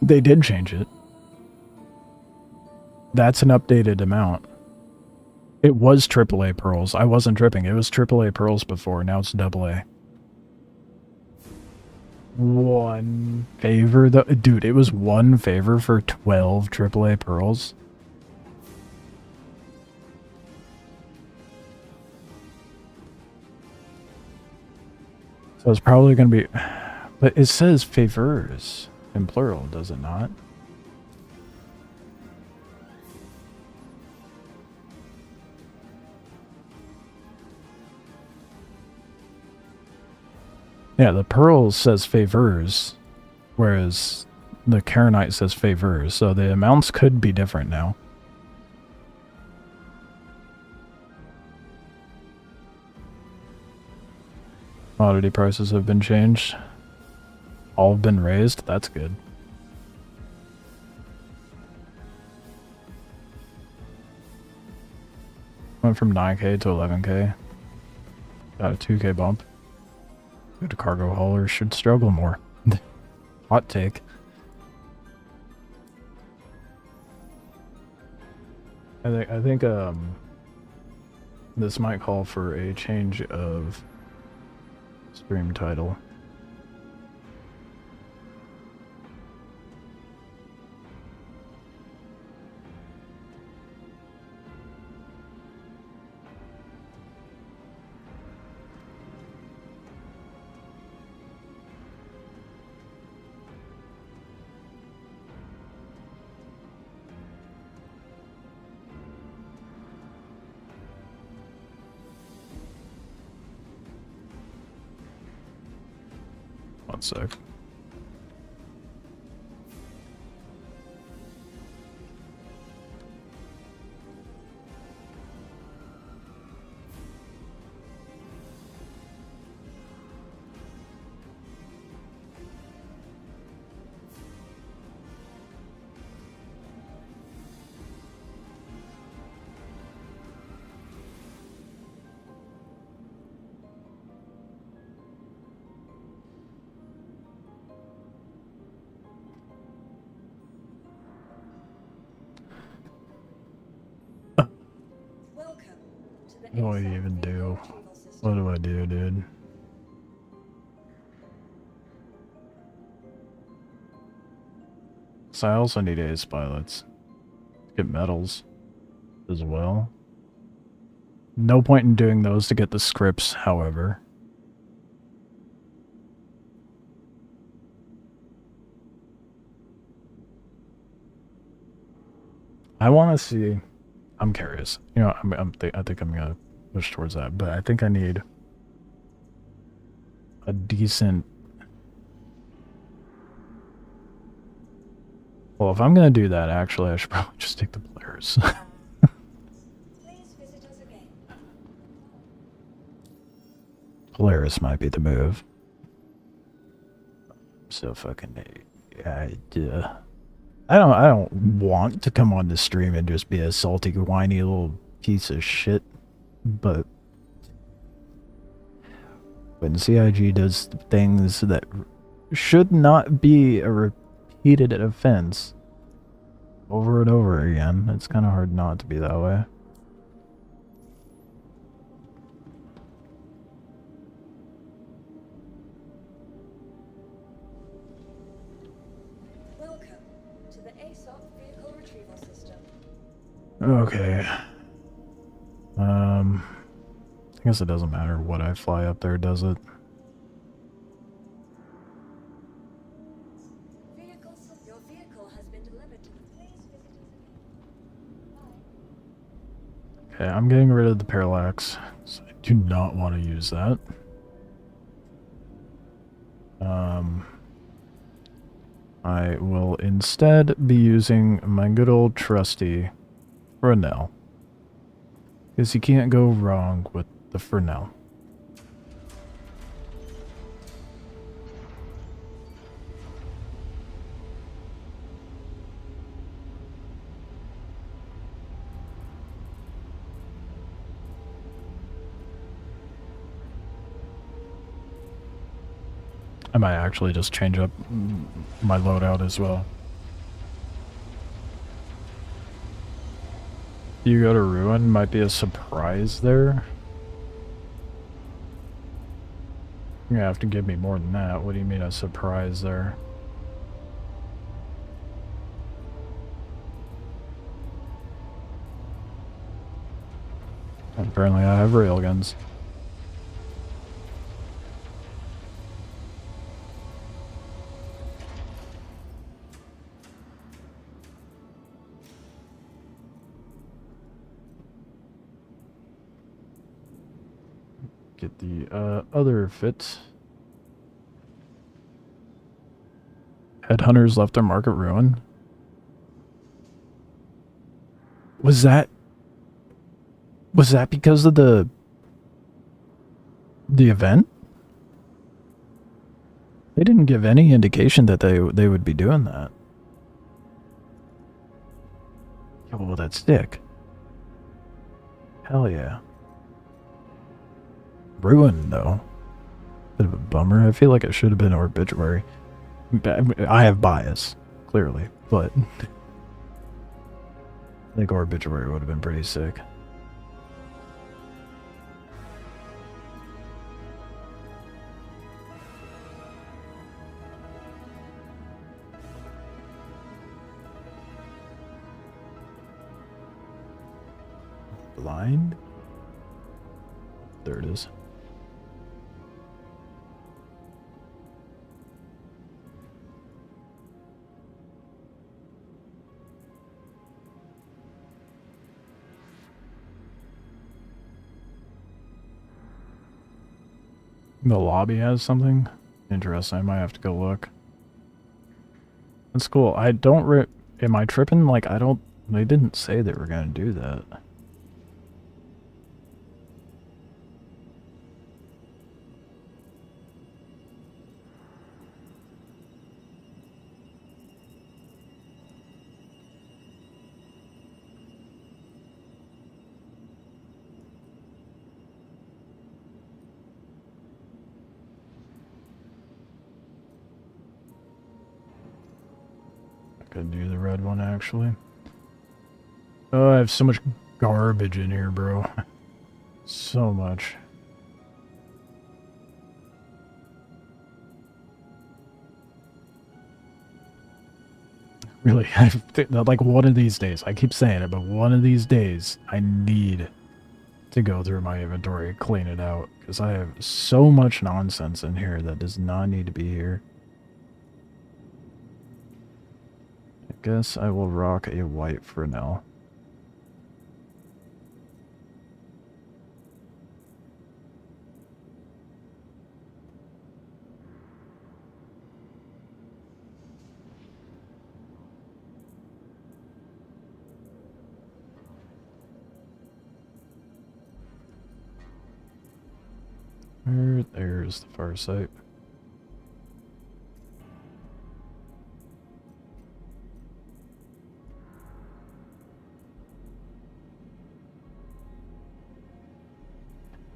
They did change it. That's an updated amount. It was AAA pearls. I wasn't tripping. It was AAA pearls before. Now it's AA. 1 favor though? Dude, it was 1 favor for 12 AAA pearls. So it's probably going to be... But it says favors in plural, does it not? Yeah, the pearl says favors, whereas the Karenite says favors, so the amounts could be different now. Commodity prices have been changed. All have been raised. That's good. Went from 9k to 11k. Got a 2k bump. Good cargo haulers should struggle more. Hot take. I think this might call for a change of stream title. One sec.
Welcome to the
What do I
ASOC
even do?
vehicle retrieval system.
What do I do, dude? So I also need ace pilots. Get medals as well. No point in doing those to get the scripts, however. I want to see. I'm curious. You know, I think I'm gonna push towards that, but I think I need a decent Well, if I'm gonna do that, actually, I should probably just take the Polaris.
Please visit us again.
Polaris might be the move. So fucking... I don't want to come on the stream and just be a salty, whiny little piece of shit, but when CIG does things that should not be a repeated offense over and over again, it's kind of hard not to be that way.
Welcome to the ASOP vehicle retrieval system.
Okay. I guess it doesn't matter what I fly up there, does it?
Your vehicle has been delivered to the Please visit us again.
Okay, I'm getting rid of the parallax. So I do not want to use that. I will instead be using my good old trusty Fresnel. Because you can't go wrong with the Fresnel. I might actually just change up my loadout as well. You go to Ruin might be a surprise there. You're gonna have to give me more than that. What do you mean a surprise there? Apparently I have railguns. Get the other fit. Headhunters left their mark at Ruin. Was that because of the event? They didn't give any indication that they would be doing that. Yeah, well, that's sick. Hell yeah. Ruin, though. Bit of a bummer. I feel like it should have been Obituary. I have bias, clearly, but I think Obituary would have been pretty sick. Blind? There it is. The lobby has something? Interesting, I might have to go look. That's cool. I don't am I tripping? Like, they didn't say they were gonna do that. Could do the red one, actually. Oh, I have so much garbage in here, bro. So much. Really, like one of these days, I keep saying it, but one of these days, I need to go through my inventory, clean it out, because I have so much nonsense in here that does not need to be here. I guess I will rock a white for now. here's the far site.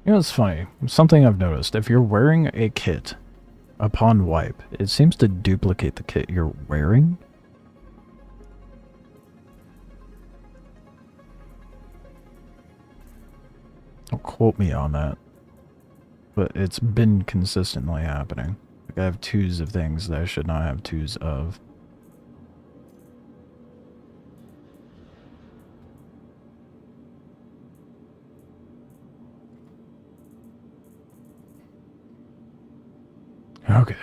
You know, it's funny. Something I've noticed. If you're wearing a kit upon wipe, it seems to duplicate the kit you're wearing. Don't quote me on that. But it's been consistently happening. Like, I have twos of things that I should not have twos of. Okay.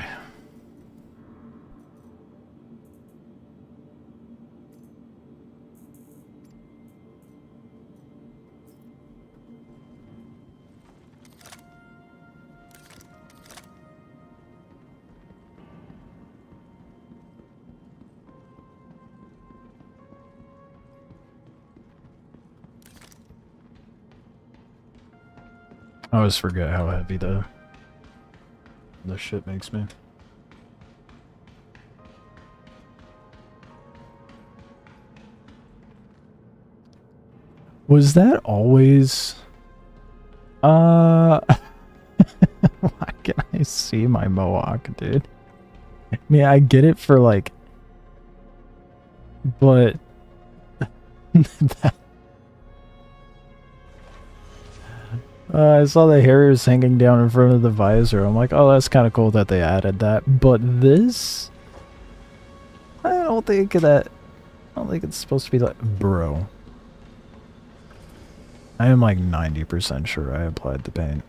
I always forget how heavy the shit makes me. Was that always... Why can I see my mohawk, dude? I mean, I get it for, like... But... I saw the hairs hanging down in front of the visor. I'm like, oh, that's kind of cool that they added that. But this... I don't think it's supposed to be like... Bro. I am like 90% sure I applied the paint.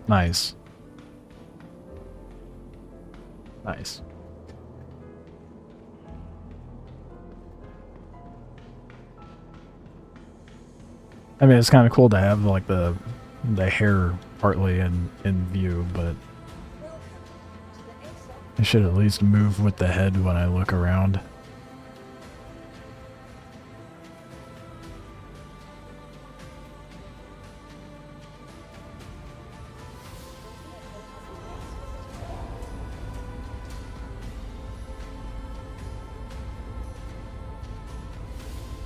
Nice. Nice. I mean, it's kind of cool to have like the hair partly in view, but I should at least move with the head when I look around.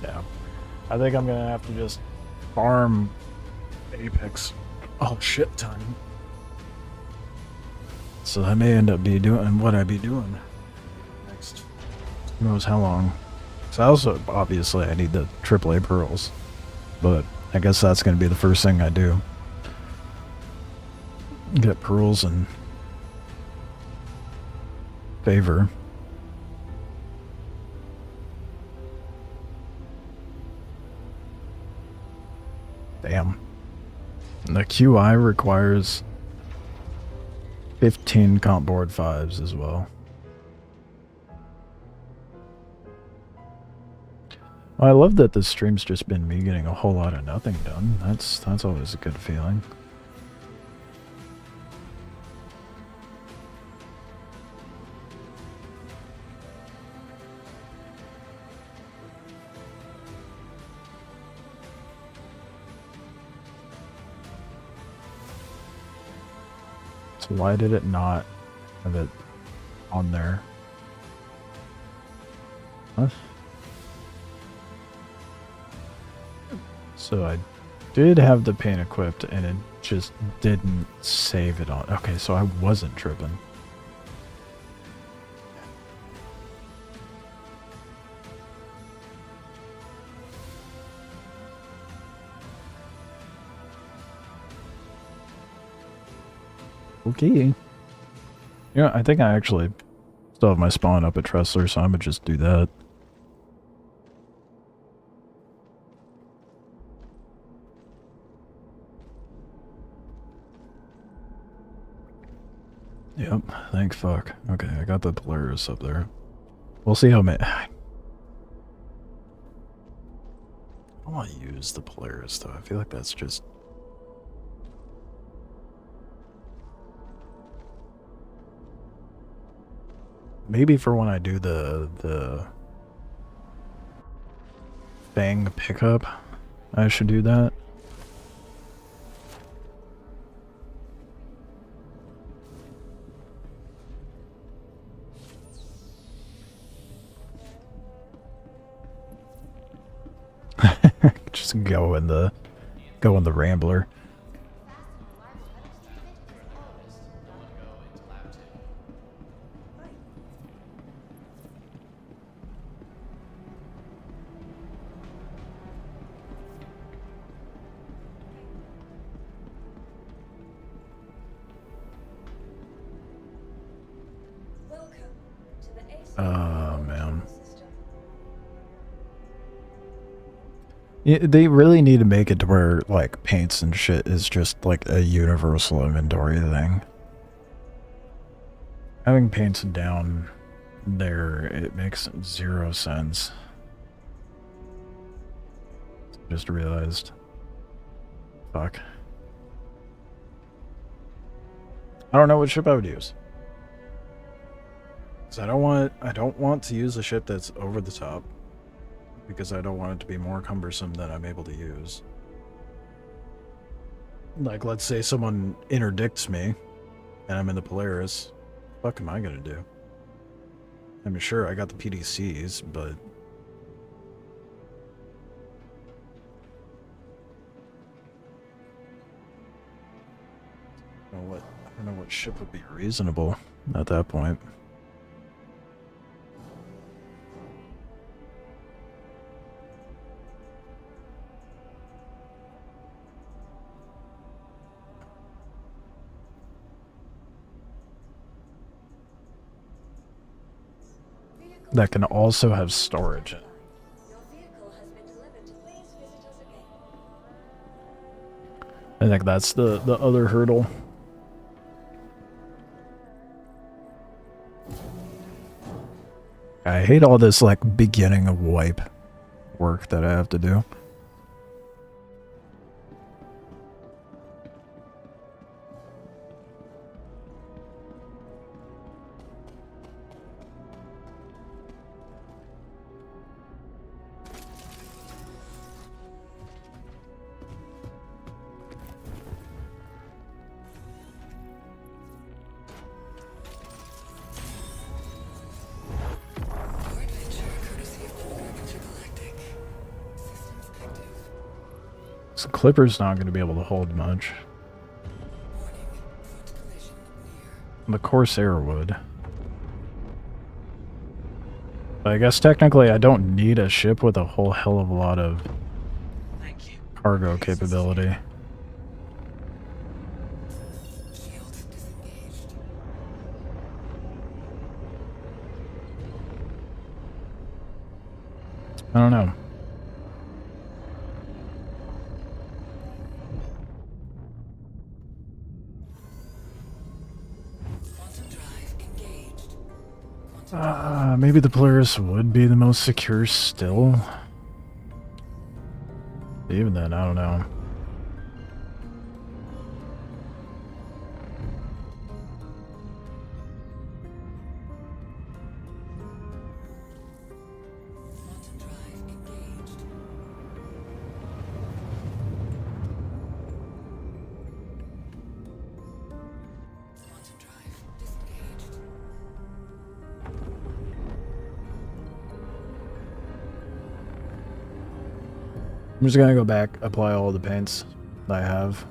Yeah, I think I'm gonna have to just farm Apex a shit ton. So I may end up doing what I be doing next. Who knows how long. So also, obviously, I need the AAA pearls. But I guess that's going to be the first thing I do. Get pearls and favor. Damn. And the QI requires 15 comp board 5s as well. Well, I love that this stream's just been me getting a whole lot of nothing done. That's always a good feeling. So why did it not have it on there? What? So I did have the paint equipped and it just didn't save it on. Okay, so I wasn't tripping. Okay. You know, I think I actually still have my spawn up at Tressler, so I'm gonna just do that. Yep, thank fuck. Okay, I got the Polaris up there. We'll see how many... I don't want to use the Polaris, though. I feel like that's just maybe for when I do the Fang pickup, I should do that. Just go in the Rambler.
Welcome to the AC
Man.
system.
Yeah, they really need to make it to where, like, paints and shit is just, like, a universal inventory thing. Having paints down there, it makes 0 sense. Just realized. Fuck. I don't know what ship I would use. 'Cause I don't want to use a ship that's over the top. Because I don't want it to be more cumbersome than I'm able to use. Like, let's say someone interdicts me, and I'm in the Polaris. What the fuck am I gonna do? I mean, sure, I got the PDCs, but... I don't know what ship would be reasonable at that point. That can also have storage.
Your vehicle has been delivered to please visit us again.
I think that's the other hurdle. I hate all this, like, beginning of wipe work that I have to do. So Clipper's not going to be able to hold much. The Corsair would. But I guess technically I don't need a ship with a whole hell of a lot of
Thank you.
cargo capability.
Shield disengaged.
I don't know.
Quantum drive engaged.
Maybe the Polaris would be the most secure still. Even then, I don't know.
Quantum drive engaged. Quantum drive disengaged.
I'm just gonna go back, apply all the paints that I have.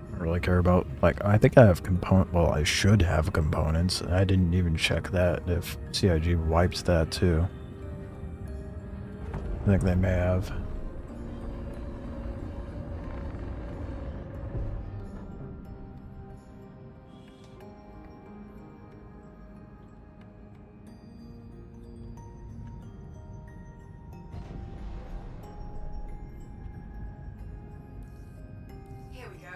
I don't really care about, like, I think I have well, I should have components. I didn't even check that, if CIG wiped that too. I think they may have.
Here we go.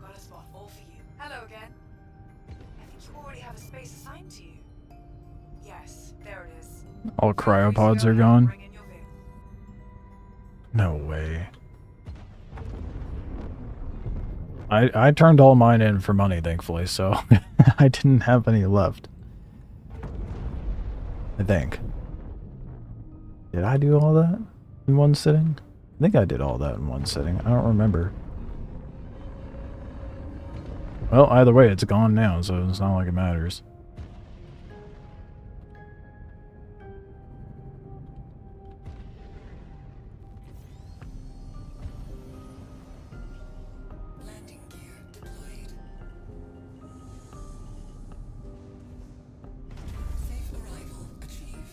Got a spot all for you. Hello again. I think you already have a space assigned to you. Yes, there it is.
All cryopods are gone? No way. I turned all mine in for money, thankfully, so I didn't have any left. I think. Did I do all that in one sitting? I think I did all that in one sitting. I don't remember. Well, either way, it's gone now, so it's not like it matters.
Landing gear deployed. Safe arrival achieved.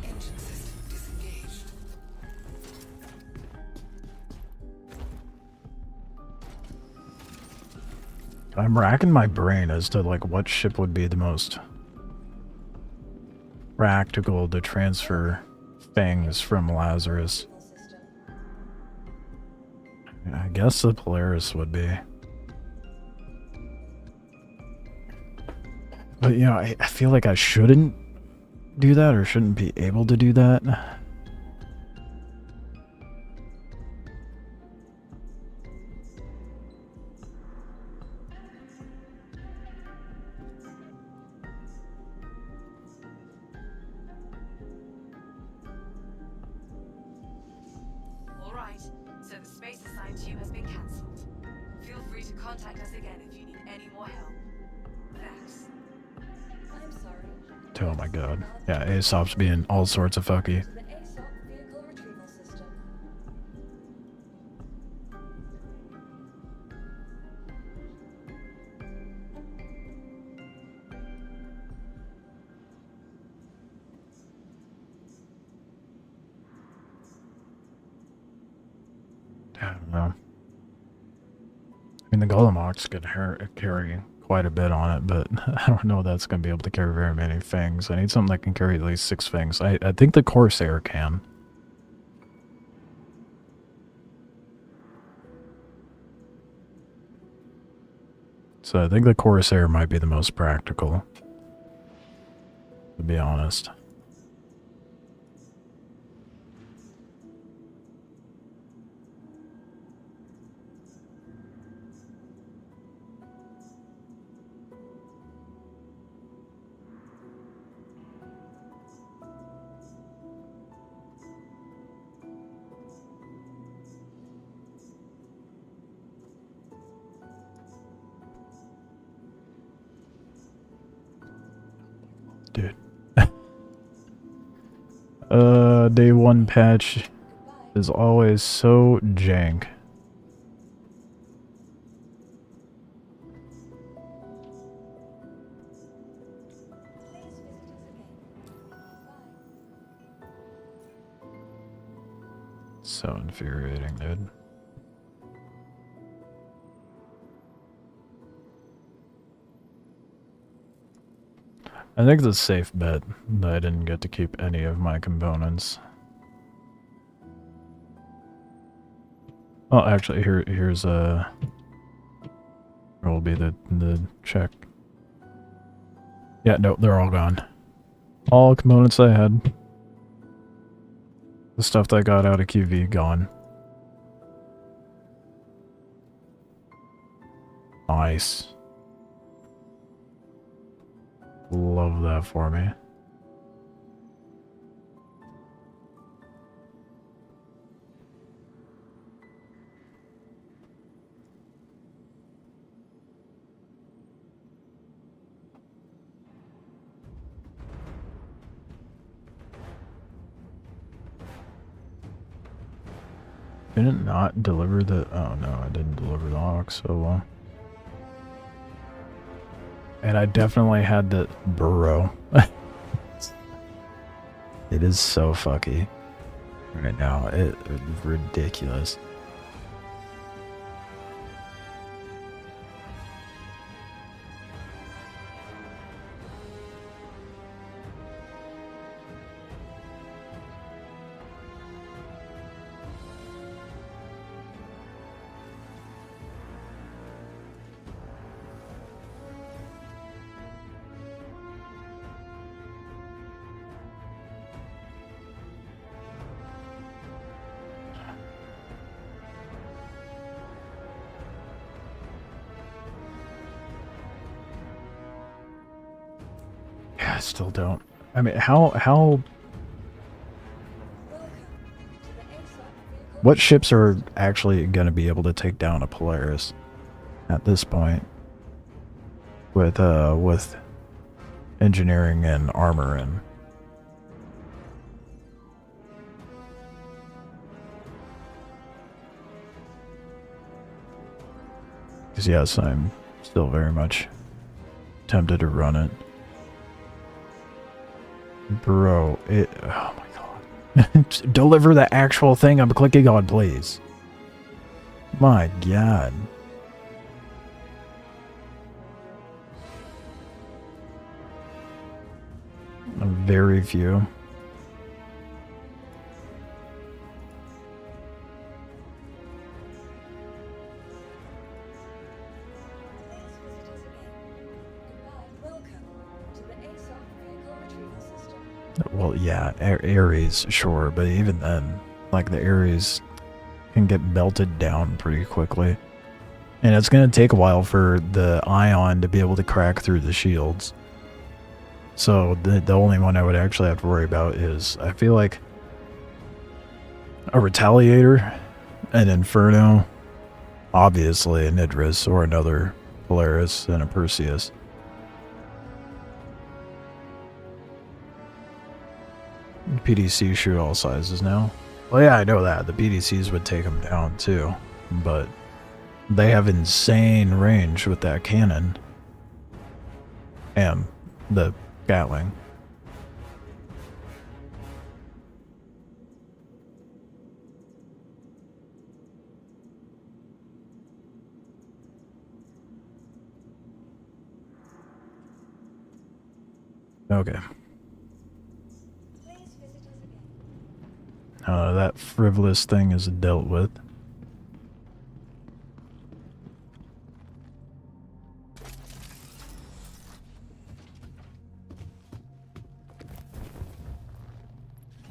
Engine system disengaged.
I'm racking my brain as to like what ship would be the most practical to transfer things from Lazarus.
System.
I guess the Polaris would be. But you know, I feel like I shouldn't do that or shouldn't be able to do that.
All right, so the space assigned to you has been cancelled. Feel free to contact us again if you need any more help. Thanks.
I'm sorry.
Oh my god. Yeah, Aesop's being all sorts of fucky.
The ASOP vehicle retrieval system.
I don't know. I mean, the Golemox could carry quite a bit on it, but I don't know that's going to be able to carry very many things. I need something that can carry at least 6 things. I think the Corsair can. So I think the Corsair might be the most practical, to be honest. Dude. Day 1 patch is always so jank.
Please visit us again. Bye.
So infuriating, dude. I think it's a safe bet that I didn't get to keep any of my components. Oh, actually, here's a. Here will be the check. Yeah, no, they're all gone. All components I had. The stuff that I got out of QV gone. Nice. Love that for me. Didn't not deliver the... Oh no, I didn't deliver the ox, so well. And I definitely had the burrow. It is so fucky right now. It's ridiculous. I still don't I mean, how
Welcome to the ASOC vehicle.
what ships are actually going to be able to take down a Polaris at this point with engineering and armor and because yes, I'm still very much tempted to run it. Bro, oh my god. Deliver the actual thing I'm clicking on, please. My god. Very few.
Please visit us again. Goodbye. Welcome to the ASOC vehicle retrieval system.
Well, yeah, Ares, sure, but even then, like the Ares can get melted down pretty quickly. And it's going to take a while for the Ion to be able to crack through the shields. So the only one I would actually have to worry about is, I feel like, a Retaliator, an Inferno, obviously an Idris or another Polaris, and a Perseus. PDC shoot all sizes now. Well, yeah, I know that. The PDCs would take them down too, but they have insane range with that cannon and the Gatling. Okay.
Please visit us again.
That frivolous thing is dealt with.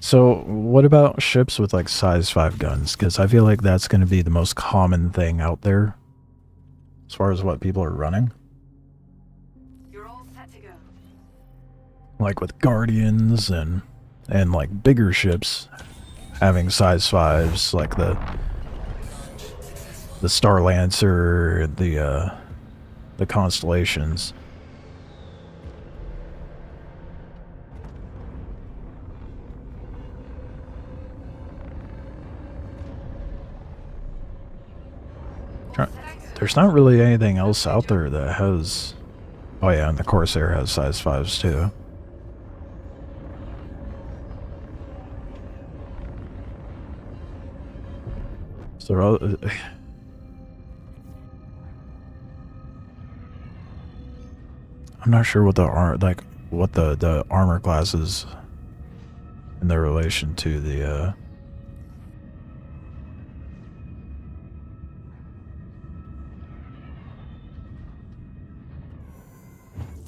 So, what about ships with like size 5 guns? Because I feel like that's going to be the most common thing out there as far as what people are running.
You're all set to go.
Like with Guardians and like bigger ships having size 5s, like the Star Lancer, the Constellations. There's not really anything else out there that has... Oh yeah, and the Corsair has size 5s too. So I'm not sure what the armor classes in their relation to the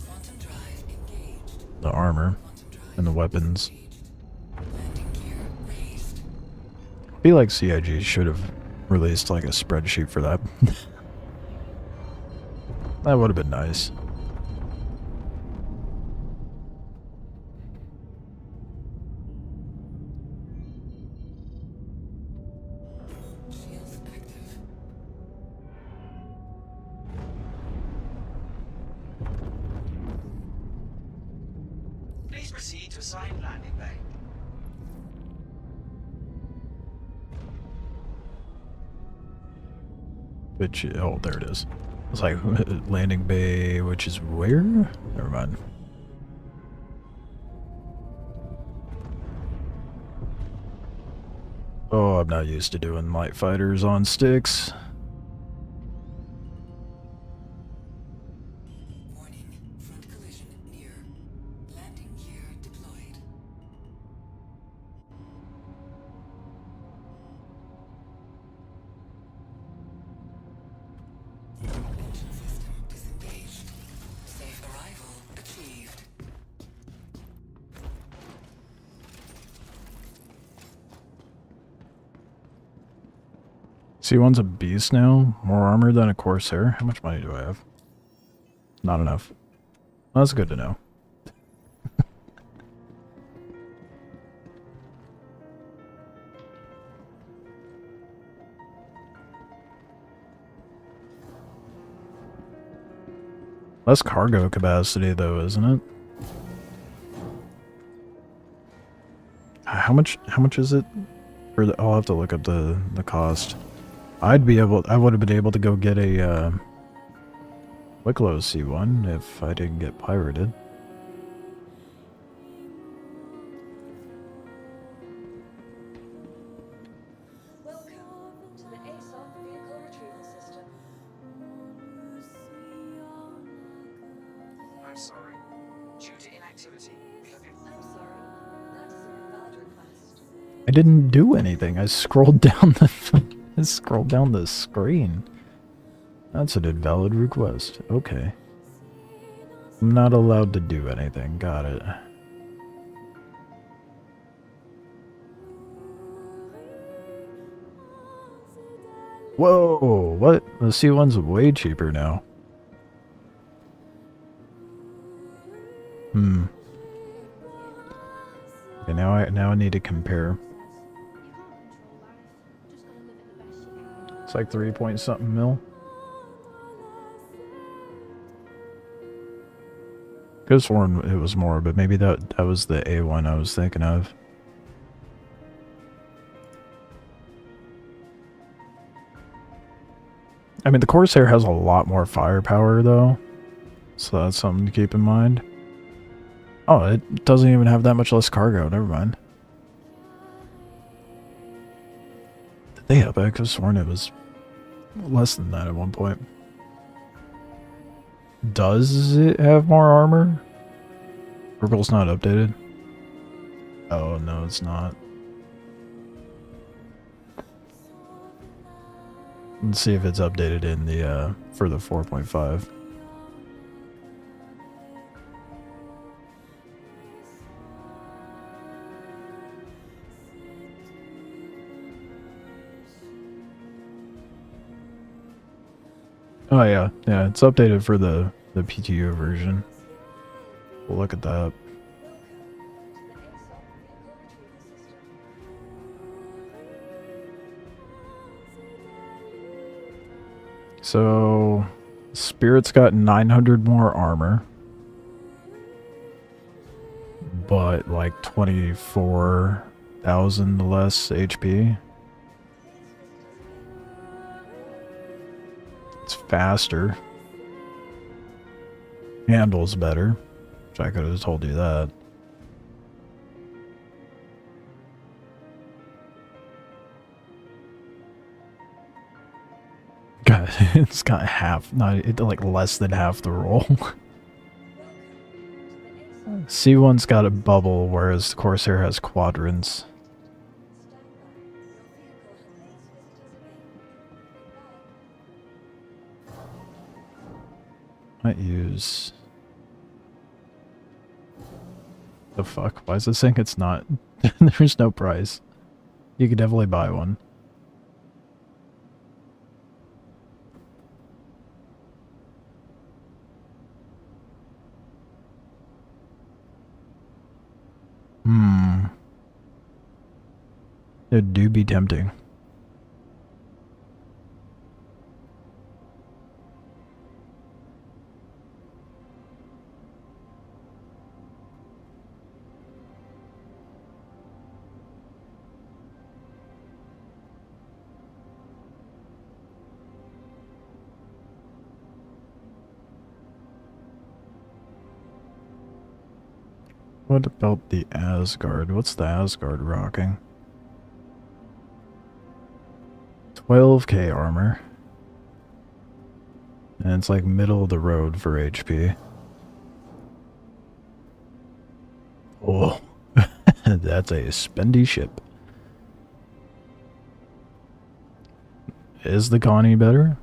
Quantum drive engaged.
armor
Quantum drive
and the weapons.
engaged. Landing gear raised.
I feel like CIG should have released like a spreadsheet for that. That would have been nice.
Shields active.
Please proceed to assigned landing bay.
Which, oh, there it is. It's like landing bay, which is where? Never mind. Oh, I'm not used to doing light fighters on sticks.
Warning. Front collision near. Landing gear deployed. Engine system disengaged. Safe arrival achieved.
C1's a beast now. More armor than a Corsair. How much money do I have? Not enough. Well, that's good to know. Less cargo capacity though, isn't it? How much is it? For the, I'll have to look up the cost. I would have been able to go get a Wicklow C1 if I didn't get pirated.
Welcome to the ASOP vehicle retrieval system.
I'm sorry. Due to inactivity, we have been...
I'm sorry. That is an invalid request.
I didn't do anything. I scrolled down the screen. That's an invalid request. Okay. I'm not allowed to do anything. Got it. Whoa! What? The C1's way cheaper now. Okay, now I need to compare. It's like 3 point something mil. Could've sworn it was more, but maybe that was the A1 I was thinking of. I mean, the Corsair has a lot more firepower, though. So that's something to keep in mind. Oh, it doesn't even have that much less cargo. Never mind. Did they have it? I could have sworn it was less than that at one point. Does it have more armor? Purple's not updated. Oh, no, it's not. Let's see if it's updated in the, for the 4.5. Oh yeah, it's updated for the PTU version. We'll look at that. So, Spirit's got 900 more armor, but like 24,000 less HP. It's faster. Handles better, which I could have told you that. God, it's got half, like less than half the roll. C1's got a bubble, whereas the Corsair has quadrants. Might use... The fuck? Why is this saying it's not? There's no price. You could definitely buy one. It do be tempting. What about the Asgard? What's the Asgard rocking? 12k armor. And it's like middle of the road for HP. Oh, that's a spendy ship. Is the Connie better?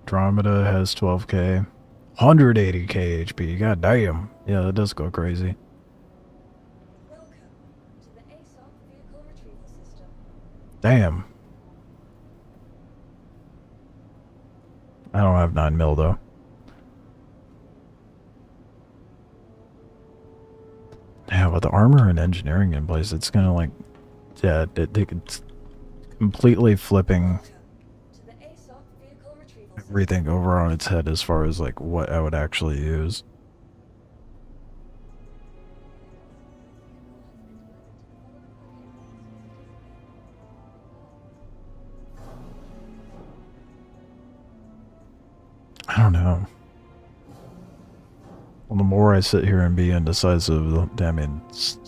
Andromeda has 12k. 180k HP. God damn. Yeah, that does go crazy.
Welcome to the ASOP vehicle retrieval system.
Damn. I don't have 9 mil though. Yeah, with the armor and engineering in place, it's gonna like, yeah, it's completely flipping
To the ASOP retrieval system.
everything over on its head as far as like what I would actually use. I don't know. Well, the more I sit here and be indecisive, I mean, it's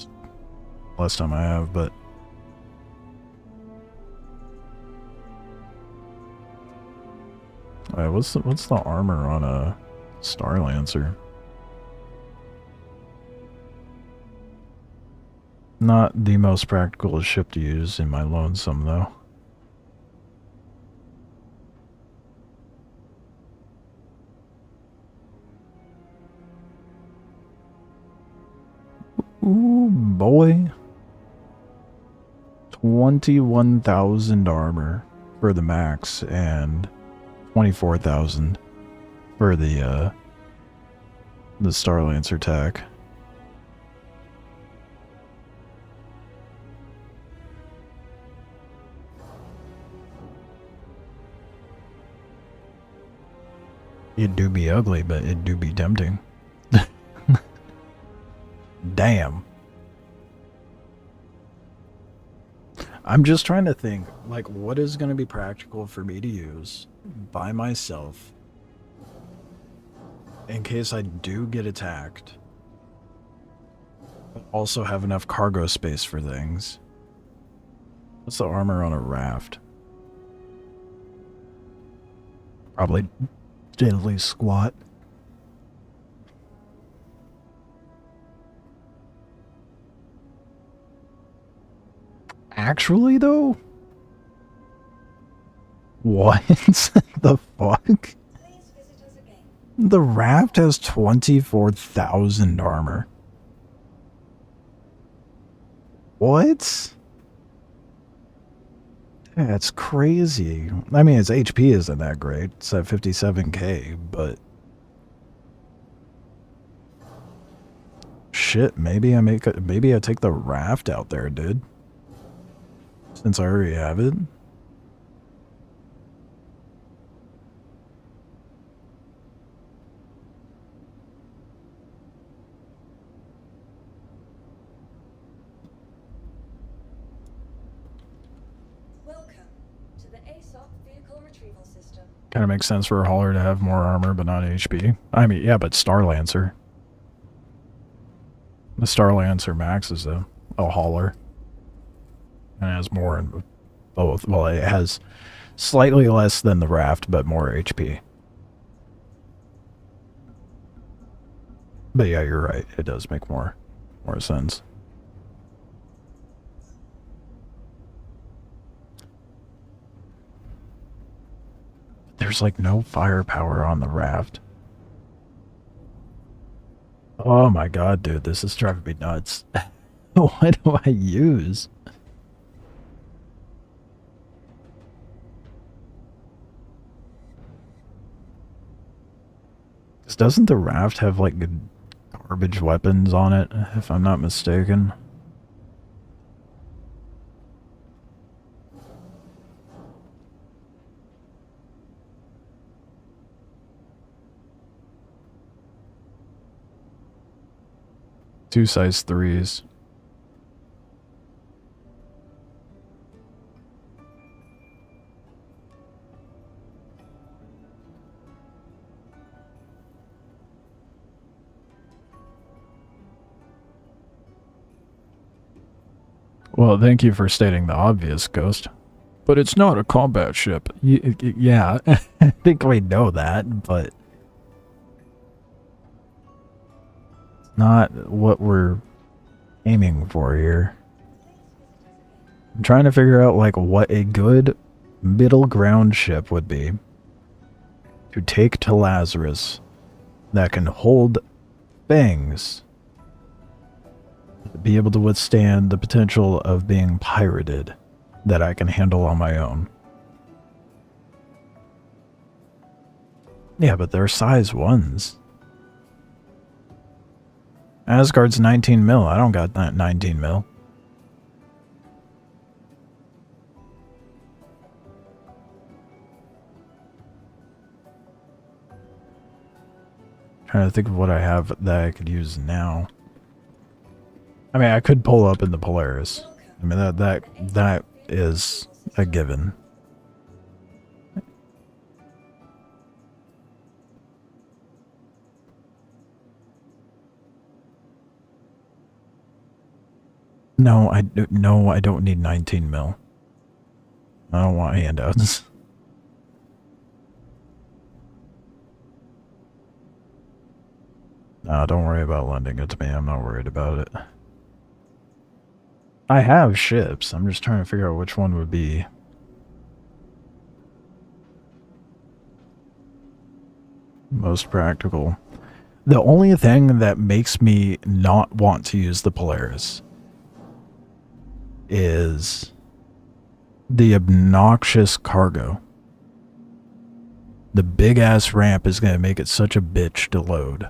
less time I have, but alright, what's the armor on a Star Lancer? Not the most practical ship to use in my lonesome, though. Ooh, boy. 21,000 armor for the max and 24,000 for the Star Lancer tech. It do be ugly, but it do be tempting. Damn. I'm just trying to think, like, what is going to be practical for me to use by myself in case I do get attacked, but also have enough cargo space for things. What's the armor on a raft? Probably diddly squat. Actually, though? What the fuck?
Please visit us again.
The raft has 24,000 armor. What? That's crazy. I mean, its HP isn't that great. It's at 57k, but... Shit, maybe I take the raft out there, dude. Since I already have it.
Welcome to the ASOP vehicle retrieval system.
Kind of makes sense for a hauler to have more armor, but not HP. I mean, yeah, but Star Lancer. The Star Lancer Max is a hauler. And it has more in both. Well, it has slightly less than the raft, but more HP. But yeah, you're right. It does make more sense. There's like no firepower on the raft. Oh my god, dude, this is driving me nuts. What do I use? Doesn't the raft have like garbage weapons on it, if I'm not mistaken? Two size 3s. Well, thank you for stating the obvious, Ghost. But it's not a combat ship. Yeah, I think we know that, but... not what we're aiming for here. I'm trying to figure out, like, what a good middle ground ship would be to take to Lazarus that can hold things, be able to withstand the potential of being pirated, that I can handle on my own. Yeah, but they're size 1s. Asgard's 19 mil. I don't got that 19 mil. Trying to think of what I have that I could use now. I mean, I could pull up in the Polaris. I mean, that is a given. No, I don't need 19 mil. I don't want handouts. No, don't worry about lending it to me. I'm not worried about it. I have ships. I'm just trying to figure out which one would be most practical. The only thing that makes me not want to use the Polaris is the obnoxious cargo. The big ass ramp is going to make it such a bitch to load.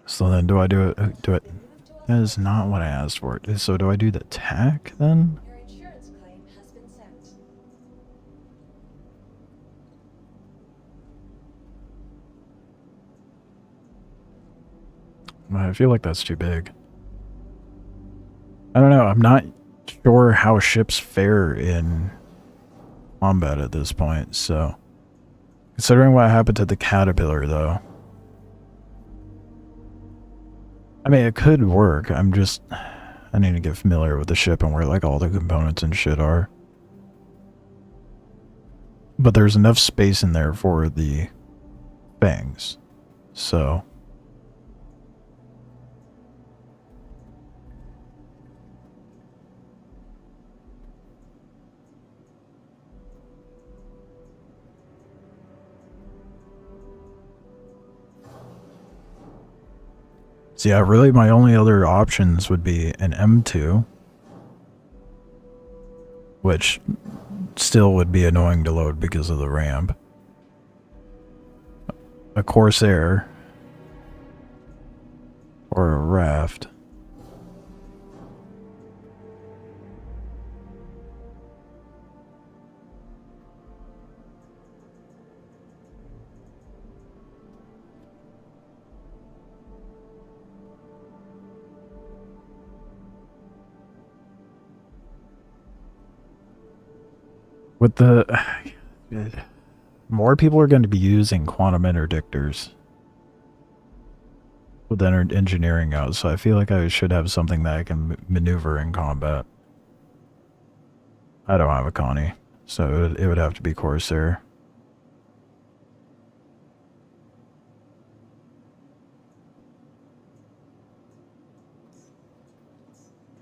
So then do I do it? That is not what I asked for. So do I do the tack then?
Your insurance claim has been sent.
I feel like that's too big. I don't know. I'm not sure how ships fare in combat at this point, so... Considering what happened to the Caterpillar, though... I mean, it could work. I'm just... I need to get familiar with the ship and where, like, all the components and shit are. But there's enough space in there for the fangs. So... So yeah, really my only other options would be an M2, which still would be annoying to load because of the ramp, a Corsair, or a raft. With the... more people are going to be using quantum interdictors with engineering out, so I feel like I should have something that I can maneuver in combat. I don't have a Connie, so it would have to be Corsair.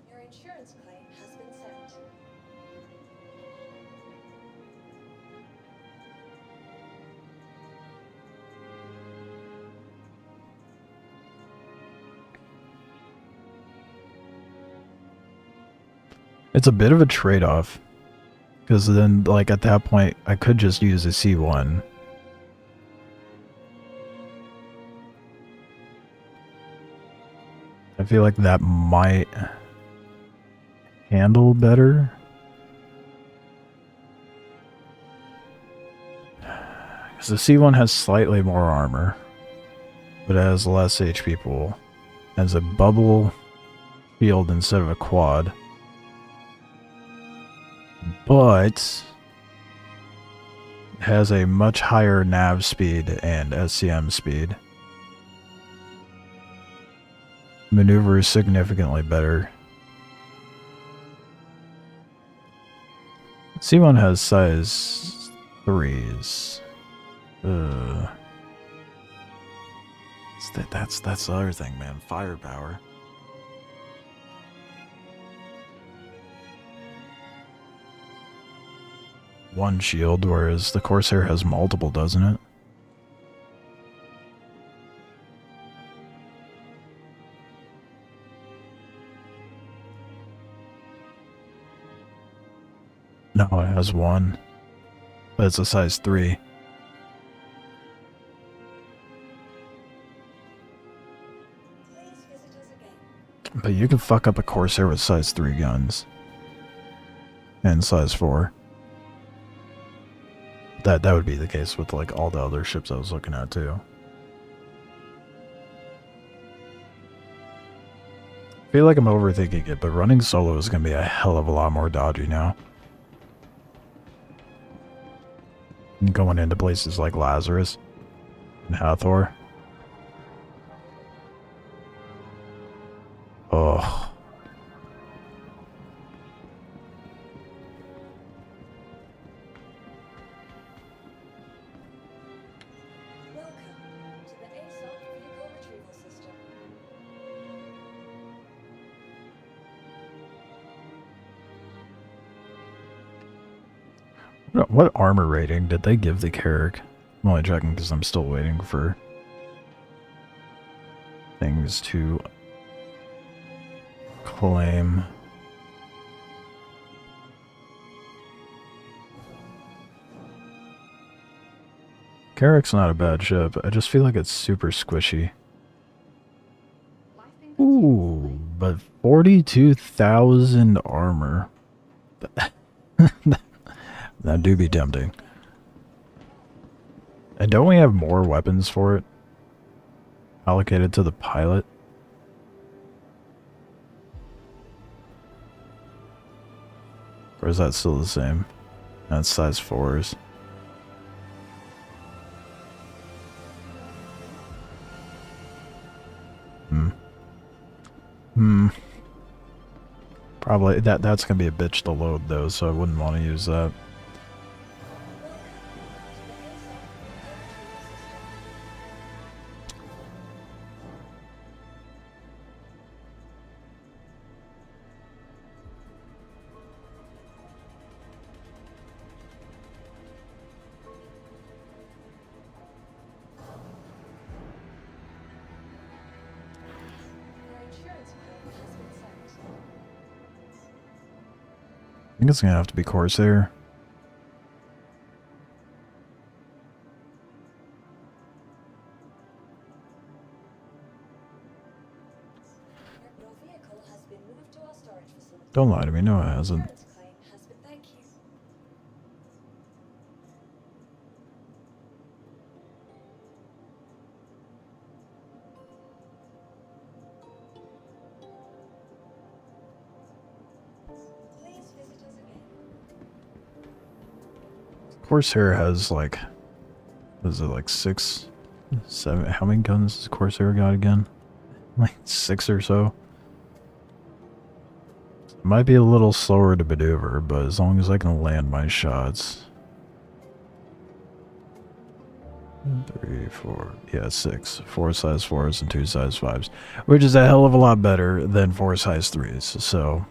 Your insurance claim has been sent.
It's a bit of a trade-off, because then, like, at that point, I could just use a C1. I feel like that might handle better. Because the C1 has slightly more armor, but it has less HP pool. It has a bubble field instead of a quad. But has a much higher nav speed and SCM speed. Maneuver is significantly better. C1 has size 3s. That's the other thing, man. Firepower. One shield, whereas the Corsair has multiple, doesn't it? No, it has one, but it's a size 3.
Please visit us again.
But you can fuck up a Corsair with size 3 guns. And size 4. That would be the case with like all the other ships I was looking at too. I feel like I'm overthinking it, but running solo is going to be a hell of a lot more dodgy now. And going into places like Lazarus and Hathor. Oh.
Welcome to the ASOC Vehicle Retrieval System.
What armor rating did they give the Carrack? I'm only checking because I'm still waiting for things to claim. Carrack's not a bad ship. I just feel like it's super squishy. Ooh, but 42,000 armor. That do be tempting. And don't we have more weapons for it? Allocated to the pilot? Or is that still the same? That's size 4s. Probably that's gonna be a bitch to load though, so I wouldn't want to use that. I think it's gonna have to be Corsair.
Your vehicle has been moved to our storage facility.
Don't lie to me, no it hasn't.
Insurance claim has been thank you. Please visit us again.
Corsair has like, what is it, like 6, 7, how many guns does Corsair got again? Like 6 or so. Might be a little slower to maneuver, but as long as I can land my shots. 3, 4, yeah, 6. 4 size 4s and 2 size 5s. Which is a hell of a lot better than 4 size 3s, so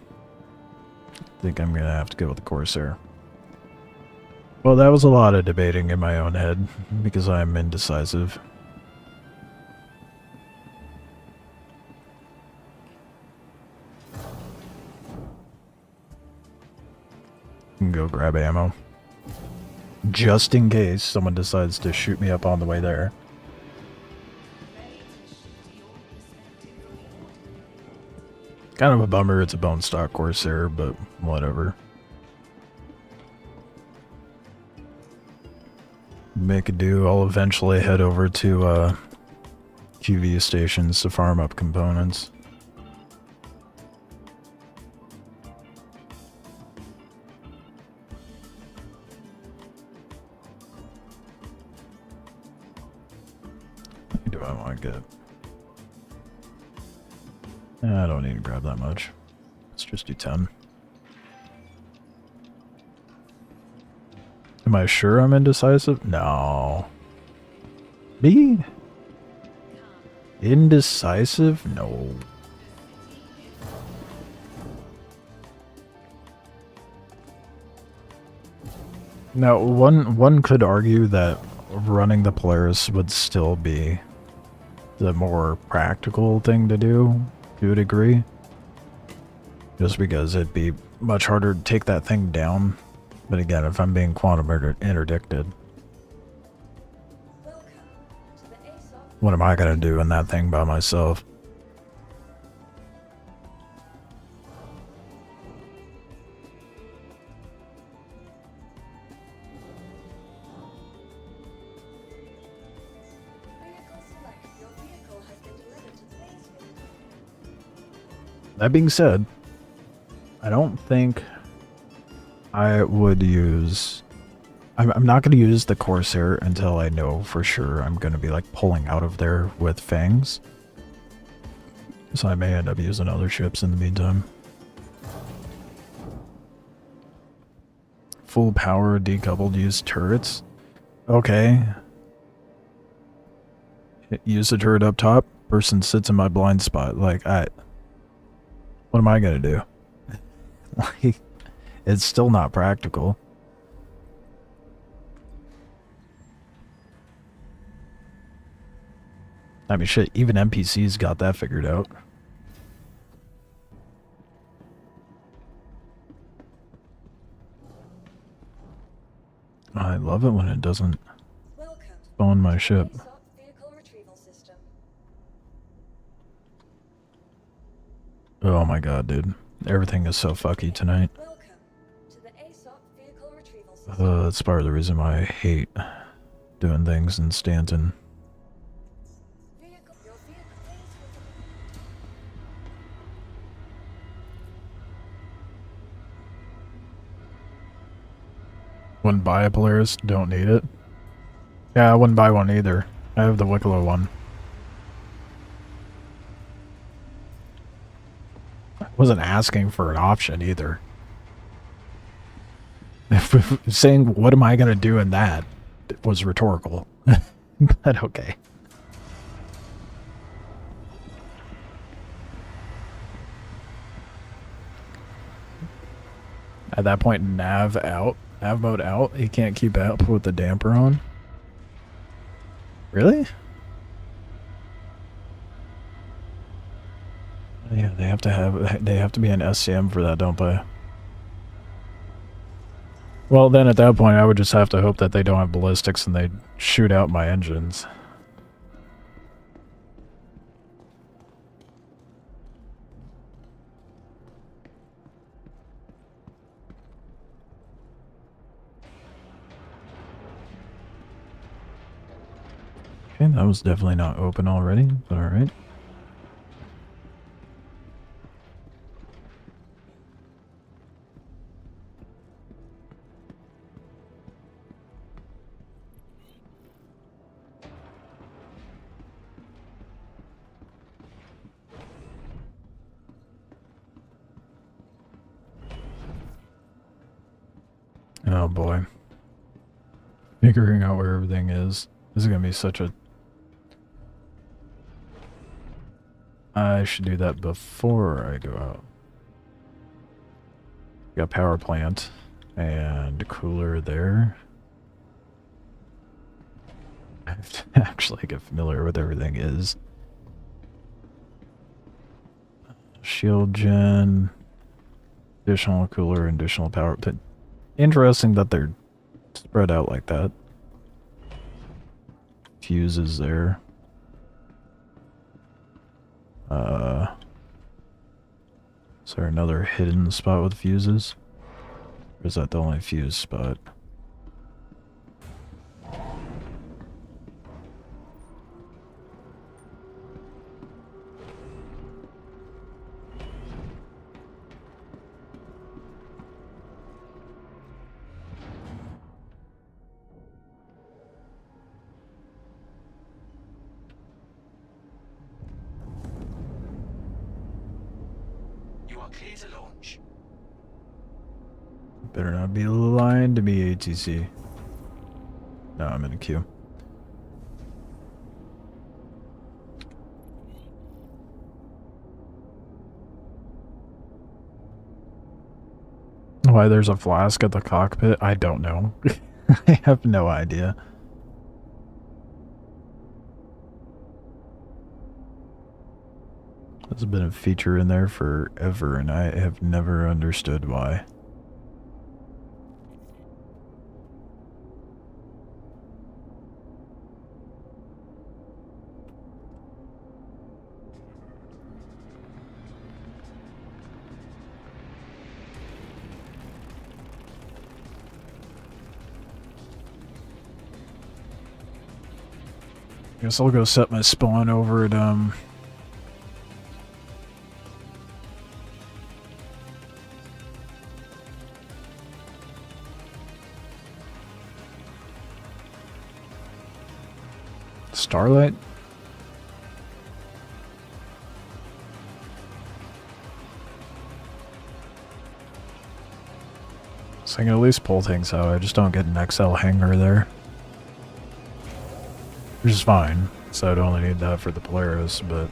I think I'm gonna have to go with the Corsair. Well, that was a lot of debating in my own head, because I'm indecisive. Can go grab ammo. Just in case someone decides to shoot me up on the way there. Kind of a bummer it's a bone stock Corsair, but whatever. Make it do. I'll eventually head over to QV stations to farm up components. What do I want to get? I don't need to grab that much. Let's just do 10. Am I sure I'm indecisive? No. Me? Indecisive? No. Now, one could argue that running the Polaris would still be the more practical thing to do, to a degree. Just because it'd be much harder to take that thing down. But again, if I'm being quantum interdicted, what am I gonna do in that thing by myself? That being said, I don't think I would use... I'm not going to use the Corsair until I know for sure I'm going to be like pulling out of there with fangs. So I may end up using other ships in the meantime. Full power decoupled use turrets. Okay. Use the turret up top. Person sits in my blind spot. Like, what am I going to do? Like, it's still not practical. I mean, shit, even NPCs got that figured out. I love it when it doesn't spawn my ship.
Vehicle retrieval system.
Oh my god, dude. Everything is so fucky tonight.
Welcome to the ASOP vehicle retrieval system.
That's part of the reason why I hate doing things in Stanton.
Your vehicle is
Wouldn't buy a Polaris, don't need it. Yeah, I wouldn't buy one either. I have the Wicklow one. I wasn't asking for an option either. Saying, what am I going to do in that, was rhetorical. But okay. At that point, nav mode out. He can't keep up with the damper on. Really? Yeah, they have to be an SCM for that, don't they? Well, then at that point, I would just have to hope that they don't have ballistics and they shoot out my engines. Okay, that was definitely not open already, but alright. Oh boy. Figuring out where everything is. This is gonna be such a... I should do that before I go out. Got power plant and cooler there. I have to actually get familiar with everything is. Shield gen, additional cooler, additional power. But interesting that they're spread out like that. Fuses there. Is there another hidden spot with fuses? Or is that the only fuse spot?
Clear to launch.
Better not be lying to me, ATC. No, I'm in a queue. Why there's a flask at the cockpit? I don't know. I have no idea. There's been a feature in there forever, and I have never understood why. Guess I'll go set my spawn over at, Starlight? So I can at least pull things out. I just don't get an XL hanger there. Which is fine. So I'd only need that for the Polaris, but...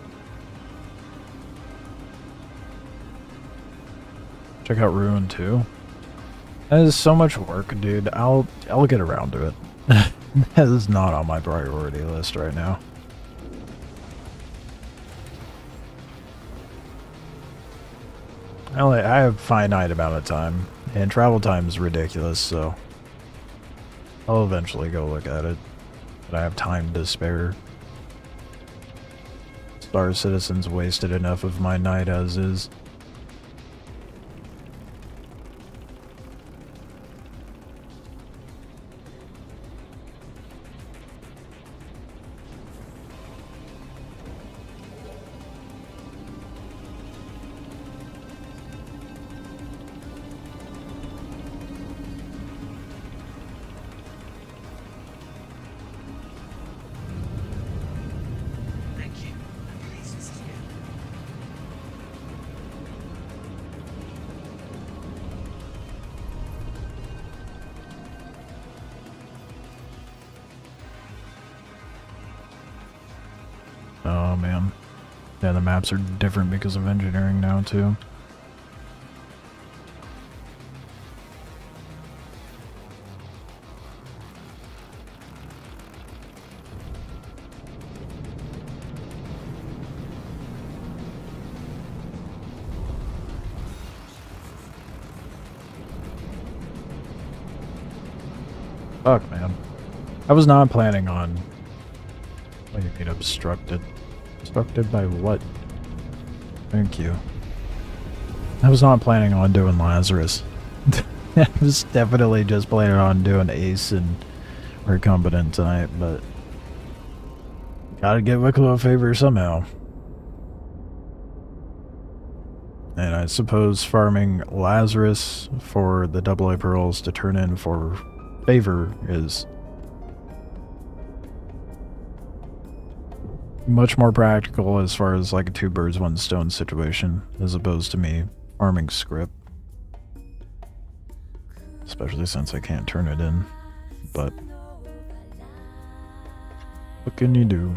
Check out Ruin too. That is so much work, dude. I'll get around to it. That is not on my priority list right now. I have a finite amount of time, and travel time is ridiculous, so I'll eventually go look at it. But I have time to spare. Star Citizen's wasted enough of my night as is.
Thank you. I'm pleased to see you.
Oh man. Yeah, the maps are different because of engineering now too. Fuck, man. I was not planning on... What do you mean obstructed? Obstructed by what? Thank you. I was not planning on doing Lazarus. I was definitely just planning on doing Ace and Recombinant tonight, but... Gotta give Wicklow a favor somehow. And I suppose farming Lazarus for the AA pearls to turn in for favor is much more practical as far as like a two birds one stone situation as opposed to me farming script, especially since I can't turn it in. But what can you do?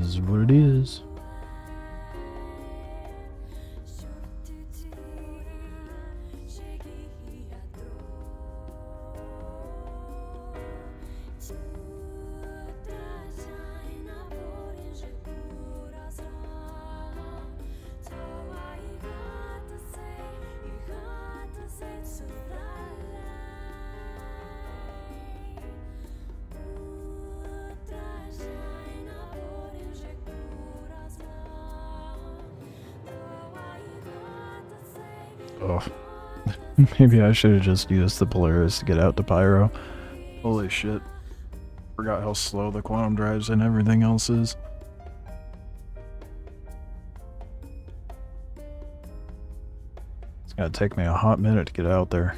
Is what it is. Oh, maybe I should have just used the Polaris to get out to Pyro. Holy shit. Forgot how slow the quantum drives and everything else is. It's gonna take me a hot minute to get out there.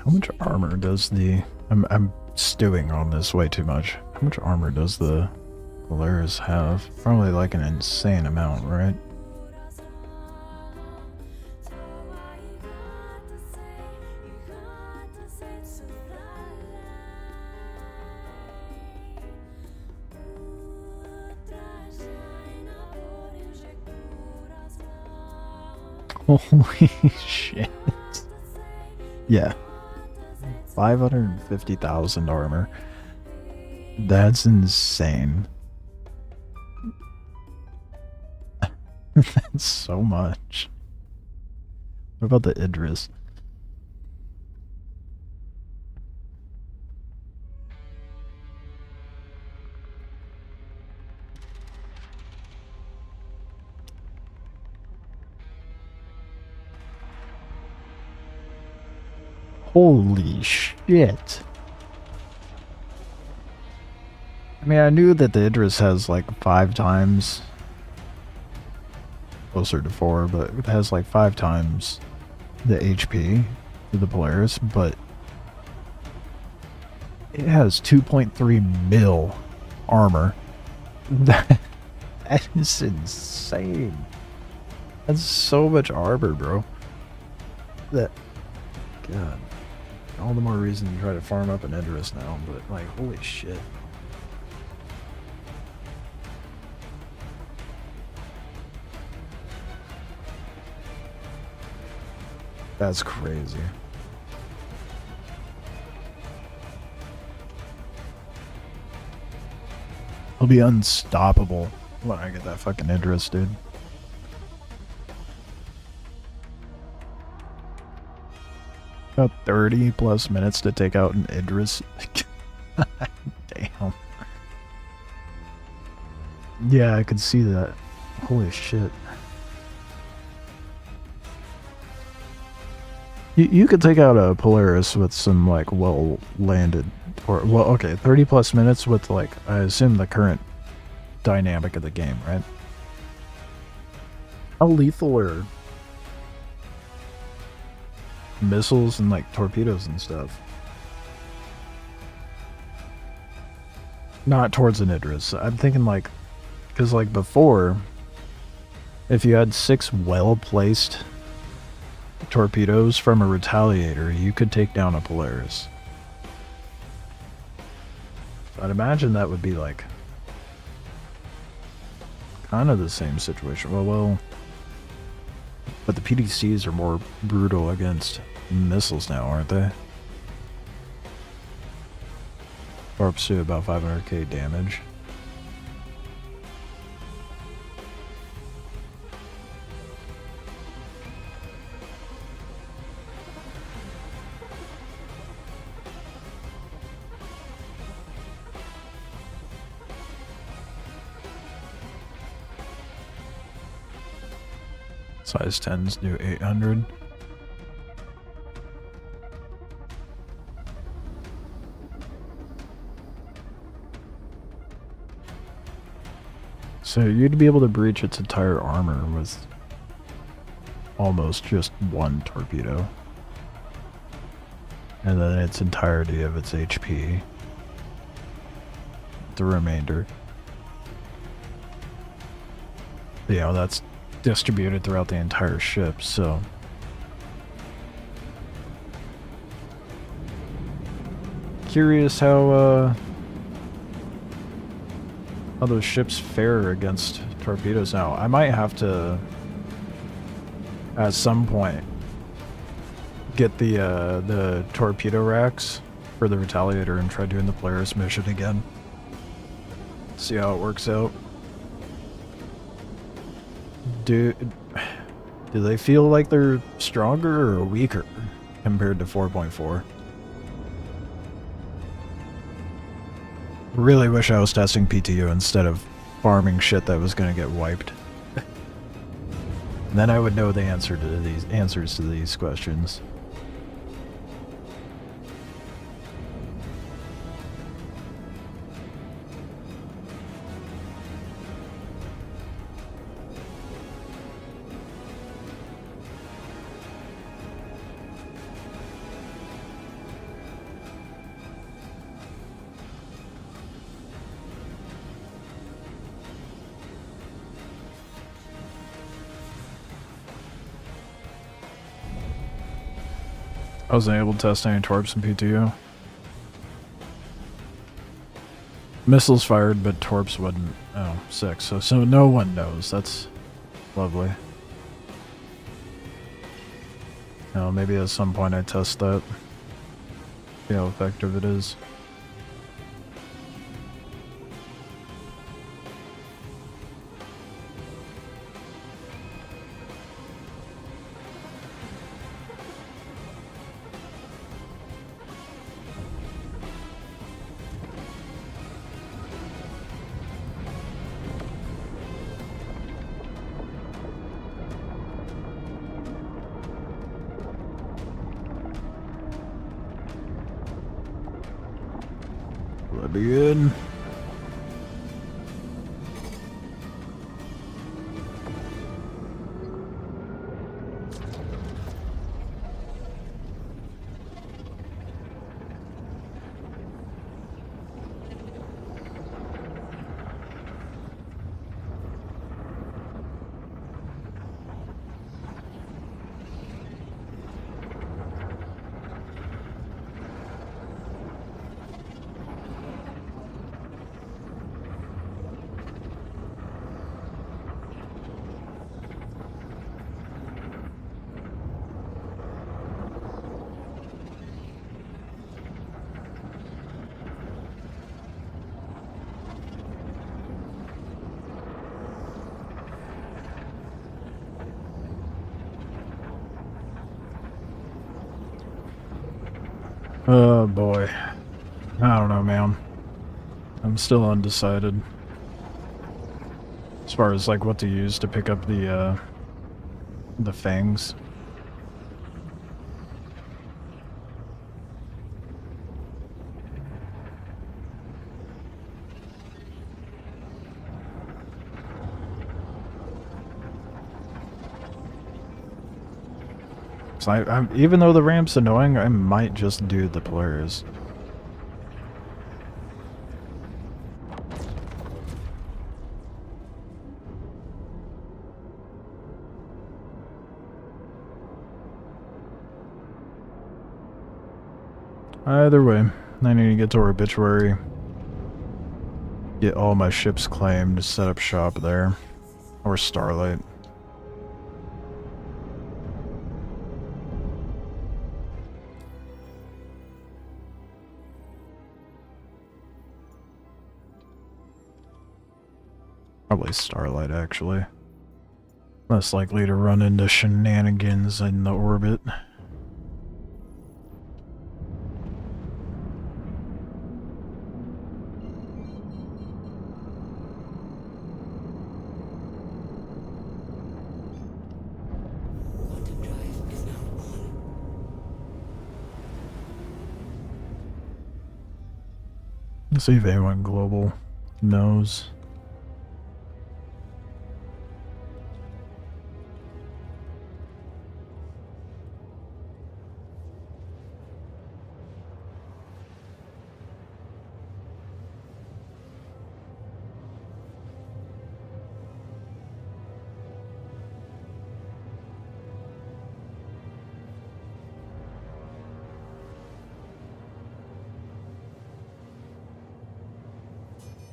How much armor does the... I'm stewing on this way too much. How much armor does the Polaris have? Probably like an insane amount, right? Holy shit. Yeah. 550,000 armor. That's insane. That's so much. What about the Idris? Holy shit. I mean, I knew that the Idris has like 5 times, closer to 4, but it has like 5 times the HP to the Polaris, but it has 2.3 mil armor. That is insane. That's so much armor, bro. That, God. All the more reason to try to farm up an Idris now, but like, holy shit. That's crazy. He'll be unstoppable when I get that fucking Idris, dude. About 30 plus minutes to take out an Idris. Damn. Yeah, I could see that. Holy shit. You could take out a Polaris with some like well landed, or well, okay, 30 plus minutes with like, I assume the current dynamic of the game, right? How lethal are missiles and like torpedoes and stuff? Not towards an Idris. I'm thinking like, because like before, if you had 6 well placed torpedoes from a Retaliator, you could take down a Polaris. I'd imagine that would be like kind of the same situation. Well, but the PDCs are more brutal against missiles now, aren't they? Warps to about 500k damage. Size 10s do 800. So you'd be able to breach its entire armor with almost just 1 torpedo. And then its entirety of its HP. The remainder. Yeah, that's distributed throughout the entire ship, so curious how those ships fare against torpedoes now. I might have to at some point get the torpedo racks for the Retaliator and try doing the Polaris mission again. See how it works out. Do they feel like they're stronger or weaker compared to 4.4? Really wish I was testing PTU instead of farming shit that was gonna get wiped. Then I would know the answers to these questions. I wasn't able to test any torps in PTU. Missiles fired, but torps wouldn't. Oh, 6. So no one knows. That's lovely. Oh, maybe at some point I test that. See how effective it is. That'd be good. Oh boy. I don't know, man. I'm still undecided. As far as like what to use to pick up the fangs. So I'm even though the ramp's annoying, I might just do the Polaris. Either way, I need to get to Obituary, get all my ships claimed, set up shop there, or Starlight. Probably Starlight, actually. Less likely to run into shenanigans in the orbit.
Quantum drive is now on.
Let's see if anyone global knows.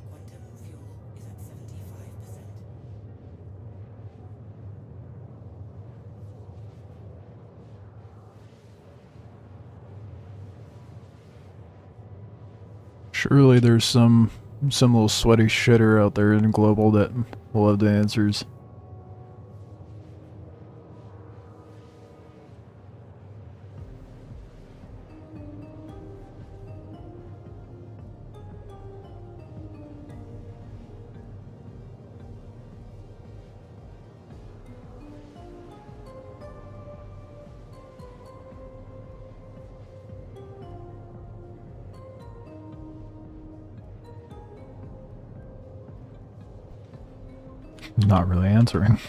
Quantum fuel is at 75%.
Surely there's some little sweaty shitter out there in global that will have the answers. Not really answering.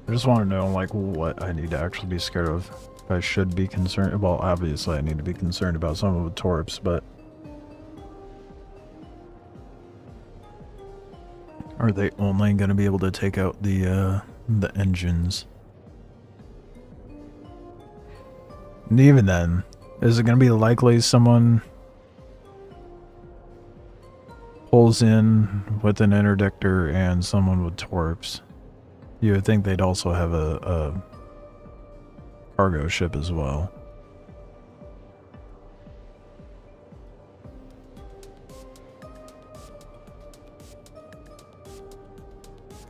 I just want to know, like, what I need to actually be scared of. I should be concerned. Well, obviously, I need to be concerned about some of the torps, but are they only going to be able to take out the engines? And even then, is it going to be likely someone pulls in with an interdictor and someone with torps? You would think they'd also have a cargo ship as well.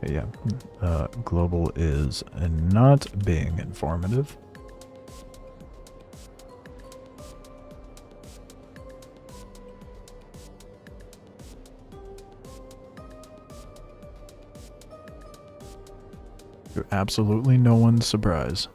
Yeah, global is not being informative. To absolutely no one's surprise.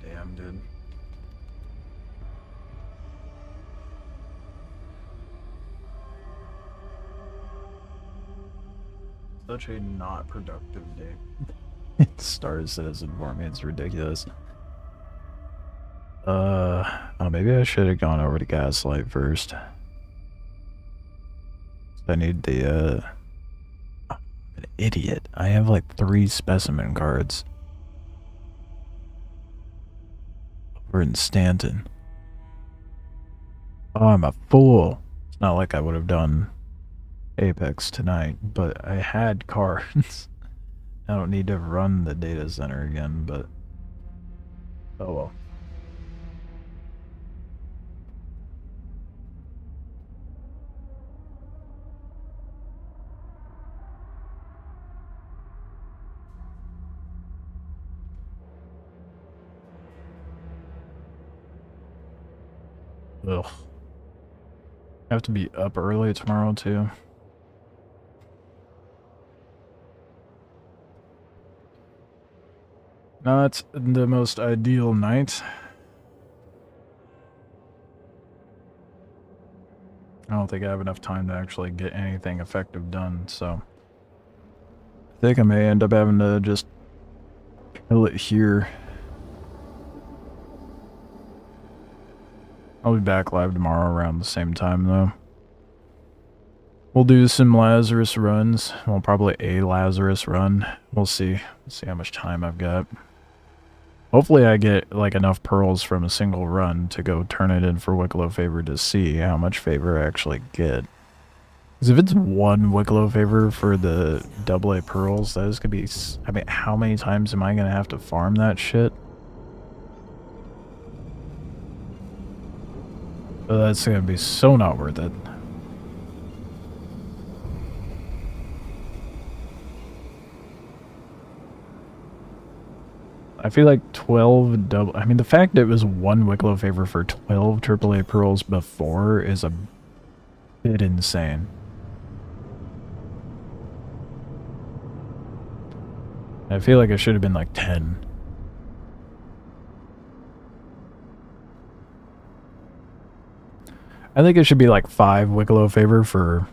Damn, dude. Such a not productive day. Star Citizen for me, it's ridiculous. Oh, maybe I should have gone over to Gaslight first. I need the, an idiot. I have like 3 specimen cards. Over in Stanton. Oh, I'm a fool. It's not like I would have done Apex tonight, but I had cards. I don't need to run the data center again, but oh well. Ugh. I have to be up early tomorrow too. Not the most ideal night. I don't think I have enough time to actually get anything effective done, so I think I may end up having to just kill it here. I'll be back live tomorrow around the same time though. We'll do some Lazarus runs. Well, probably a Lazarus run. We'll see. We'll see how much time I've got. Hopefully I get like enough pearls from a single run to go turn it in for Wicklow Favor to see how much favor I actually get. Because if it's 1 Wicklow Favor for the AA pearls, that is going to be... I mean, how many times am I going to have to farm that shit? But that's going to be so not worth it. I feel like 12 double... I mean, the fact that it was 1 Wicklow Favor for 12 AAA pearls before is a bit insane. I feel like it should have been like 10. I think it should be like 5 Wicklow Favor for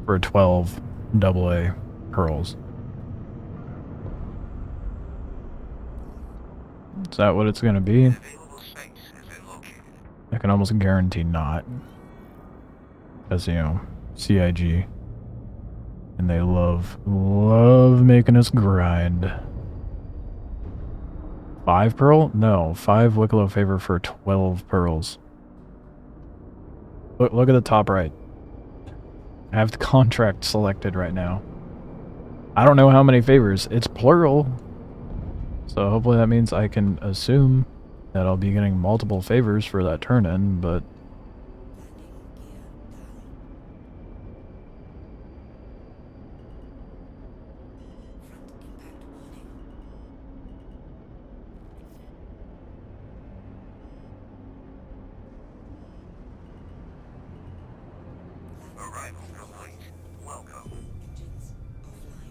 12 AA pearls. Is that what it's gonna be? I can almost guarantee not. Because, you know, CIG. And they love making us grind. 5 pearl? No, 5 Wicklow Favor for 12 pearls. Look at the top right. I have the contract selected right now. I don't know how many favors. It's plural. So hopefully that means I can assume that I'll be getting multiple favors for that turn-in, but...
Arrival complete. Welcome.
Engines offline.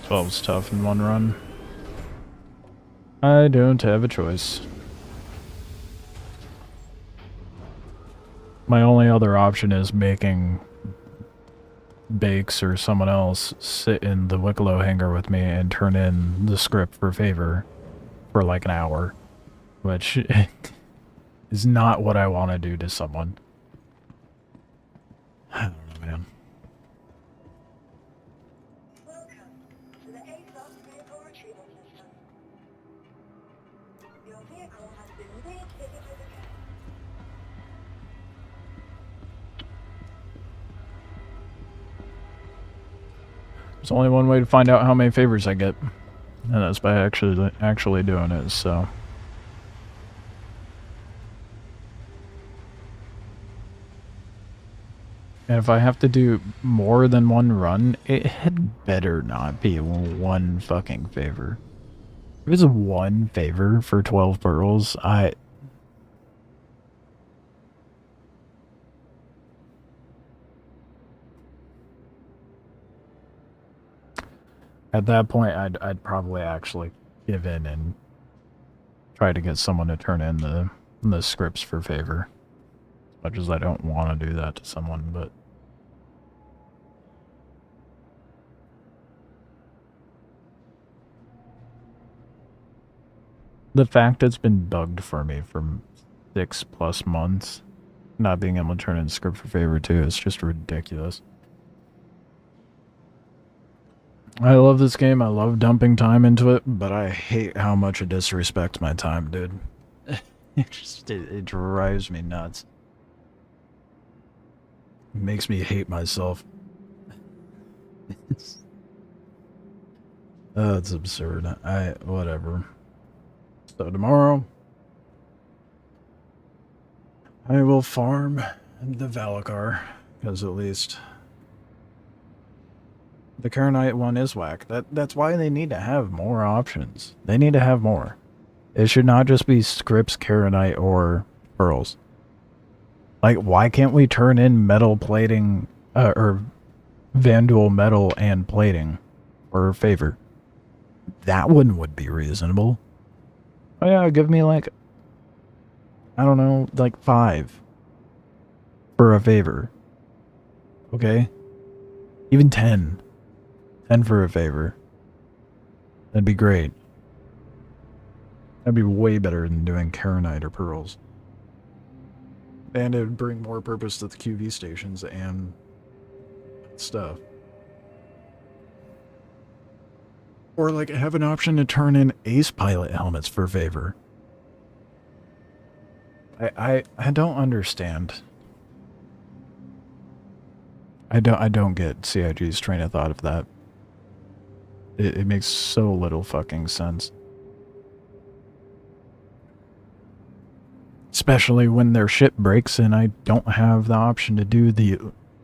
12's tough in one run. I don't have a choice. My only other option is making Bakes or someone else sit in the Wicklow hangar with me and turn in the script for favor for like an hour. which is not what I want to do to someone. I don't know, man.
Welcome to the A-Class Vehicle Retrieval System. Your vehicle has been re-exhibited again.
There's only one way to find out how many favors I get, and that's by actually doing it, so. And if I have to do more than one run, it had better not be one fucking favor. If it's one favor for 12 pearls, at that point, I'd probably actually give in and try to get someone to turn in the scripts for favor. As much as I don't want to do that to someone, but the fact it's been bugged for me for 6+ months, not being able to turn in script for favor too, is just ridiculous. I love this game, I love dumping time into it, but I hate how much it disrespects my time, dude. It drives me nuts. It makes me hate myself. Oh, it's absurd. Whatever. So tomorrow, I will farm the Valakar, because at least the Karenite one is whack. That's why they need to have more options. They need to have more. It should not just be scripts, Karenite, or pearls. Like, why can't we turn in metal plating, or Vanduul metal and plating for favor? That one would be reasonable. Oh yeah, give me like, I don't know, like 5 for a favor. Okay? Even 10. 10 for a favor. That'd be great. That'd be way better than doing Karenite or pearls. And it would bring more purpose to the QV stations and stuff. Or like have an option to turn in ace pilot helmets for favor. I don't understand. I don't get CIG's train of thought of that. It makes so little fucking sense. Especially when their ship breaks and I don't have the option to do the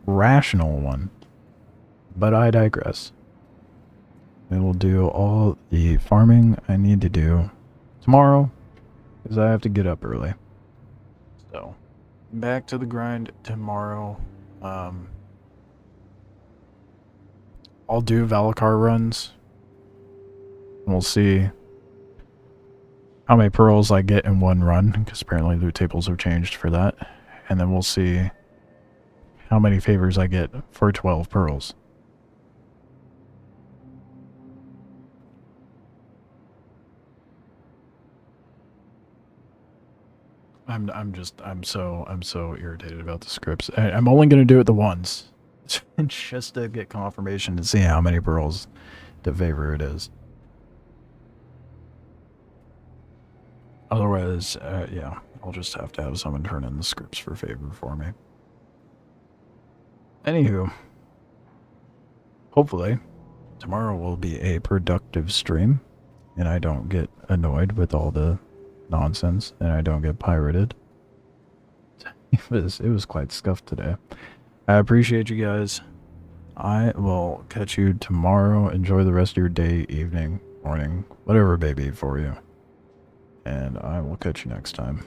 rational one. But I digress. I will do all the farming I need to do tomorrow, because I have to get up early. So, back to the grind tomorrow. I'll do Valakar runs. And we'll see how many pearls I get in one run, because apparently loot tables have changed for that. And then we'll see how many favors I get for 12 pearls. I'm so irritated about the scripts. I'm only gonna do it the once. Just to get confirmation to see how many pearls to favor it is. Otherwise, yeah, I'll just have to have someone turn in the scripts for favor for me. Anywho, hopefully, tomorrow will be a productive stream, and I don't get annoyed with all the nonsense, and I don't get pirated. It was quite scuffed today. I appreciate you guys. I will catch you tomorrow. Enjoy the rest of your day, evening, morning, whatever may be for you. And I will catch you next time.